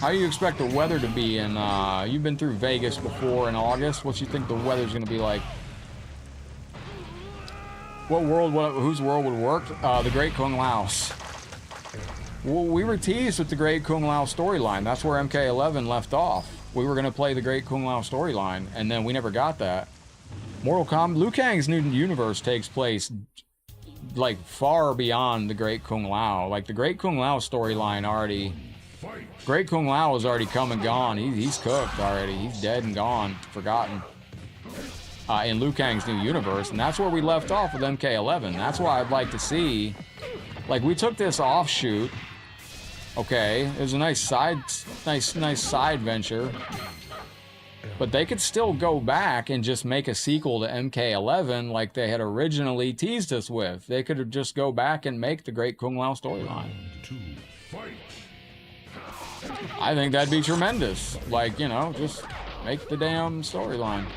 How do you expect the weather to be in, you've been through Vegas before in August. What do you think the weather's going to be like? Whose world would work? The Great Kung Lao's. Well, we were teased with the Great Kung Lao storyline. That's where MK11 left off. We were going to play the Great Kung Lao storyline, and then we never got that. Mortal Kombat, Liu Kang's new universe takes place, like, far beyond the Great Kung Lao. Like, the Great Kung Lao storyline already... Great Kung Lao is already come and gone. He's cooked already. He's dead and gone, forgotten. In Liu Kang's new universe, and that's where we left off with MK11. That's why I'd like to see... Like, we took this offshoot... Okay, it was a nice side venture, but they could still go back and just make a sequel to MK11 like they had originally teased us with. They could just go back and make the Great Kung Lao storyline. I think that'd be tremendous. Like, you know, just make the damn storyline.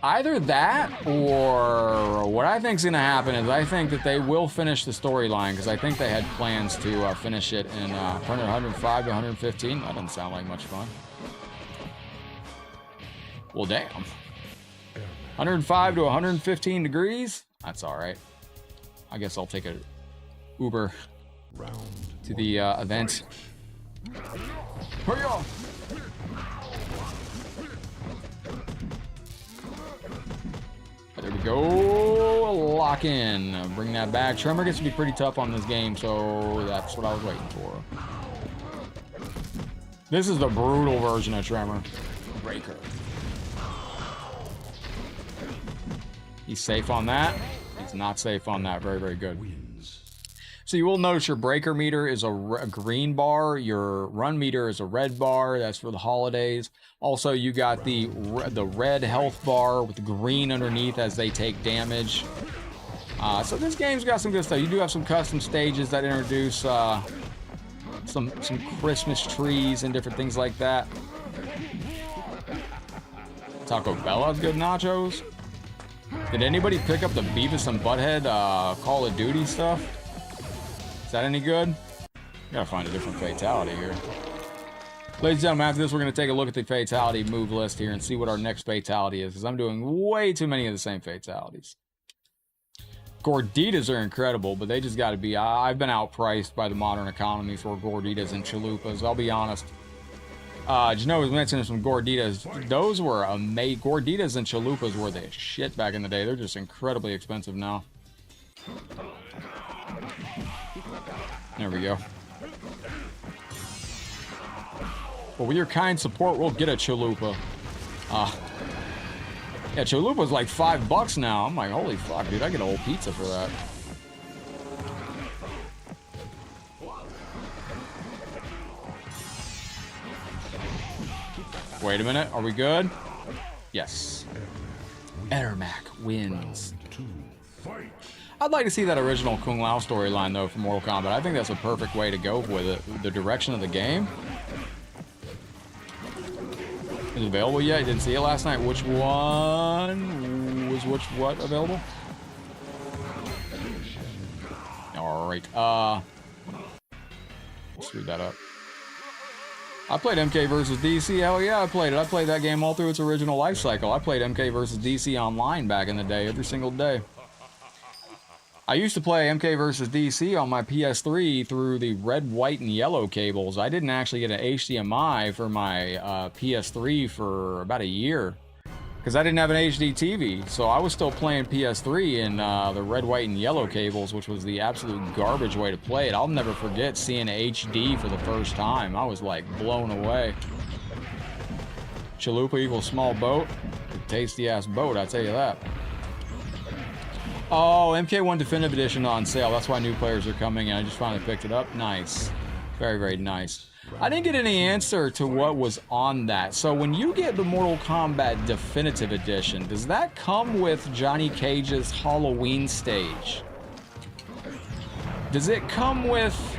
Either that, or what I think is going to happen is I think that they will finish the storyline, because I think they had plans to finish it in 105 to 115. That doesn't sound like much fun. Well, damn. 105 to 115 degrees? That's all right. I guess I'll take a Uber to the event. Hurry up! There we go. lock in. Bring that back. Tremor gets to be pretty tough on this game, so that's what I was waiting for. This is the brutal version of Tremor. Breaker. He's safe on that. He's not safe on that. Very, very good. So you will notice your breaker meter is a green bar. Your run meter is a red bar. That's for the holidays. Also, you got the red health bar with the green underneath as they take damage. So this game's got some good stuff. You do have some custom stages that introduce some Christmas trees and different things like that. Taco Bell has good nachos. Did anybody pick up the Beavis and Butthead Call of Duty stuff? Is that any good? Gotta find a different fatality here. Ladies and gentlemen, after this, we're gonna take a look at the fatality move list here and see what our next fatality is, because I'm doing way too many of the same fatalities. Gorditas are incredible, but they just gotta be... I've been outpriced by the modern economy for Gorditas and chalupas, I'll be honest. Janelle was mentioning some Gorditas. Those were amazing. Gorditas and chalupas were the shit back in the day. They're just incredibly expensive now. There we go. Well, with your kind support, we'll get a chalupa. Yeah, chalupa's like $5 now. I'm like, holy fuck, dude, I get a whole pizza for that. Wait a minute, are we good? Yes. Ermac wins. I'd like to see that original Kung Lao storyline, though, from Mortal Kombat. I think that's a perfect way to go with it. The direction of the game. Is it available yet? I didn't see it last night. Which one was what available? Alright, screwed that up. I played MK vs. DC. Hell yeah, I played it. I played that game all through its original life cycle. I played MK vs. DC online back in the day, every single day. I used to play MK vs. DC on my PS3 through the red, white, and yellow cables. I didn't actually get an HDMI for my PS3 for about a year, because I didn't have an HD TV. So I was still playing PS3 in the red, white, and yellow cables, which was the absolute garbage way to play it. I'll never forget seeing HD for the first time. I was like blown away. Chalupa equals small boat. Tasty ass boat, I tell you that. Oh, MK1 Definitive Edition on sale. That's why new players are coming in. I just finally picked it up. Nice. Very, very nice. I didn't get any answer to what was on that. So when you get the Mortal Kombat Definitive Edition, does that come with Johnny Cage's Halloween stage? Does it come with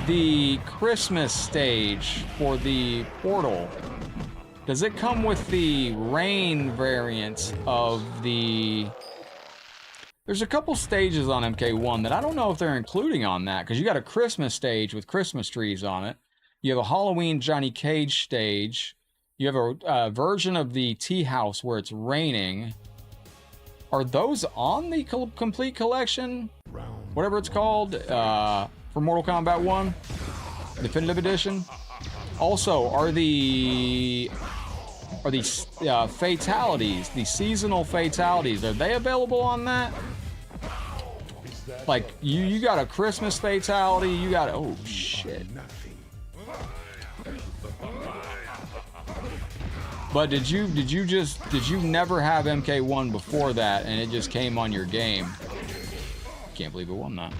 the Christmas stage for the Portal? Does it come with the Rain variant of the... There's a couple stages on MK1 that I don't know if they're including on that, because you got a Christmas stage with Christmas trees on it. You have a Halloween Johnny Cage stage. You have a version of the tea house where it's raining. Are those on the complete collection? Whatever it's called, for Mortal Kombat 1? Definitive Edition? Also, are the fatalities, the seasonal fatalities, are they available on that? Like, you got a Christmas fatality, you got, oh shit. But did you never have MK1 before that and it just came on your game? Can't believe it won that.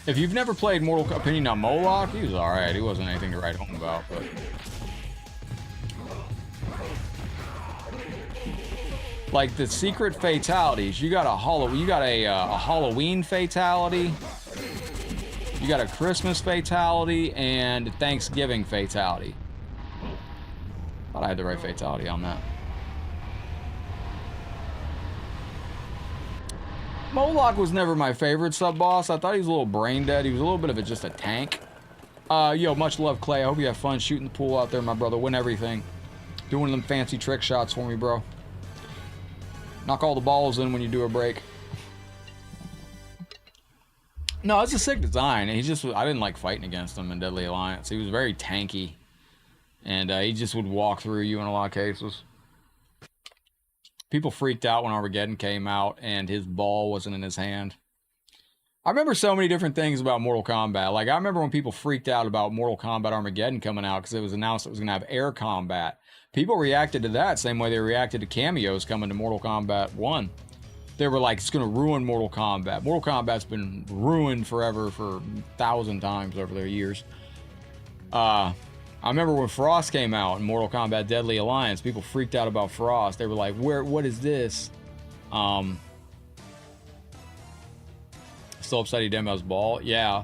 If you've never played Mortal Opinion on Moloch, he was alright. He wasn't anything to write home about, but... Like the secret fatalities, you got a Halloween fatality, you got a Christmas fatality, and Thanksgiving fatality. Thought I had the right fatality on that. Moloch was never my favorite sub-boss. I thought he was a little brain dead. He was a little bit of just a tank. Yo, much love, Clay. I hope you have fun shooting the pool out there, my brother. Win everything. Do one of them fancy trick shots for me, bro. Knock all the balls in when you do a break. No, it's a sick design. I didn't like fighting against him in Deadly Alliance. He was very tanky. And he just would walk through you in a lot of cases. People freaked out when Armageddon came out and his ball wasn't in his hand. I remember so many different things about Mortal Kombat. Like, I remember when people freaked out about Mortal Kombat Armageddon coming out because it was announced it was going to have air combat. People reacted to that same way they reacted to cameos coming to Mortal Kombat 1. They were like, it's going to ruin Mortal Kombat. Mortal Kombat's been ruined forever for 1,000 times over the years. I remember when Frost came out in Mortal Kombat Deadly Alliance, people freaked out about Frost. They were like, what is this? Still upset he didn't have his ball? Yeah.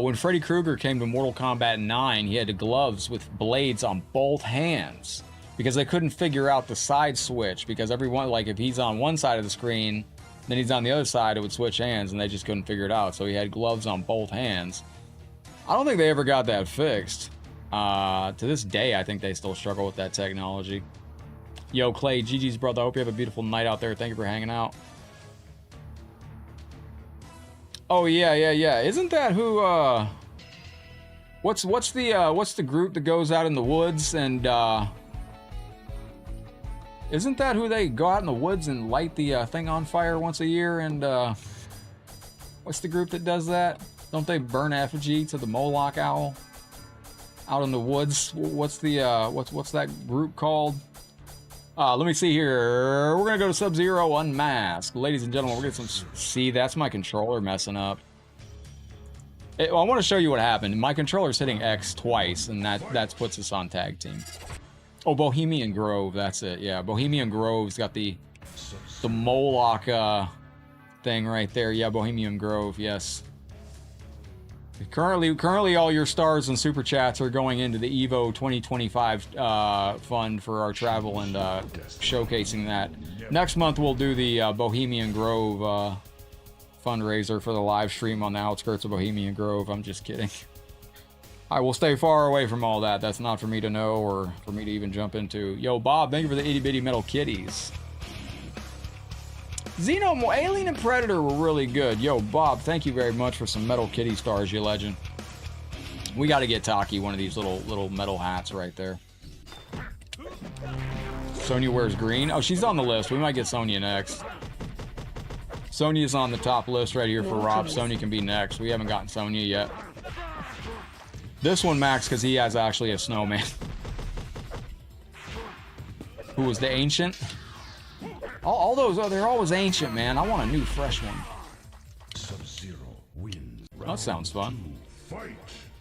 When Freddy Krueger came to Mortal Kombat 9, he had the gloves with blades on both hands because they couldn't figure out the side switch, because everyone, like, if he's on one side of the screen, then he's on the other side, it would switch hands, and they just couldn't figure it out. So he had gloves on both hands. I don't think they ever got that fixed. To this day, I think they still struggle with that technology. Yo, Clay, GG's brother, I hope you have a beautiful night out there. Thank you for hanging out. Oh yeah. Isn't that who? What's the group that goes out in the woods and? Isn't that who they go out in the woods and light the thing on fire once a year? And what's the group that does that? Don't they burn effigy to the Moloch owl out in the woods? What's the what's that group called? Let me see here. We're gonna go to Sub-Zero Unmasked. Ladies and gentlemen, we're getting some... See, that's my controller messing up. I want to show you what happened. My controller's hitting X twice, and that puts us on tag team. Oh, Bohemian Grove, that's it. Yeah, Bohemian Grove's got the Moloch thing right there. Yeah, Bohemian Grove, yes. Currently, all your stars and super chats are going into the Evo 2025 fund for our travel and showcasing that. Next month, we'll do the Bohemian Grove fundraiser for the live stream on the outskirts of Bohemian Grove. I'm just kidding. I will stay far away from all that. That's not for me to know or for me to even jump into. Yo, Bob, thank you for the itty bitty metal kitties. Alien and Predator were really good. Yo, Bob, thank you very much for some metal kitty stars, you legend. We got to get Taki one of these little metal hats right there. Sonya wears green. Oh, she's on the list. We might get Sonya next. Sonya's on the top list right here for Rob. Sonya can be next. We haven't gotten Sonya yet. This one, Max, because he has actually a snowman. Who was the ancient? All those, they're always ancient, man. I want a new, fresh one. Sub-Zero wins. That sounds fun.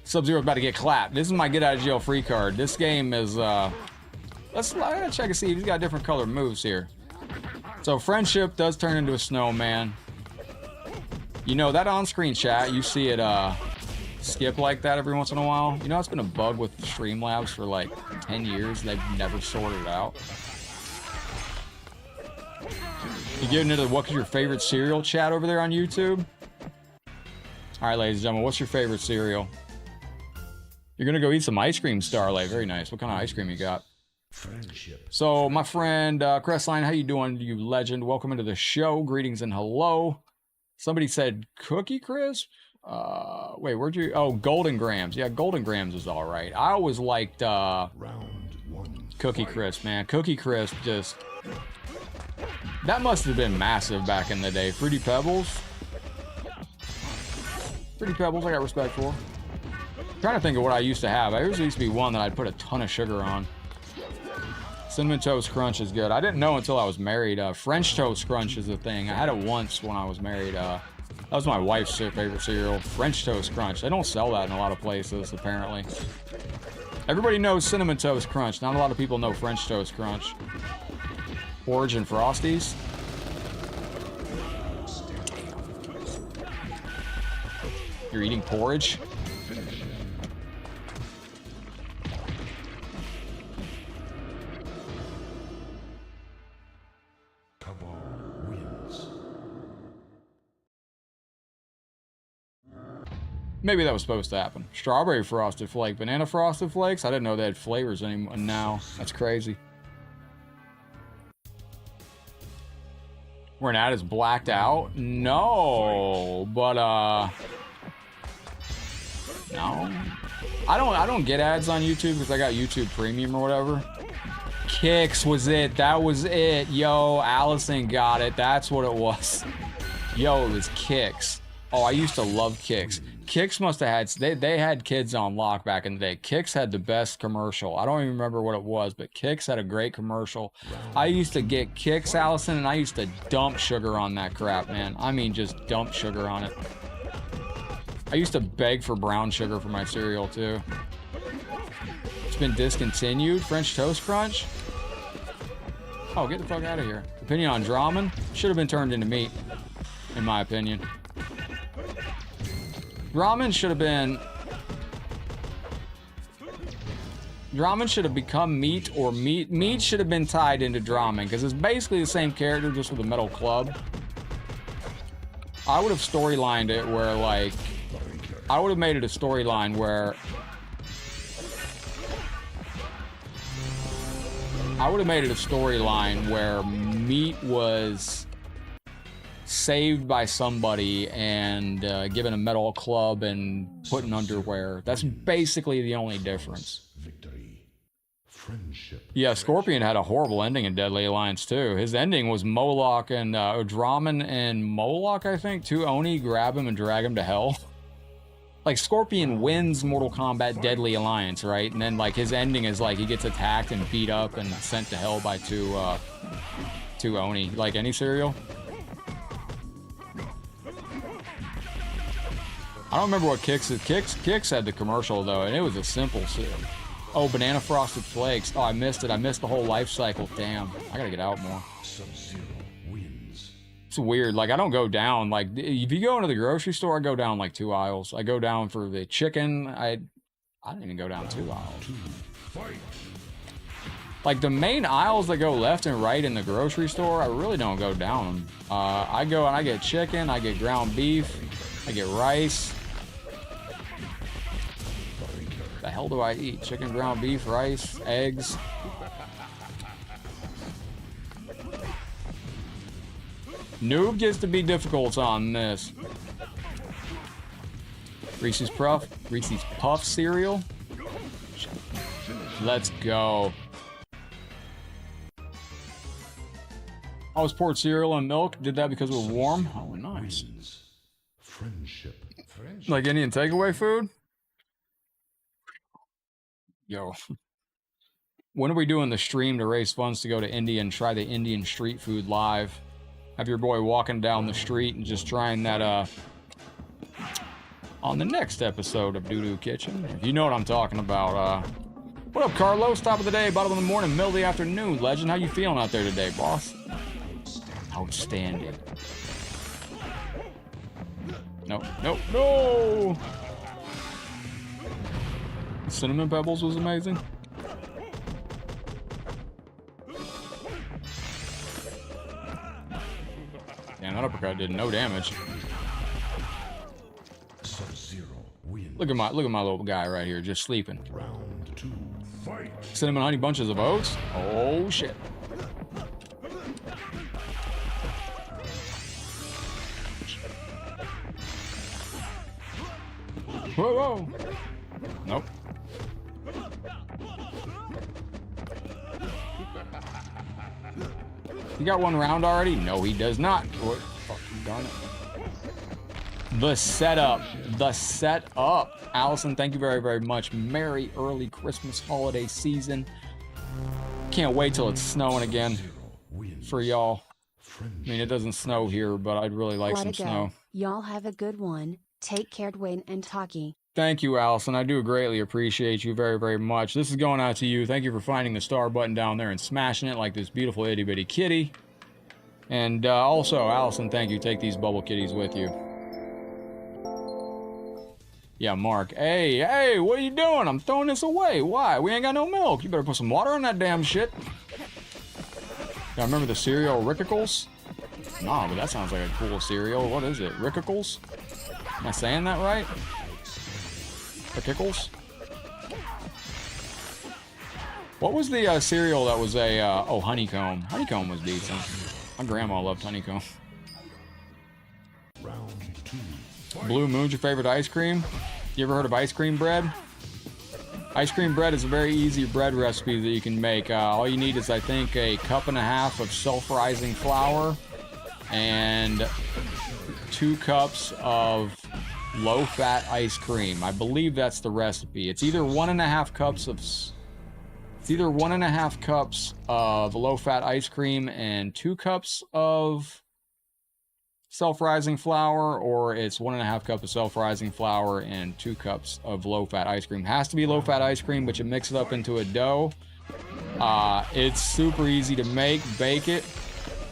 Sub-Zero's about to get clapped. This is my get out of jail free card. This game is, I gotta check and see if he's got different colored moves here. So friendship does turn into a snowman. You know, that on-screen chat, you see it, skip like that every once in a while. You know, it's been a bug with Streamlabs for like 10 years. They've never sorted it out. You getting into what's your favorite cereal chat over there on YouTube? All right, ladies and gentlemen, what's your favorite cereal? You're gonna go eat some ice cream, Starlight. Very nice. What kind of ice cream you got? Friendship. So, my friend Crestline, how you doing, you legend? Welcome into the show. Greetings and hello. Somebody said Cookie Crisp. Wait, where'd you? Oh, Golden Grams. Yeah, Golden Grams is all right. I always liked Round one. Cookie Crisp, man. Cookie Crisp just... That must have been massive back in the day. Fruity Pebbles. Fruity Pebbles, I got respect for. I'm trying to think of what I used to have. I used to be one that I'd put a ton of sugar on. Cinnamon Toast Crunch is good. I didn't know until I was married. French Toast Crunch is a thing. I had it once when I was married. That was my wife's favorite cereal. French Toast Crunch. They don't sell that in a lot of places, apparently. Everybody knows Cinnamon Toast Crunch. Not a lot of people know French Toast Crunch. Porridge and Frosties. You're eating porridge? Cabal wins. Maybe that was supposed to happen. Strawberry Frosted Flake, Banana Frosted Flakes? I didn't know they had flavors anymore now. That's crazy. Where Nat is blacked out? No, but no. I don't get ads on YouTube because I got YouTube Premium or whatever. Kix was it. That was it. Yo, Allison got it. That's what it was. Yo, it was Kix. Oh, I used to love Kix. Kix must have had, they had kids on lock back in the day. Kix had the best commercial. I don't even remember what it was, but Kix had a great commercial. I used to get Kix, Allison, and I used to dump sugar on that crap, man. I mean, just dump sugar on it. I used to beg for brown sugar for my cereal, too. It's been discontinued. French Toast Crunch? Oh, get the fuck out of here. Opinion on Dramen? Should have been turned into meat, in my opinion. Ramen should have been... Dramen should have become meat, or meat should have been tied into Dramen, because it's basically the same character, just with a metal club. I would have storylined it where, like... I would have made it a storyline where... I would have made it a storyline where meat was saved by somebody and given a metal club and put in underwear. That's basically the only difference. Victory. Friendship. Yeah, Scorpion had a horrible ending in Deadly Alliance too. His ending was Moloch and Dramen and Moloch, I think. Two Oni grab him and drag him to hell. Like, Scorpion wins Mortal Kombat Deadly Alliance, right? And then, like, his ending is, like, he gets attacked and beat up and sent to hell by two Oni. Like any cereal. I don't remember what Kix is. Kix had the commercial, though, and it was a simple cereal. Oh, Banana Frosted Flakes. Oh, I missed it. I missed the whole life cycle. Damn. I gotta get out more. Sub-Zero wins. It's weird. Like, I don't go down. Like, if you go into the grocery store, I go down like 2 aisles. I go down for the chicken. I didn't even go down 2 aisles. Fight. Like, the main aisles that go left and right in the grocery store, I really don't go down them. I go and I get chicken, I get ground beef, I get rice. The hell do I eat? Chicken, ground beef, rice, eggs. Noob gets to be difficult on this. Reese's Puff cereal. Let's go. I was poured cereal and milk. Did that because it was warm. Oh, nice. Friendship. Like Indian takeaway food? Yo. When are we doing the stream to raise funds to go to India and try the Indian street food live? Have your boy walking down the street and just trying that, on the next episode of Doo Doo Kitchen. If you know what I'm talking about, what up, Carlos? Top of the day, bottom of the morning, middle of the afternoon. Legend, how you feeling out there today, boss? Outstanding. Nope, nope, no! Cinnamon Pebbles was amazing. Damn, that uppercut did no damage. Sub-Zero wins. Look at my little guy right here, just sleeping. Round 2. Fight. Cinnamon Honey Bunches of Oats? Oh shit. Whoa, whoa. Nope. You got one round already? No, he does not. What? Fucking darn it. The setup. The setup. Allison, thank you very, very much. Merry early Christmas holiday season. Can't wait till it's snowing again for y'all. I mean, it doesn't snow here, but I'd really like some snow. Y'all have a good one. Take care, Dwayne and Taki. Thank you, Allison. I do greatly appreciate you very, very much. This is going out to you. Thank you for finding the star button down there and smashing it like this beautiful itty bitty kitty. And also, Allison, thank you. Take these bubble kitties with you. Yeah, Mark. Hey, what are you doing? I'm throwing this away. Why? We ain't got no milk. You better put some water on that damn shit. Yeah, remember the cereal Rickicles? Nah, but that sounds like a cool cereal. What is it? Rickicles? Am I saying that right? Rickicles? What was the cereal that was a, oh, honeycomb. Honeycomb was decent. My grandma loved honeycomb. Round 2. Blue Moon's your favorite ice cream? You ever heard of ice cream bread? Ice cream bread is a very easy bread recipe that you can make. All you need is, I think, a cup and a half of self-rising flour and 2 cups of low-fat ice cream. I believe that's the recipe. It's either 1.5 cups of low-fat ice cream and 2 cups of self-rising flour, or it's 1.5 cups of self-rising flour and 2 cups of low-fat ice cream. Has to be low-fat ice cream, but you mix it up into a dough. It's super easy to make. Bake it.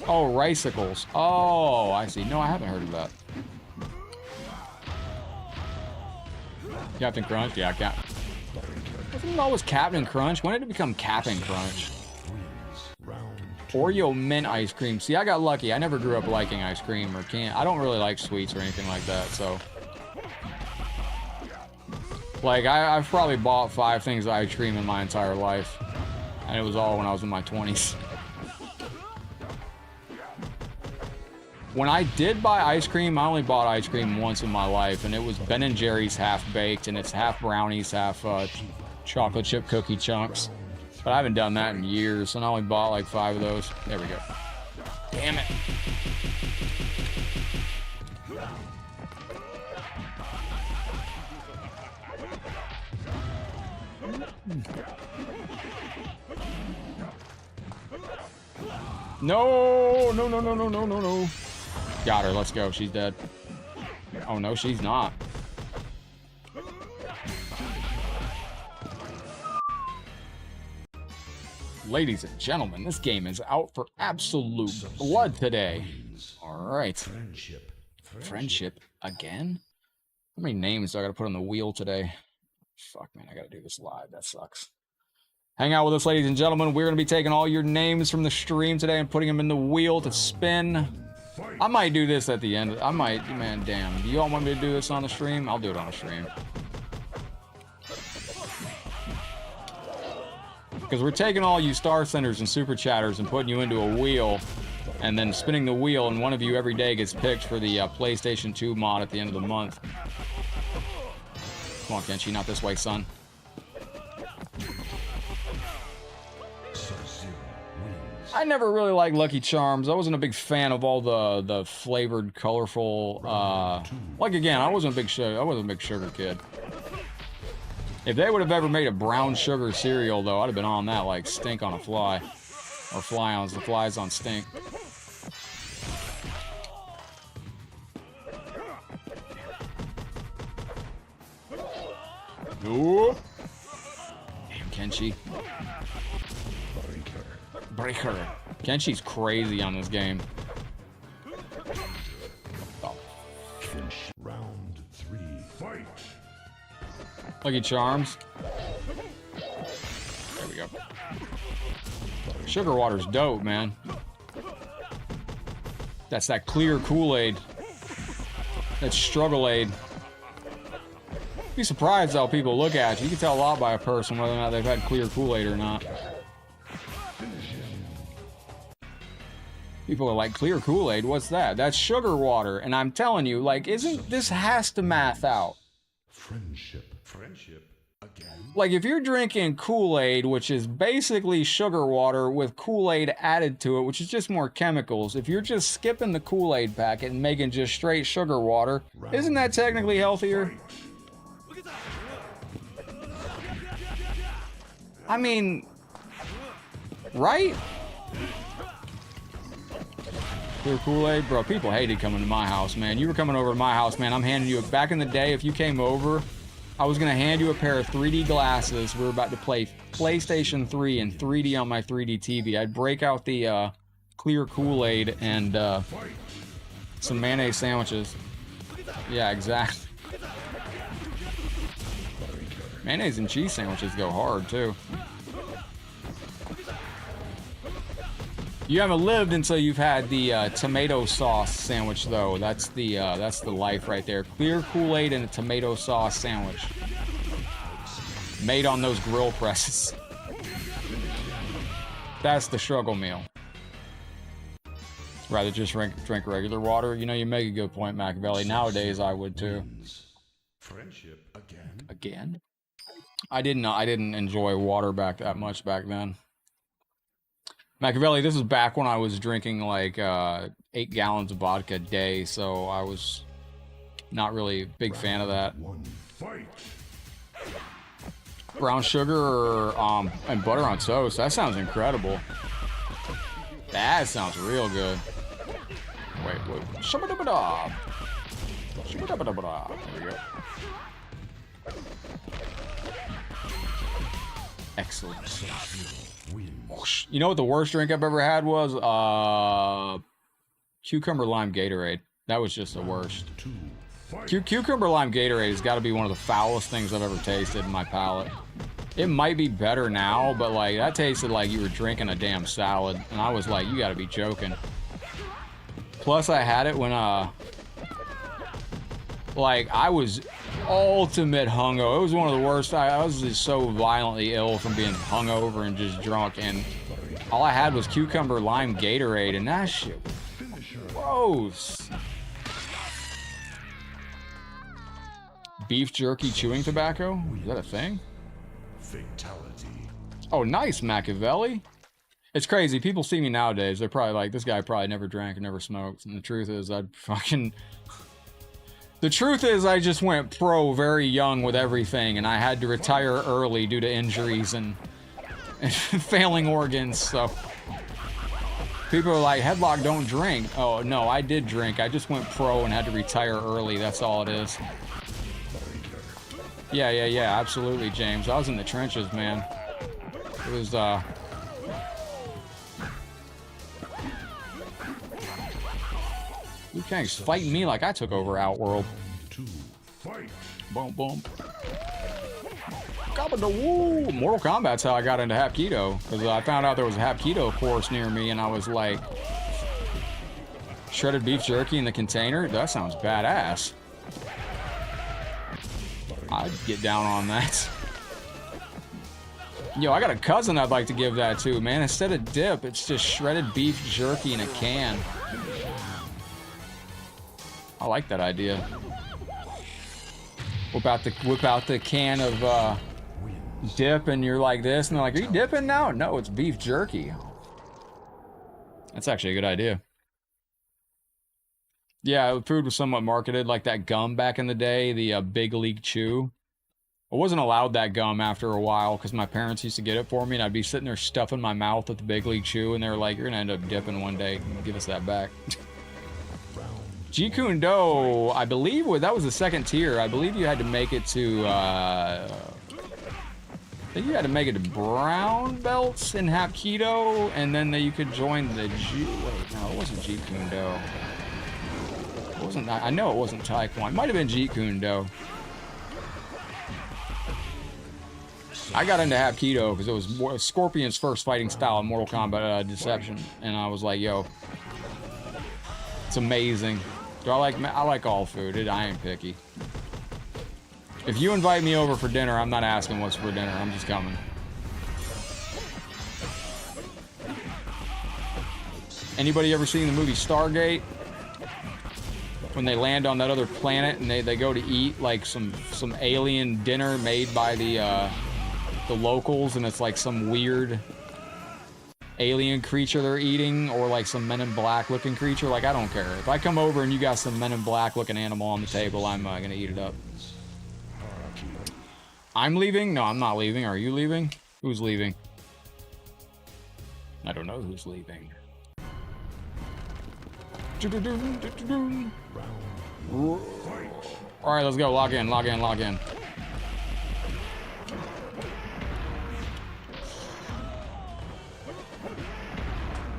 Oh, ricicles. Oh, I see. No, I haven't heard of that. Captain Crunch? Yeah, wasn't it always Captain Crunch? When did it become Captain Crunch? Oreo mint ice cream. See, I got lucky. I never grew up liking ice cream or I don't really like sweets or anything like that, so. Like, I've probably bought 5 things of ice cream in my entire life. And it was all when I was in my 20s. When I did buy ice cream, I only bought ice cream once in my life, and it was Ben & Jerry's half-baked, and it's half brownies, half chocolate chip cookie chunks. But I haven't done that in years, and I only bought like 5 of those. There we go. Damn it. No, no, no, no, no, no, no, no. Got her, let's go, she's dead. Oh no, she's not. Ladies and gentlemen, this game is out for absolute blood today. Alright. Friendship again? How many names do I gotta put on the wheel today? Fuck, man, I gotta do this live. That sucks. Hang out with us, ladies and gentlemen. We're gonna be taking all your names from the stream today and putting them in the wheel to spin. I might do this at the end. I might, man, damn. Do you all want me to do this on the stream? I'll do it on the stream. Because we're taking all you star senders and super chatters and putting you into a wheel and then spinning the wheel, and one of you every day gets picked for the PlayStation 2 mod at the end of the month. Come on, Kenshi, not this way, son. I never really liked Lucky Charms. I wasn't a big fan of all the flavored, colorful. Like again, I wasn't a big sugar kid. If they would have ever made a brown sugar cereal, though, I'd have been on that like stink on a fly, or fly on the flies on stink. Ooh. Damn, Kenshi. Breaker. Kenshi's crazy on this game. Oh. Round 3. Fight. Lucky Charms. There we go. Sugar water's dope, man. That's that clear Kool-Aid. That's Struggle-Aid. Be surprised how people look at you. You can tell a lot by a person whether or not they've had clear Kool-Aid or not. People are like, clear Kool-Aid? What's that? That's sugar water. And I'm telling you, like, isn't this has to math out? Friendship again. Like, if you're drinking Kool-Aid, which is basically sugar water with Kool-Aid added to it, which is just more chemicals, if you're just skipping the Kool-Aid packet and making just straight sugar water, isn't that technically healthier? I mean, right? Clear Kool-Aid? Bro, people hated coming to my house, man. You were coming over to my house, man. I'm handing you, back in the day, if you came over, I was going to hand you a pair of 3D glasses. We were about to play PlayStation 3 in 3D on my 3D TV. I'd break out the clear Kool-Aid and some mayonnaise sandwiches. Yeah, exactly. Mayonnaise and cheese sandwiches go hard, too. You haven't lived until you've had the tomato sauce sandwich, though. That's the life right there. Clear Kool-Aid and a tomato sauce sandwich, made on those grill presses. That's the struggle meal. Rather just drink regular water. You know, you make a good point, Machiavelli. Nowadays, I would too. Friendship again. Again? I didn't enjoy water that much back then. Machiavelli, this was back when I was drinking like 8 gallons of vodka a day, so I was not really a big fan of that. Brown sugar and butter on toast. That sounds incredible. That sounds real good. Wait. Shabba-dabba-da. Shabba-dabba-dabba-da. There we go. Excellent. You know what the worst drink I've ever had was? Cucumber lime Gatorade. That was just the worst. Cucumber lime Gatorade has got to be one of the foulest things I've ever tasted in my palate. It might be better now, but like that tasted like you were drinking a damn salad, and I was like, you got to be joking. Plus, I had it when like I was ultimate hungover. It was one of the worst. I was just so violently ill from being hungover and just drunk, and all I had was cucumber lime Gatorade, and that shit was gross. Beef jerky chewing tobacco? Is that a thing? Fatality. Oh, nice, Machiavelli. It's crazy. People see me nowadays. They're probably like, this guy probably never drank and never smoked. And the truth is, the truth is, I just went pro very young with everything, and I had to retire early due to injuries and failing organs, so. People are like, Headlock, don't drink. Oh, no, I did drink. I just went pro and had to retire early. That's all it is. Yeah, absolutely, James. I was in the trenches, man. It was, Liu Kang's fighting me like I took over Outworld. Boom, boom. Gabba-da-woo! Mortal Kombat's how I got into Hapkido, because I found out there was a Hapkido course near me, and I was like, shredded beef jerky in the container? That sounds badass. I'd get down on that. Yo, I got a cousin I'd like to give that to, man. Instead of dip, it's just shredded beef jerky in a can. I like that idea. Whip out the can of dip, and you're like this, and they're like, "Are you dipping now?" No, it's beef jerky. That's actually a good idea. Yeah, food was somewhat marketed like that gum back in the day, the Big League Chew. I wasn't allowed that gum after a while because my parents used to get it for me, and I'd be sitting there stuffing my mouth with the Big League Chew, and they were like, "You're gonna end up dipping one day. Give us that back." Jeet Kune Do, I believe that was the second tier. I believe you had to make it to, I think you had to make it to brown belts in Hapkido, and then you could join the wait, no, it wasn't Jeet Kune Do. It wasn't, I know it wasn't Taekwondo. It might have been Jeet Kune Do. I got into Hapkido because it was Scorpion's first fighting style in Mortal Kombat Deception, and I was like, yo, it's amazing. I like all food. I ain't picky. If you invite me over for dinner, I'm not asking what's for dinner. I'm just coming. Anybody ever seen the movie Stargate? When they land on that other planet and they go to eat like some alien dinner made by the locals, and it's like some weird alien creature they're eating, or like some Men in Black looking creature. Like, I don't care. If I come over and you got some Men in Black looking animal on the table, I'm gonna eat it up. I'm leaving? No, I'm not leaving. Are you leaving? Who's leaving? I don't know who's leaving. Alright, let's go. Lock in, lock in, lock in.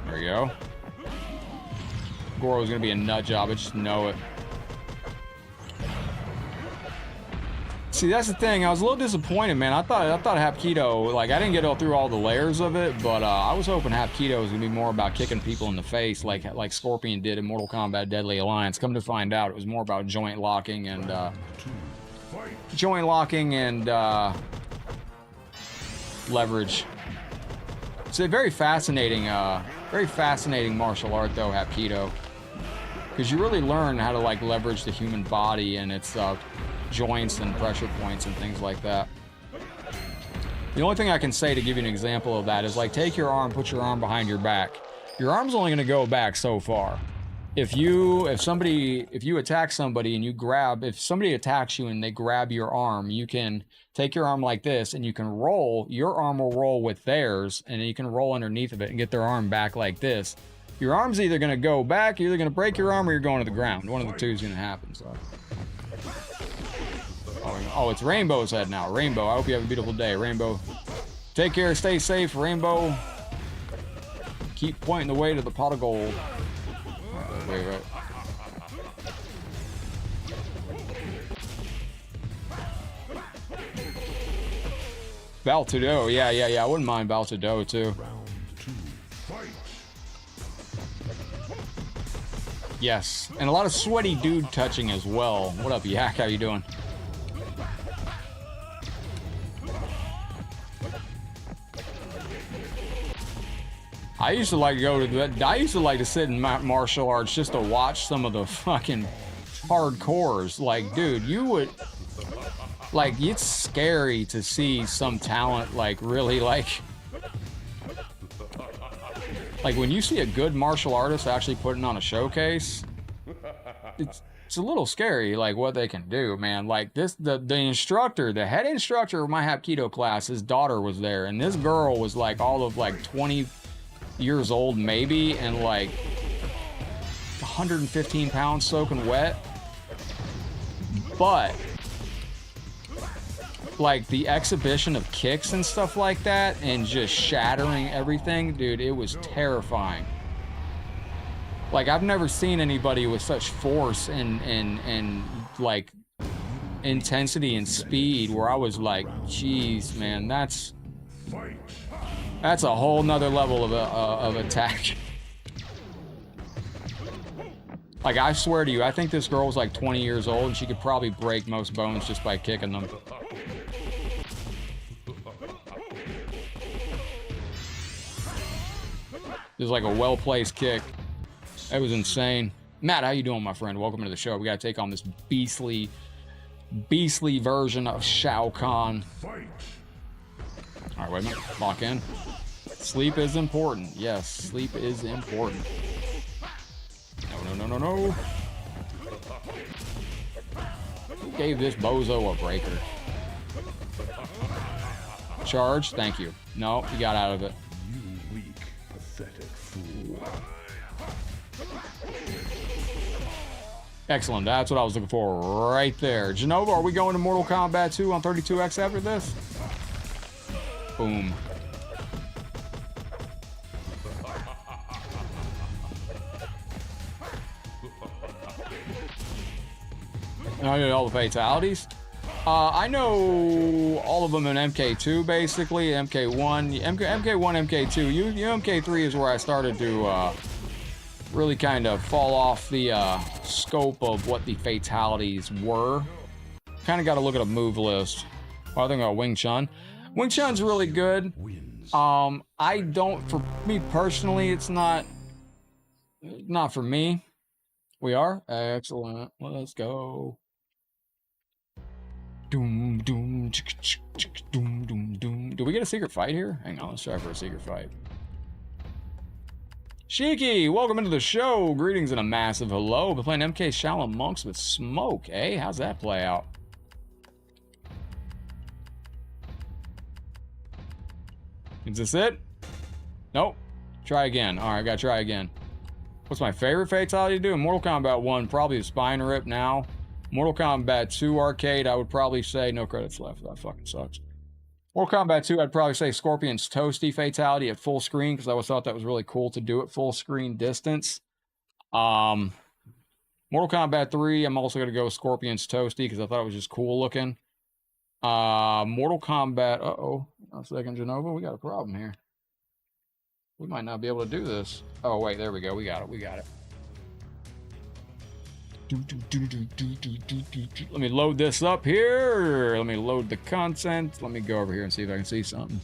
There you go. Goro's gonna be a nut job. I just know it. See, that's the thing. I was a little disappointed, man. I thought Hapkido, like, I didn't get through all the layers of it, but I was hoping Hapkido was gonna be more about kicking people in the face, like Scorpion did in Mortal Kombat Deadly Alliance. Come to find out, it was more about joint locking and leverage. It's a very fascinating martial art, though, Hapkido, because you really learn how to like leverage the human body and its joints and pressure points and things like that. The only thing I can say to give you an example of that is like take your arm, put your arm behind your back. Your arm's only going to go back so far. If you attack somebody and if somebody attacks you and they grab your arm, you can take your arm like this and you can roll, your arm will roll with theirs, and then you can roll underneath of it and get their arm back like this. Your arm's either going to go back, you're either going to break your arm or you're going to the ground. One of the two is going to happen, so. Oh, it's Rainbow's head now. Rainbow, I hope you have a beautiful day. Rainbow, take care, stay safe, Rainbow. Keep pointing the way to the pot of gold. Right. Baltudo, yeah, I wouldn't mind Baltudo too. Yes, and a lot of sweaty dude touching as well. What up, Yak? How you doing? I used to like to go to that. I used to like to sit in martial arts just to watch some of the fucking hardcores. Like, dude, you would like. It's scary to see some talent like really like when you see a good martial artist actually putting on a showcase. It's a little scary, like what they can do, man. Like this, the instructor, the head instructor of my Hapkido class, his daughter was there, and this girl was like all of like 20 years old maybe, and like 115 pounds soaking wet. But like the exhibition of kicks and stuff like that and just shattering everything, dude, it was terrifying. Like I've never seen anybody with such force and like intensity and speed where I was like, geez, man, that's a whole nother level of attack. Like, I swear to you, I think this girl was like 20 years old and she could probably break most bones just by kicking them. It was like a well-placed kick. That was insane. Matt, how you doing, my friend? Welcome to the show. We gotta take on this beastly version of Shao Kahn. Alright, wait a minute. Lock in. Sleep is important. Yes, sleep is important. No. Who gave this bozo a breaker? Charge? Thank you. No, he got out of it. You weak, pathetic fool. Excellent. That's what I was looking for right there. Genova, are we going to Mortal Kombat 2 on 32X after this? Boom. I know all the fatalities. I know all of them in MK2, basically. MK1, MK1, MK2. MK3 is where I started to really kind of fall off the scope of what the fatalities were. Kind of got to look at a move list. Well, I think about Wing Chun. Wing Chun's really good. I don't, for me personally, it's not for me. We are? Excellent. Let's go. Doom, doom, doom, doom, doom. Do we get a secret fight here? Hang on, let's try for a secret fight. Shiki, welcome into the show. Greetings and a massive hello. Been playing MK Shaolin Monks with Smoke, eh? How's that play out? Is this it? Nope. Try again. Alright, gotta try again. What's my favorite fatality to do? In Mortal Kombat 1, probably the spine rip now. Mortal Kombat 2 arcade, I would probably say, no credits left, that fucking sucks. Mortal Kombat 2, I'd probably say Scorpion's Toasty fatality at full screen, because I always thought that was really cool to do at full screen distance. Mortal Kombat 3, I'm also going to go Scorpion's Toasty, because I thought it was just cool looking. Mortal Kombat, a second, Genova, we got a problem here. We might not be able to do this. Oh, wait, there we go, we got it. Let me load this up here. Let me load the content. Let me go over here and see if I can see something.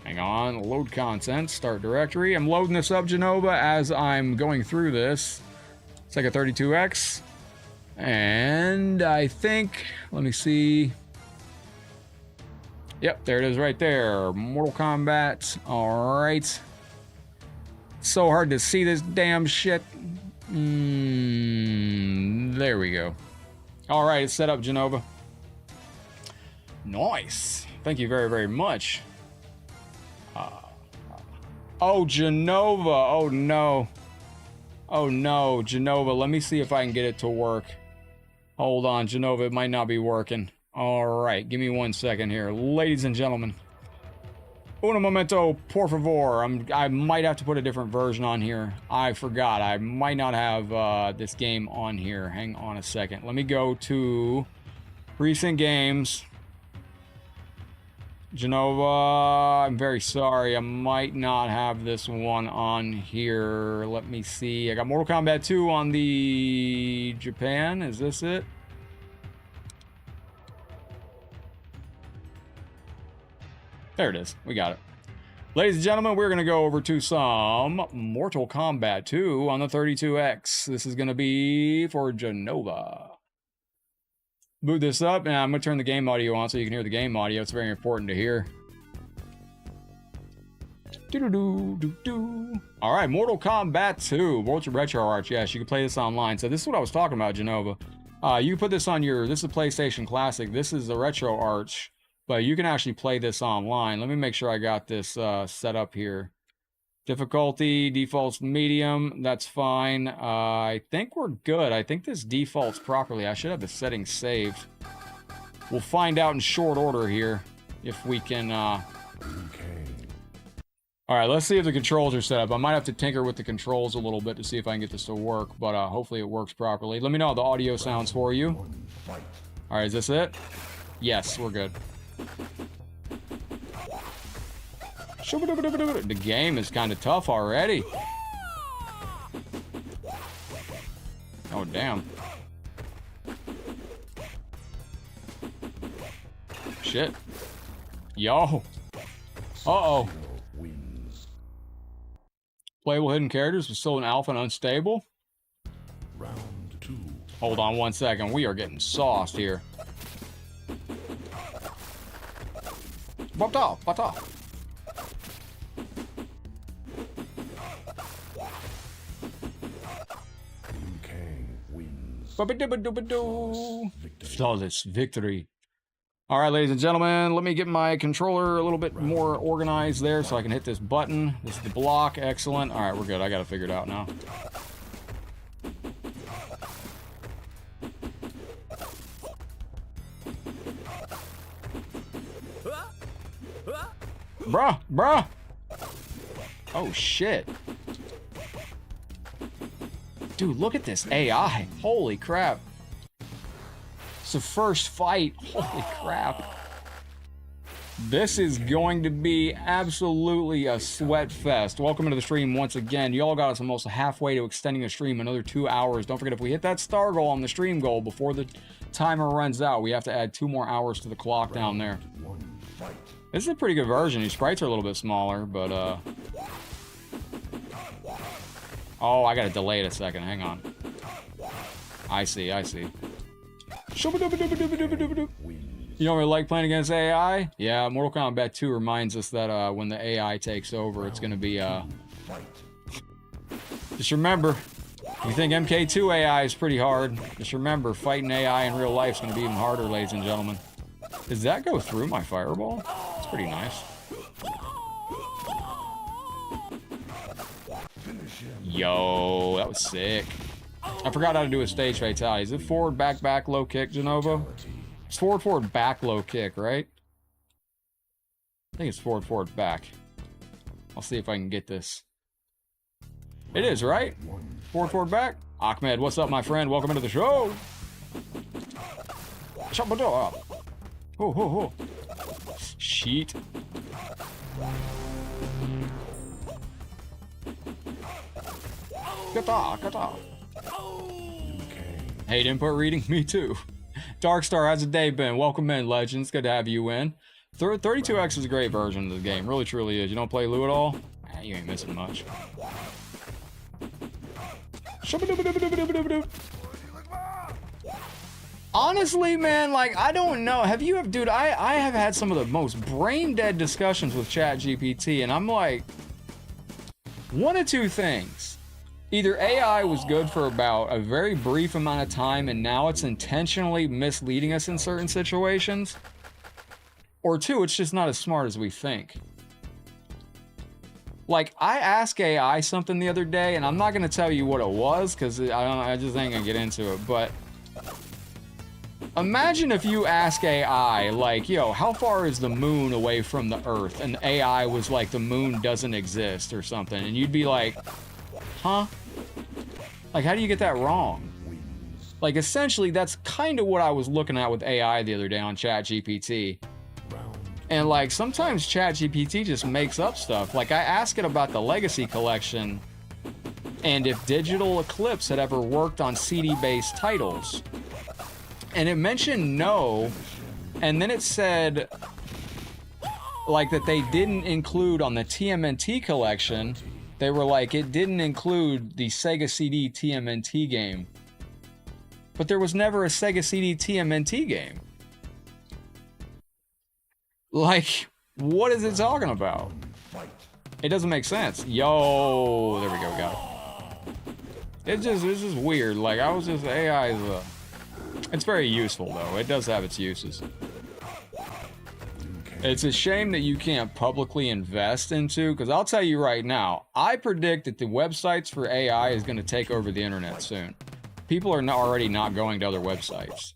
Hang on. Load content. Start directory. I'm loading this up, Genova, as I'm going through this. It's like a 32X. And I think, let me see. Yep, there it is right there. Mortal Kombat. All right. So hard to see this damn shit. There we go. All right, it's set up, Genova. Nice. Thank you very, very much. Oh, Genova. Oh, no. Oh, no. Genova, let me see if I can get it to work. Hold on, Genova. It might not be working. All right, give me 1 second here. Ladies and gentlemen. Uno momento, por favor. I might have to put a different version on here. I forgot. I might not have this game on here. Hang on a second. Let me go to recent games. Genova, I'm very sorry. I might not have this one on here. Let me see. I got Mortal Kombat 2 on the Japan. Is this it? There it is. We got it. Ladies and gentlemen, we're going to go over to some Mortal Kombat 2 on the 32X. This is going to be for Genova. Boot this up, and I'm going to turn the game audio on so you can hear the game audio. It's very important to hear. All right, Mortal Kombat 2, World Retro Arch. Yes, you can play this online. So this is what I was talking about, Genova. You can put this on your, this is a PlayStation Classic. This is the Retro Arch, but you can actually play this online. Let me make sure I got this set up here. Difficulty, defaults medium, that's fine. I think we're good. I think this defaults properly. I should have the settings saved. We'll find out in short order here if we can... Alright, let's see if the controls are set up. I might have to tinker with the controls a little bit to see if I can get this to work, but hopefully it works properly. Let me know how the audio sounds for you. Alright, is this it? Yes, we're good. The game is kind of tough already. Oh, damn. Shit. Yo. Uh-oh. Playable hidden characters are still in alpha and unstable. Round 2. Hold on 1 second. We are getting sauced here. Bata, bata. Flawless victory. All right, ladies and gentlemen, let me get my controller a little bit more organized there so I can hit this button. This is the block. Excellent. All right, we're good. I got it figured out now. Bruh. Oh, shit. Dude, look at this AI. Holy crap. It's the first fight. Holy crap. This is going to be absolutely a sweat fest. Welcome to the stream once again. Y'all got us almost halfway to extending the stream another 2 hours. Don't forget, if we hit that star goal on the stream goal before the timer runs out, we have to add 2 more hours to the clock down there. This is a pretty good version. These sprites are a little bit smaller, but oh, I gotta delay it a second. Hang on. I see. You don't really like playing against AI? Yeah, Mortal Kombat 2 reminds us that when the AI takes over, it's gonna be just remember, you think MK2 AI is pretty hard. Just remember, fighting AI in real life is gonna be even harder, ladies and gentlemen. Does that go through my fireball? It's pretty nice. Yo, that was sick. I forgot how to do a stage fatality. Is it forward, back, low kick, Genova? It's forward, back, low kick, right? I think it's forward, back. I'll see if I can get this. It is, right? Forward, back. Ahmed, what's up, my friend? Welcome into the show. Chop my door up. Ho. Sheet. Kata. Hate input reading? Me too. Darkstar, how's the day been? Welcome in, Legends. Good to have you in. 32X is a great version of the game. Really, truly is. You don't play Lou at all? You ain't missing much. Honestly, man, like, I don't know. Have you, dude, I have had some of the most brain dead discussions with ChatGPT, and I'm like, one of two things. Either AI was good for about a very brief amount of time, and now it's intentionally misleading us in certain situations, or two, it's just not as smart as we think. Like, I asked AI something the other day, and I'm not going to tell you what it was, because I just ain't going to get into it, but imagine if you ask AI, like, yo, how far is the moon away from the Earth? And AI was like, the moon doesn't exist or something. And you'd be like, huh? Like, how do you get that wrong? Like, essentially, that's kind of what I was looking at with AI the other day on ChatGPT. And, like, sometimes ChatGPT just makes up stuff. Like, I asked it about the Legacy Collection and if Digital Eclipse had ever worked on CD-based titles. And it mentioned no, and then it said, like, that they didn't include on the TMNT collection, they were like, it didn't include the Sega CD TMNT game. But there was never a Sega CD TMNT game. Like, what is it talking about? It doesn't make sense. Yo, there we go, got it. It's just weird. Like, AI is it's very useful, though. It does have its uses. It's a shame that you can't publicly invest into, because I'll tell you right now, I predict that the websites for AI is going to take over the internet soon. People are already not going to other websites.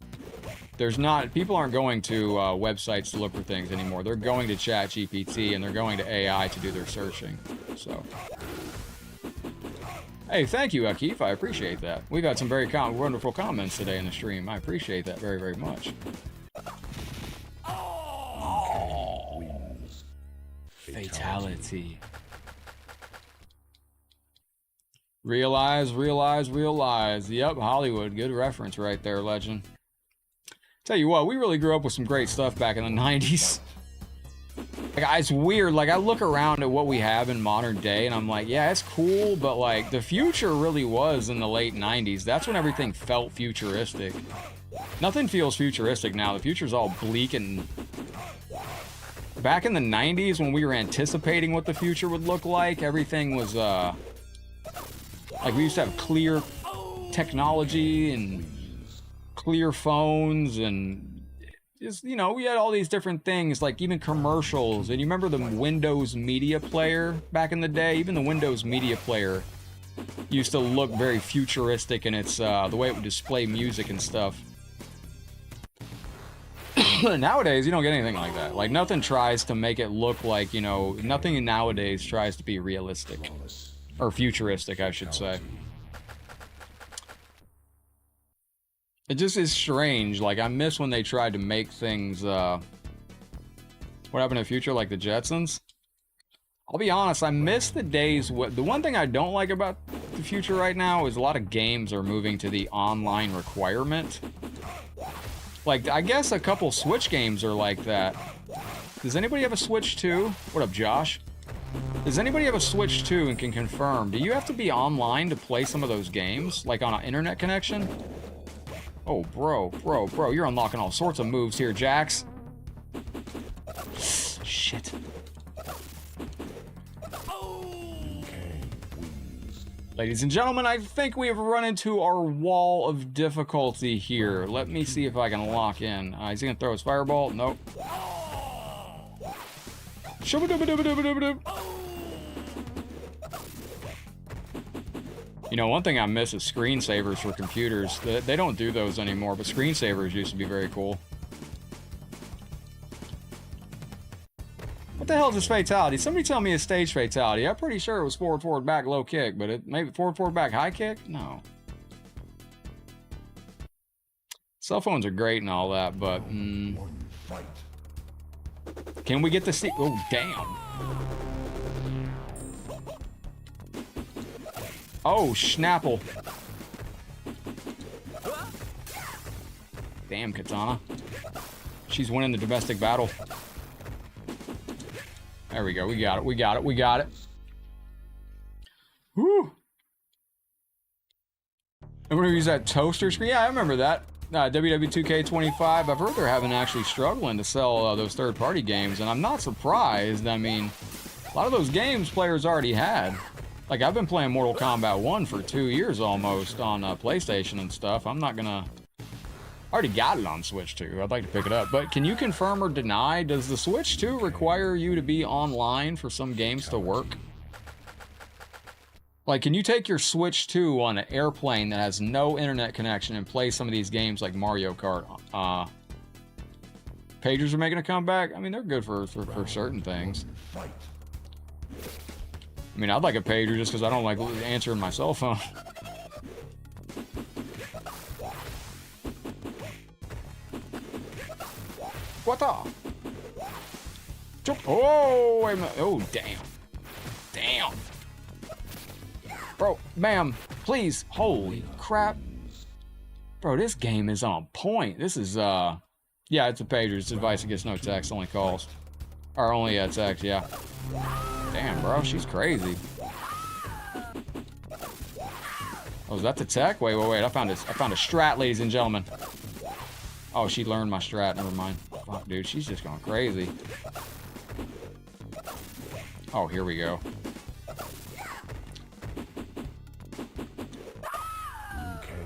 People aren't going to websites to look for things anymore. They're going to ChatGPT and they're going to AI to do their searching. So, hey, thank you, Akif. I appreciate that. We've had some very wonderful comments today in the stream. I appreciate that very, very much. Oh, Fatality. Realize. Yep, Hollywood. Good reference right there, legend. Tell you what, we really grew up with some great stuff back in the 90s. Like, it's weird, like, I look around at what we have in modern day, and I'm like, yeah, it's cool, but, like, the future really was in the late 90s. That's when everything felt futuristic. Nothing feels futuristic now. The future's all bleak, and back in the 90s, when we were anticipating what the future would look like, everything was, like, we used to have clear technology, and clear phones, and just, you know, we had all these different things, like even commercials. And you remember the Windows Media Player back in the day? Even the Windows Media Player used to look very futuristic in its the way it would display music and stuff. Nowadays, you don't get anything like that. Like, nothing tries to make it look like, you know, nothing nowadays tries to be realistic. Or futuristic, I should say. It just is strange. Like, I miss when they tried to make things, what happened in the future, like the Jetsons? I'll be honest, I miss the days. The one thing I don't like about the future right now is a lot of games are moving to the online requirement. Like, I guess a couple Switch games are like that. Does anybody have a Switch 2? What up, Josh? Does anybody have a Switch 2 and can confirm? Do you have to be online to play some of those games? Like on an internet connection? Oh, bro, you're unlocking all sorts of moves here, Jax. Shit. Ladies and gentlemen, I think we have run into our wall of difficulty here. Let me see if I can lock in. Is he gonna throw his fireball? Nope. You know, one thing I miss is screensavers for computers. They don't do those anymore, but screensavers used to be very cool. What the hell is this fatality? Somebody tell me a stage fatality. I'm pretty sure it was forward, back, low kick, but it maybe forward, back, high kick? No. Cell phones are great and all that, but can we get the seat? Oh, damn. Oh, Schnapple. Damn, Katana. She's winning the domestic battle. There we go. We got it. Woo! I'm gonna use that toaster screen. Yeah, I remember that. WW2K25, I've heard they're having actually struggling to sell those third-party games, and I'm not surprised. I mean, a lot of those games players already had. Like, I've been playing Mortal Kombat 1 for 2 years almost on PlayStation and stuff. I'm not gonna... I already got it on Switch 2. I'd like to pick it up. But can you confirm or deny, does the Switch 2 require you to be online for some games to work? Like, can you take your Switch 2 on an airplane that has no internet connection and play some of these games like Mario Kart? Pagers are making a comeback? I mean, they're good for certain things. I mean, I'd like a pager just because I don't like answering my cell phone. What the? Jump. Oh, wait a minute. Oh, damn. Damn. Bro, ma'am, please. Holy crap. Bro, this game is on point. This is, yeah, it's a pager. It's a device that gets no text, only calls. Or only text, yeah. Damn, bro, she's crazy. Oh, is that the tech? Wait. I found a strat, ladies and gentlemen. Oh, she learned my strat. Never mind. Fuck, dude, she's just going crazy. Oh, here we go.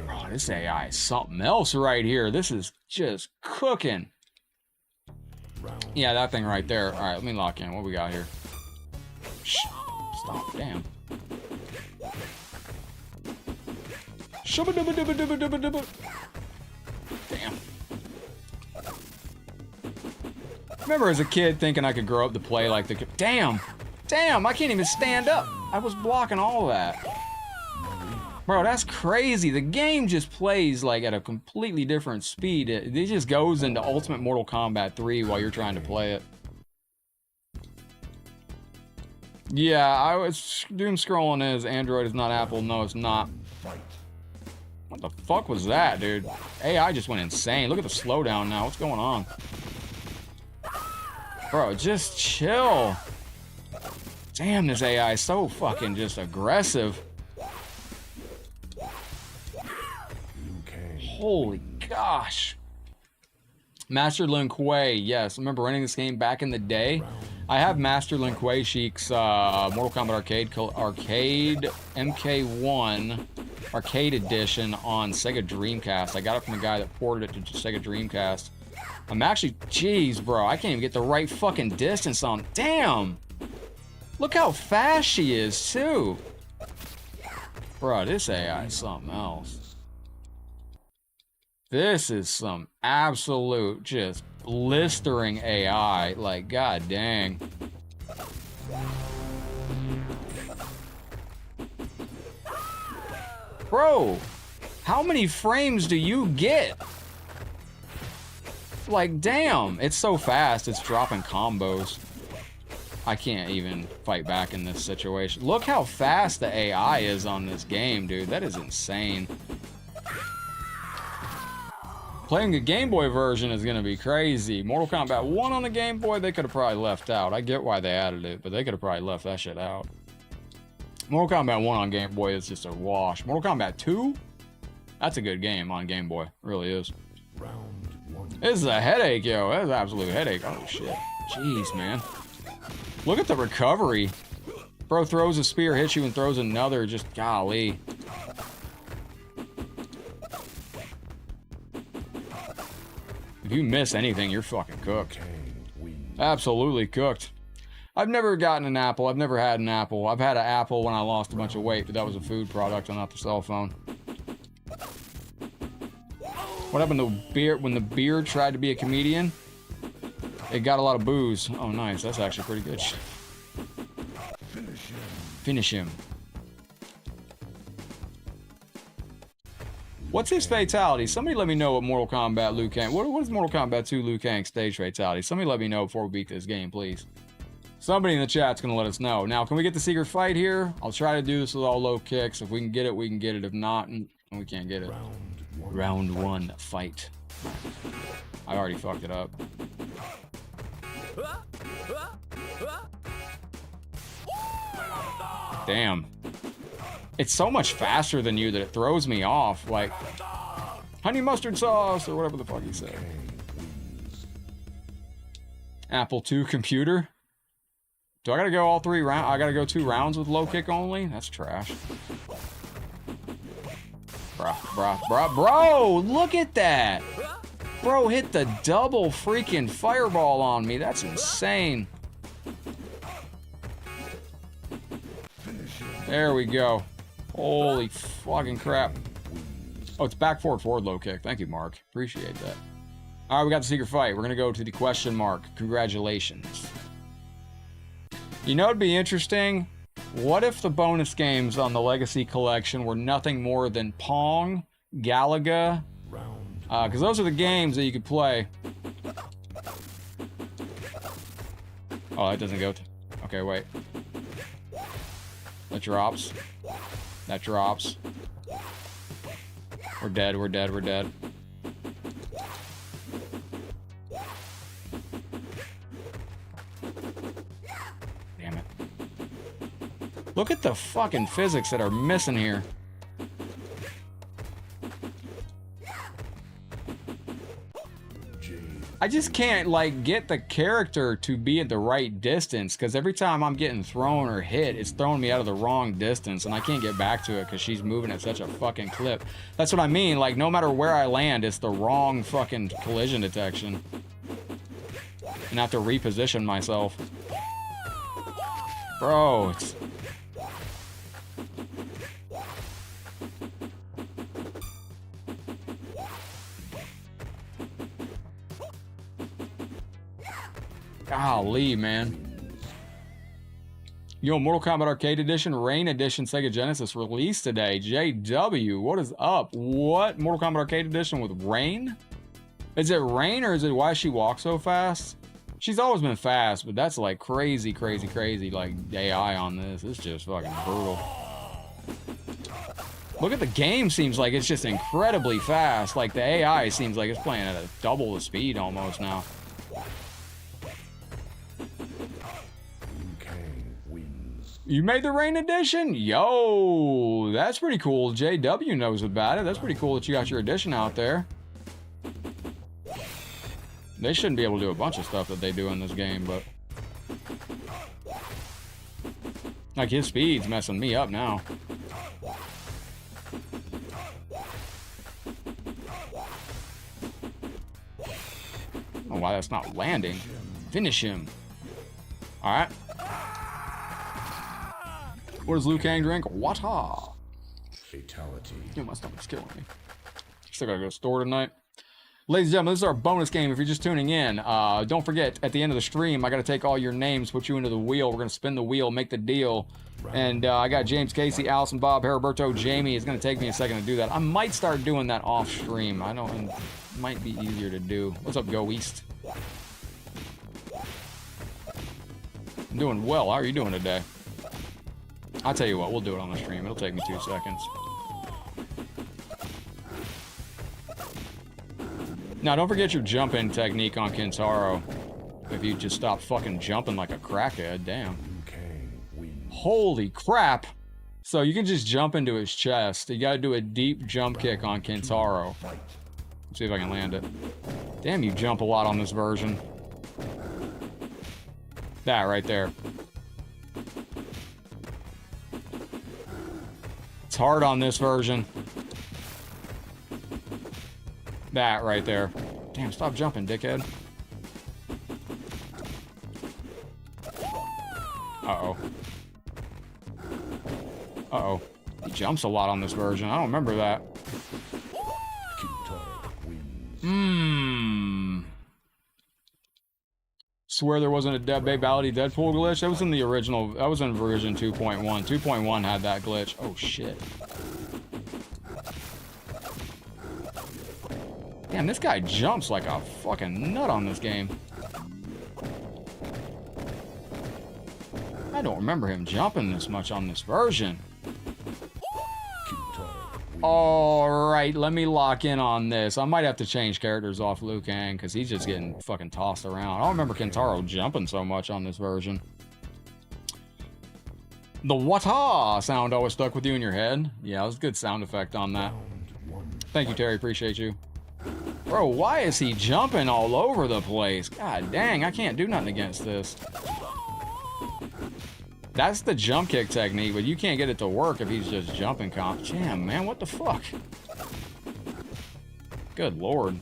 Oh, this AI is something else right here. This is just cooking. Yeah, that thing right there. All right, let me lock in. What we got here? Shh. Stop. Damn. Shubba-dubba-dubba-dubba-dubba-dubba. Damn. Remember as a kid thinking I could grow up to play like the... Damn! Damn, I can't even stand up. I was blocking all that. Bro, that's crazy. The game just plays like at a completely different speed. It just goes into Ultimate Mortal Kombat 3 while you're trying to play it. Yeah, I was doom scrolling as Android is not Apple. No, it's not. What the fuck was that, dude? AI just went insane. Look at the slowdown now. What's going on? Bro, just chill. Damn, this AI is so fucking just aggressive. Holy gosh. Master Lin Kuei, yes. I remember running this game back in the day. I have Master Lin Kuei Sheik's Mortal Kombat Arcade MK1 Arcade Edition on Sega Dreamcast. I got it from a guy that ported it to Sega Dreamcast. I'm actually, jeez, bro, I can't even get the right fucking distance on. Damn! Look how fast she is, too. Bro, this AI is something else. This is some absolute just blistering AI. Like, god dang. Bro, how many frames do you get? Like, damn, it's so fast, it's dropping combos. I can't even fight back in this situation. Look how fast the AI is on this game, dude. That is insane. Playing the Game Boy version is gonna be crazy. Mortal Kombat 1 on the Game Boy, they could have probably left out. I get why they added it, but they could have probably left that shit out. Mortal Kombat 1 on Game Boy is just a wash. Mortal Kombat 2? That's a good game on Game Boy. It really is. This is a headache, yo. That's an absolute headache. Oh, shit. Jeez, man. Look at the recovery. Bro throws a spear, hits you, and throws another. Just golly. If you miss anything, you're fucking cooked. Absolutely cooked. I've never gotten an Apple. I've never had an Apple. I've had an Apple when I lost a bunch of weight, but that was a food product and not the cell phone. What happened to Beard when the Beard tried to be a comedian? It got a lot of booze. Oh, nice. That's actually pretty good. Finish him. What's his fatality? Somebody let me know what Mortal Kombat Liu Kang... What is Mortal Kombat 2 Liu Kang stage fatality? Somebody let me know before we beat this game, please. Somebody in the chat's going to let us know. Now, can we get the secret fight here? I'll try to do this with all low kicks. If we can get it, we can get it. If not, we can't get it. Round one, fight. I already fucked it up. Damn. It's so much faster than you that it throws me off. Like, Honey mustard sauce, or whatever the fuck he said. Apple II computer. Do I gotta go all 3 rounds? I gotta go 2 rounds with low kick only? That's trash. Bro, look at that! Bro hit the double freaking fireball on me. That's insane. There we go. Holy fucking crap. Oh, it's back forward low kick. Thank you, Mark. Appreciate that. All right, we got the secret fight. We're going to go to the question mark. Congratulations. You know what'd be interesting? What if the bonus games on the Legacy Collection were nothing more than Pong, Galaga, because those are the games that you could play. Oh, that doesn't go. Okay, wait. That drops. That drops. We're dead, we're dead, we're dead. Damn it. Look at the fucking physics that are missing here. I just can't, like, get the character to be at the right distance, because every time I'm getting thrown or hit, it's throwing me out of the wrong distance, and I can't get back to it because she's moving at such a fucking clip. That's what I mean, like, no matter where I land, it's the wrong fucking collision detection. And I have to reposition myself. Bro, it's... Golly, man. Yo, Mortal Kombat Arcade Edition, Rain Edition, Sega Genesis released today. JW, what is up? What? Mortal Kombat Arcade Edition with Rain? Is it Rain or is it Why She Walks So Fast? She's always been fast, but that's like crazy, crazy, crazy, like AI on this. It's just fucking brutal. Look at the game, seems like it's just incredibly fast. Like the AI seems like it's playing at a double the speed almost now. You made the Rain Edition? Yo, that's pretty cool. JW knows about it. That's pretty cool that you got your edition out there. They shouldn't be able to do a bunch of stuff that they do in this game, but... like, his speed's messing me up now. Oh, why that's not landing. Finish him. Alright. What does Liu Kang drink? Water. Fatality. Yo, my stomach's killing me. Still gotta go to the store tonight. Ladies and gentlemen, this is our bonus game if you're just tuning in. Don't forget, at the end of the stream, I gotta take all your names, put you into the wheel. We're gonna spin the wheel, make the deal. And I got James, Casey, Allison, Bob, Heriberto, Jamie. It's gonna take me a second to do that. I might start doing that off stream. I don't, it might be easier to do. What's up, Go East? I'm doing well. How are you doing today? I'll tell you what, we'll do it on the stream. It'll take me 2 seconds. Now, don't forget your jump-in technique on Kintaro. If you just stop fucking jumping like a crackhead, damn. Holy crap! So you can just jump into his chest. You gotta do a deep jump kick on Kintaro. Let's see if I can land it. Damn, you jump a lot on this version. That right there. It's hard on this version. That right there. Damn, stop jumping, dickhead. Uh-oh. Uh-oh. He jumps a lot on this version. I don't remember that. Swear there wasn't a Fatality Deadpool glitch. That was in the original. That was in version 2.1. 2.1 had that glitch. Oh shit. Damn, this guy jumps like a fucking nut on this game. I don't remember him jumping this much on this version. Alright, let me lock in on this. I might have to change characters off Liu Kang because he's just getting fucking tossed around. I don't remember Kintaro jumping so much on this version. The wata sound always stuck with you in your head. Yeah, it was a good sound effect on that. Thank you, Terry. Appreciate you. Bro, why is he jumping all over the place? God dang, I can't do nothing against this. That's the jump kick technique, but you can't get it to work if he's just jumping comp. Damn, man, what the fuck? Good lord.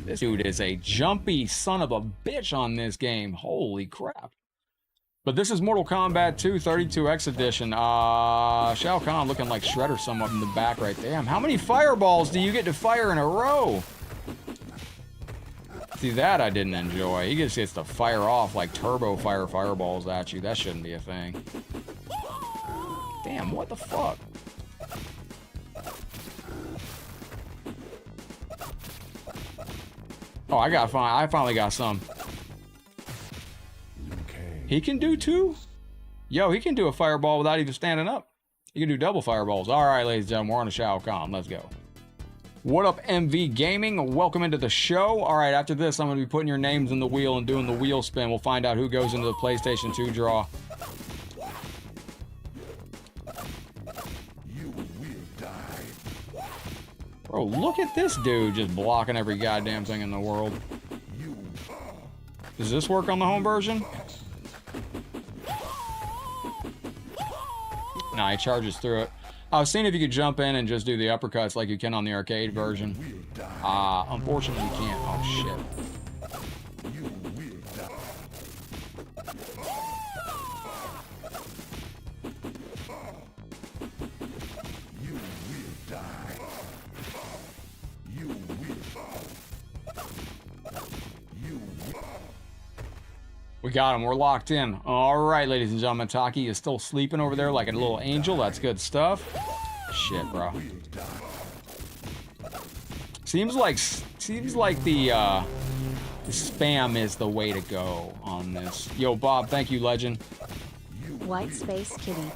This dude is a jumpy son of a bitch on this game. Holy crap. But this is Mortal Kombat 2 32X edition. Shao Kahn looking like Shredder somewhat in the back right there. Damn, how many fireballs do you get to fire in a row? See, that I didn't enjoy. He just gets to fire off like turbo fireballs at you. That shouldn't be a thing. Damn, what the fuck? Oh, I finally got some. He can do two? Yo, he can do a fireball without even standing up. He can do double fireballs. All right, ladies and gentlemen, we're on to Shao Kahn. Let's go. What up, MV Gaming? Welcome into the show. All right, after this, I'm going to be putting your names in the wheel and doing the wheel spin. We'll find out who goes into the PlayStation 2 draw. You will die. Bro, look at this dude just blocking every goddamn thing in the world. Does this work on the home version? Nah, he charges through it. I was seeing if you could jump in and just do the uppercuts like you can on the arcade version. Unfortunately you can't. Oh shit. You will die. You will die. You will. You will. We got him. We're locked in. All right, ladies and gentlemen. Taki is still sleeping over there like a little angel. That's good stuff. Shit, bro. Seems like the spam is the way to go on this. Yo, Bob, thank you, legend. White Space Kitty.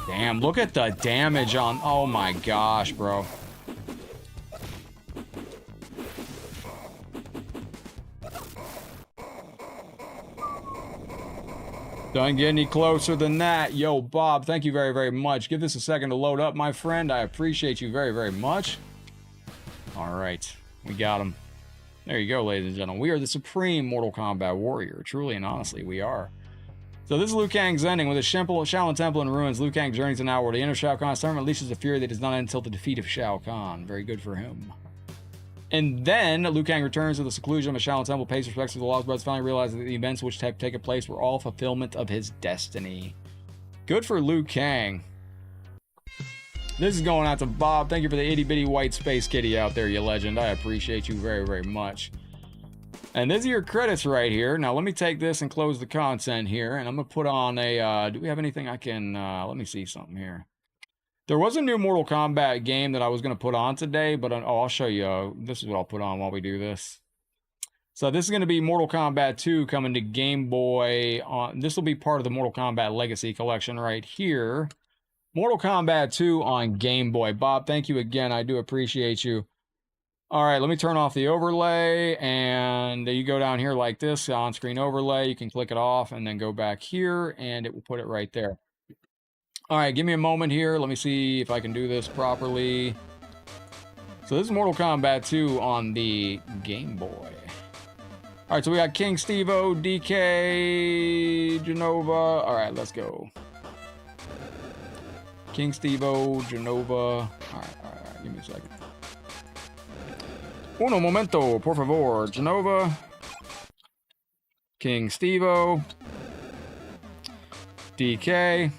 Damn, look at the damage on. Oh my gosh, bro. Don't get any closer than that. Yo, Bob, thank you very, very much. Give this a second to load up, my friend. I appreciate you very, very much. All right, we got him. There you go, ladies and gentlemen. We are the supreme Mortal Kombat warrior. Truly and honestly, we are. So this is Liu Kang's ending. With a Shaolin Temple in ruins, Liu Kang journeys an hour. The inner Shao Kahn's tournament unleashes a fury that does not end until the defeat of Shao Kahn. Very good for him. And then Liu Kang returns to the seclusion of a Shaolin Temple, pays respects to the Lost Brothers, finally realizes that the events which have taken place were all fulfillment of his destiny. Good for Liu Kang. This is going out to Bob. Thank you for the itty-bitty white space kitty out there, you legend. I appreciate you very, very much. And these are your credits right here. Now, let me take this and close the content here, and I'm going to put on a... do we have anything I can... let me see something here. There was a new Mortal Kombat game that I was going to put on today, but I'll show you. This is what I'll put on while we do this. So this is going to be Mortal Kombat 2 coming to Game Boy. This will be part of the Mortal Kombat Legacy Collection right here. Mortal Kombat 2 on Game Boy. Bob, thank you again. I do appreciate you. All right, let me turn off the overlay, and you go down here like this, on-screen overlay. You can click it off and then go back here, and it will put it right there. All right, give me a moment here. Let me see if I can do this properly. So this is Mortal Kombat 2 on the Game Boy. All right, so we got King Steve-O, DK, Genova. All right, let's go. King Steve-O, Genova. All right, give me a second. Uno momento, por favor. Genova. King Steve-O. DK.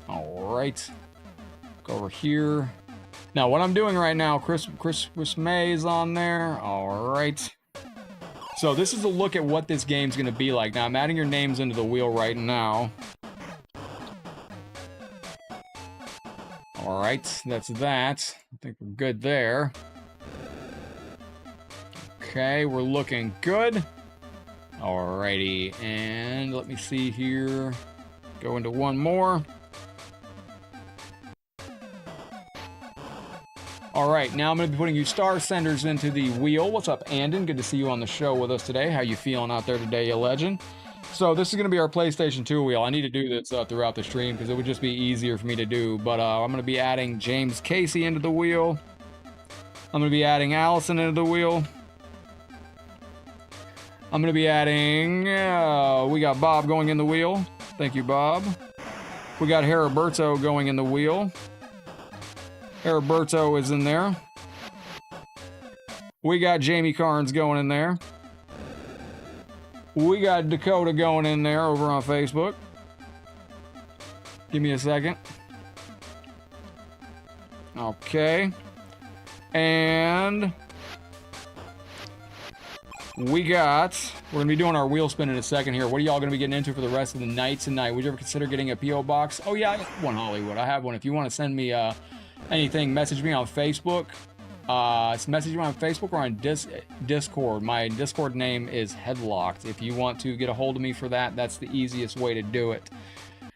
All right, go over here. Now, what I'm doing right now, Chris May is on there. All right. So this is a look at what this game's going to be like. Now, I'm adding your names into the wheel right now. All right, that's that. I think we're good there. Okay, we're looking good. Alrighty, and let me see here. Go into one more. All right, now I'm going to be putting you star senders into the wheel. What's up, Andon? Good to see you on the show with us today. How you feeling out there today, you legend? So this is going to be our PlayStation 2 wheel. I need to do this throughout the stream because it would just be easier for me to do. But I'm going to be adding James Casey into the wheel. I'm going to be adding Allison into the wheel. I'm going to be adding... we got Bob going in the wheel. Thank you, Bob. We got Heriberto going in the wheel. Heriberto is in there. We got Jamie Carnes going in there. We got Dakota going in there over on Facebook. Give me a second. Okay. And we're going to be doing our wheel spin in a second here. What are y'all going to be getting into for the rest of the night tonight? Would you ever consider getting a P.O. box? Oh, yeah, I got one, Hollywood. I have one. If you want to send me anything, message me on Facebook. Message me on Facebook or on Discord. My Discord name is Headlocked. If you want to get a hold of me for that, that's the easiest way to do it.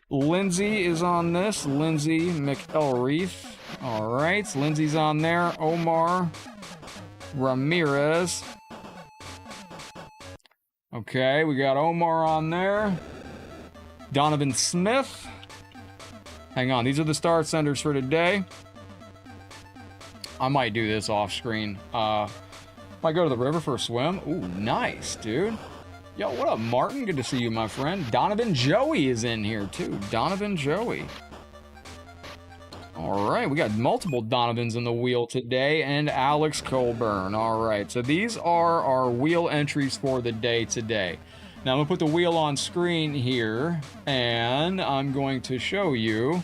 Lindsay is on this. Lindsay McElreath. All right, Lindsay's on there. Omar Ramirez. Okay, we got Omar on there. Donovan Smith. Hang on, these are the star senders for today. I might do this off screen. Might go to the river for a swim. Ooh, nice, dude. Yo, what up, Martin? Good to see you, my friend. Donovan Joey is in here, too. Donovan Joey. All right, we got multiple Donovans in the wheel today, and Alex Colburn. All right, so these are our wheel entries for the day today. Now, I'm going to put the wheel on screen here, and I'm going to show you.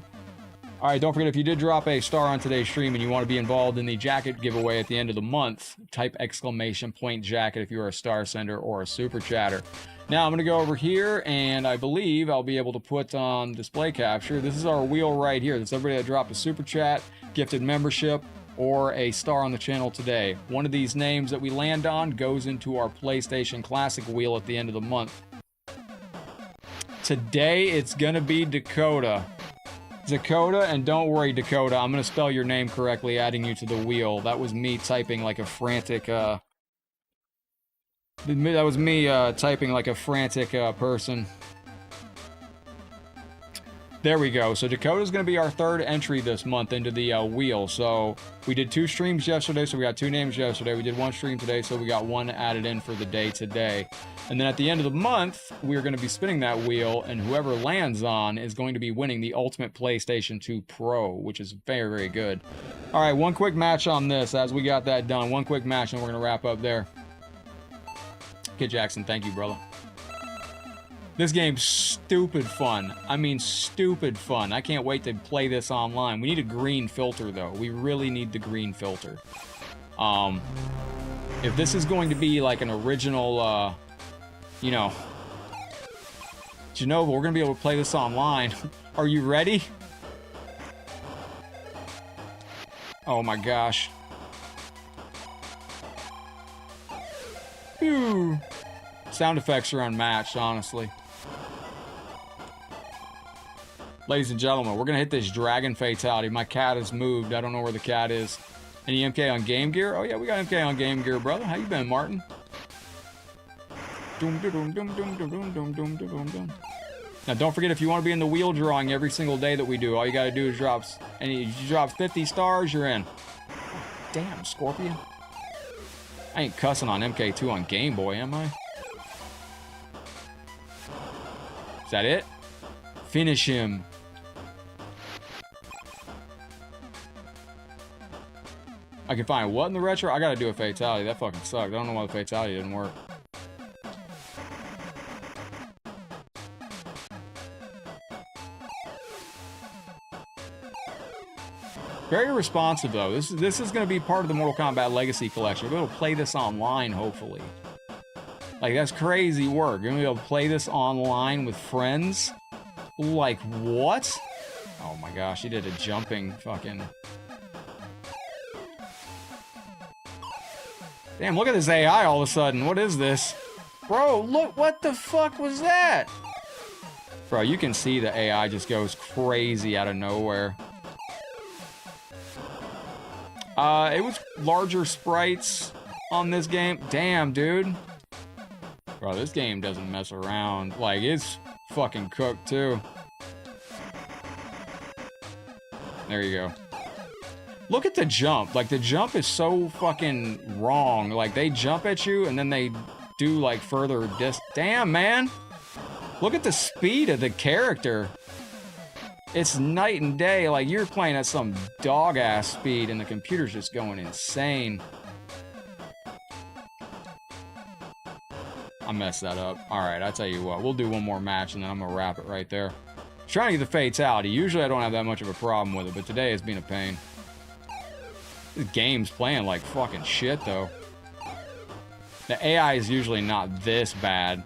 All right, don't forget, if you did drop a star on today's stream and you want to be involved in the jacket giveaway at the end of the month, type ! jacket if you're a star sender or a super chatter. Now, I'm going to go over here, and I believe I'll be able to put on display capture. This is our wheel right here. That's everybody that dropped a super chat, gifted membership, or a star on the channel today. One of these names that we land on goes into our PlayStation Classic wheel at the end of the month. Today, it's going to be Dakota. Dakota, and don't worry, Dakota, I'm going to spell your name correctly, adding you to the wheel. That was me typing like a frantic, person. There we go. So Dakota's going to be our third entry this month into the wheel. So we did 2 streams yesterday, so we got 2 names yesterday. We did 1 stream today, so we got 1 added in for the day today. And then at the end of the month, we're going to be spinning that wheel, and whoever lands on is going to be winning the Ultimate PlayStation 2 Pro, which is very, very good. All right, 1 quick match on this as we got that done. 1 quick match, and we're going to wrap up there. Kid Jackson, thank you, brother. This game's stupid fun. I mean, stupid fun. I can't wait to play this online. We need a green filter, though. We really need the green filter. If this is going to be like an original, you know, Genova, we're going to be able to play this online. Are you ready? Oh my gosh. Phew. Sound effects are unmatched, honestly. Ladies and gentlemen, we're going to hit this dragon fatality. My cat has moved. I don't know where the cat is. Any MK on Game Gear? Oh, yeah, we got MK on Game Gear, brother. How you been, Martin? Now, don't forget, if you want to be in the wheel drawing every single day that we do, all you got to do is drop... And you drop 50 stars, you're in. Damn, Scorpion. I ain't cussing on MK2 on Game Boy, am I? Is that it? Finish him. I can find what in the retro? I gotta do a fatality. That fucking sucked. I don't know why the fatality didn't work. Very responsive, though. This is going to be part of the Mortal Kombat Legacy Collection. We're going to play this online, hopefully. Like, that's crazy work. You're going to be able to play this online with friends? Like, what? Oh my gosh, he did a jumping fucking... Damn, look at this AI all of a sudden. What is this? Bro, look, what the fuck was that? Bro, you can see the AI just goes crazy out of nowhere. It was larger sprites on this game. Damn, dude. Bro, this game doesn't mess around. Like, it's fucking cooked, too. There you go. Look at the jump. Like, the jump is so fucking wrong. Like, they jump at you, and then they do, like, further Damn, man! Look at the speed of the character. It's night and day. Like, you're playing at some dog-ass speed, and the computer's just going insane. I messed that up. Alright, I tell you what. We'll do one more match, and then I'm gonna wrap it right there. Trying to get the Fatality. Usually I don't have that much of a problem with it, but today it's been a pain. This game's playing like fucking shit, though. The AI is usually not this bad.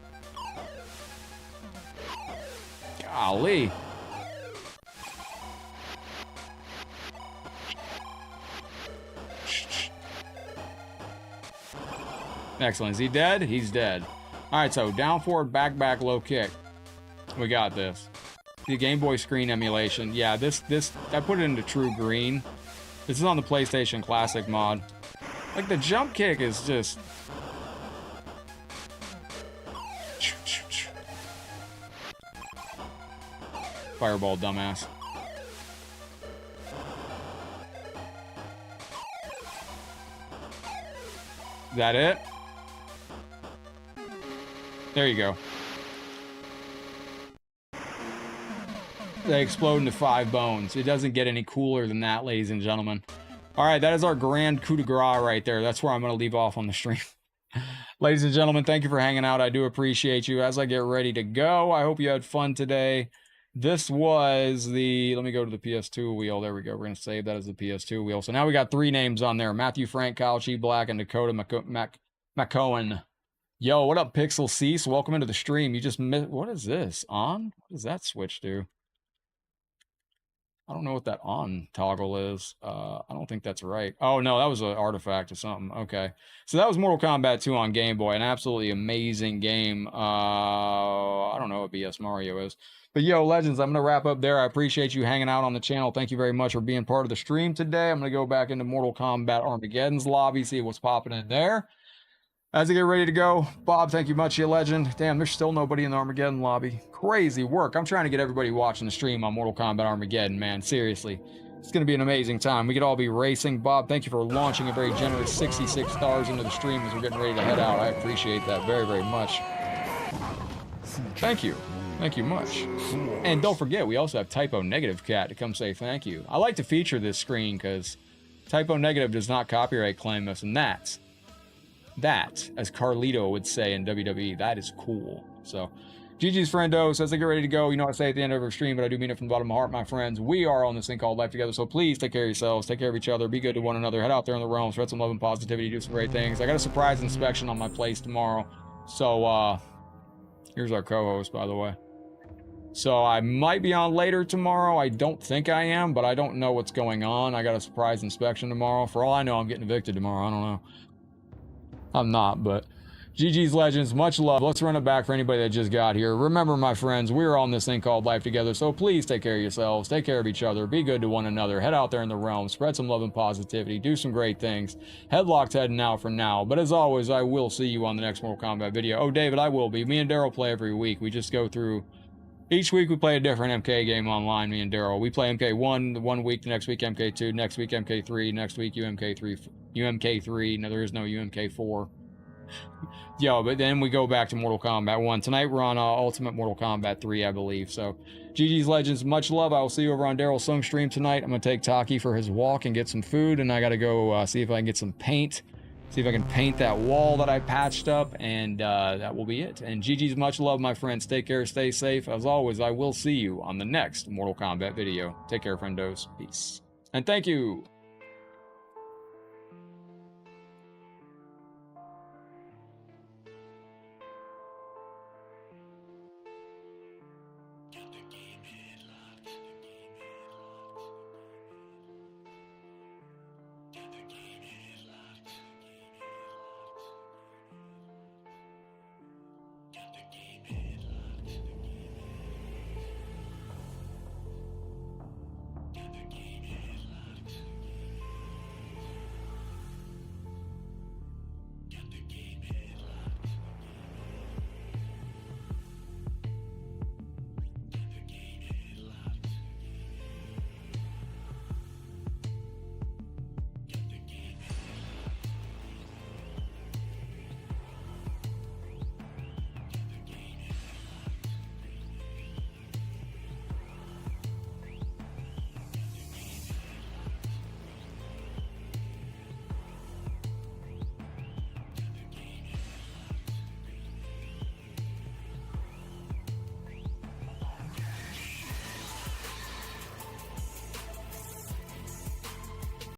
Golly. Excellent. Is he dead? He's dead. Alright, so down forward, back, back, low kick. We got this. The Game Boy screen emulation. Yeah, this, I put it into True Green. This is on the PlayStation Classic mod. Like, the jump kick is just... Fireball, dumbass. Is that it? There you go. They explode into 5 bones. It doesn't get any cooler than that, ladies and gentlemen. Alright, that is our grand coup de grace right there. That's where I'm going to leave off on the stream. Ladies and gentlemen, thank you for hanging out. I do appreciate you. As I get ready to go, I hope you had fun today. This was the... Let me go to the PS2 wheel. There we go. We're going to save that as the PS2 wheel. So now we got 3 names on there. Matthew, Frank, Kyle, Chi Black, and Dakota McCohen. Yo, what up, Pixel Cease? Welcome into the stream. You just missed... What is this? On? What does that switch do? I don't know what that on toggle is. I don't think that's right. Oh, no, that was an artifact or something. Okay. So that was Mortal Kombat 2 on Game Boy. An absolutely amazing game. I don't know what BS Mario is. But yo, Legends, I'm going to wrap up there. I appreciate you hanging out on the channel. Thank you very much for being part of the stream today. I'm going to go back into Mortal Kombat Armageddon's lobby, see what's popping in there. As I get ready to go, Bob, thank you much, you legend. Damn, there's still nobody in the Armageddon lobby. Crazy work. I'm trying to get everybody watching the stream on Mortal Kombat Armageddon, man. Seriously. It's going to be an amazing time. We could all be racing. Bob, thank you for launching a very generous 66 stars into the stream as we're getting ready to head out. I appreciate that very, very much. Thank you. Thank you much. And don't forget, we also have Typo Negative Cat to come say thank you. I like to feature this screen because Typo Negative does not copyright claim us, and that, as Carlito would say in WWE, that is cool. So, GG's friendos, as I get ready to go, you know I say at the end of every stream, but I do mean it from the bottom of my heart, my friends. We are on this thing called life together, so please take care of yourselves, take care of each other, be good to one another, head out there in the realm, spread some love and positivity, do some great things. I got a surprise inspection on my place tomorrow, so, here's our co-host, by the way. So I might be on later tomorrow. I don't think I am, but I don't know what's going on. I got a surprise inspection tomorrow. For all I know, I'm getting evicted tomorrow. I don't know. I'm not, but GG's Legends, much love. Let's run it back for anybody that just got here. Remember, my friends, we're on this thing called life together, so please take care of yourselves, take care of each other, be good to one another, head out there in the realm, spread some love and positivity, do some great things. Headlocked heading out for now, but as always, I will see you on the next Mortal Kombat video. Oh, David, I will be. Me and Daryl play every week. We just go through... Each week we play a different MK game online, me and Daryl. We play MK1 one week, the next week MK2, next week MK3, next week UMK3. No, there is no UMK4. Yo, but then we go back to Mortal Kombat 1. Tonight we're on Ultimate Mortal Kombat 3, I believe. So, GG's Legends, much love. I will see you over on Daryl's Sung stream tonight. I'm going to take Taki for his walk and get some food, and I got to go see if I can get some paint. See if I can paint that wall that I patched up, and that will be it. And GG's much love, my friends. Take care, stay safe. As always, I will see you on the next Mortal Kombat video. Take care, friendos. Peace. And thank you. The game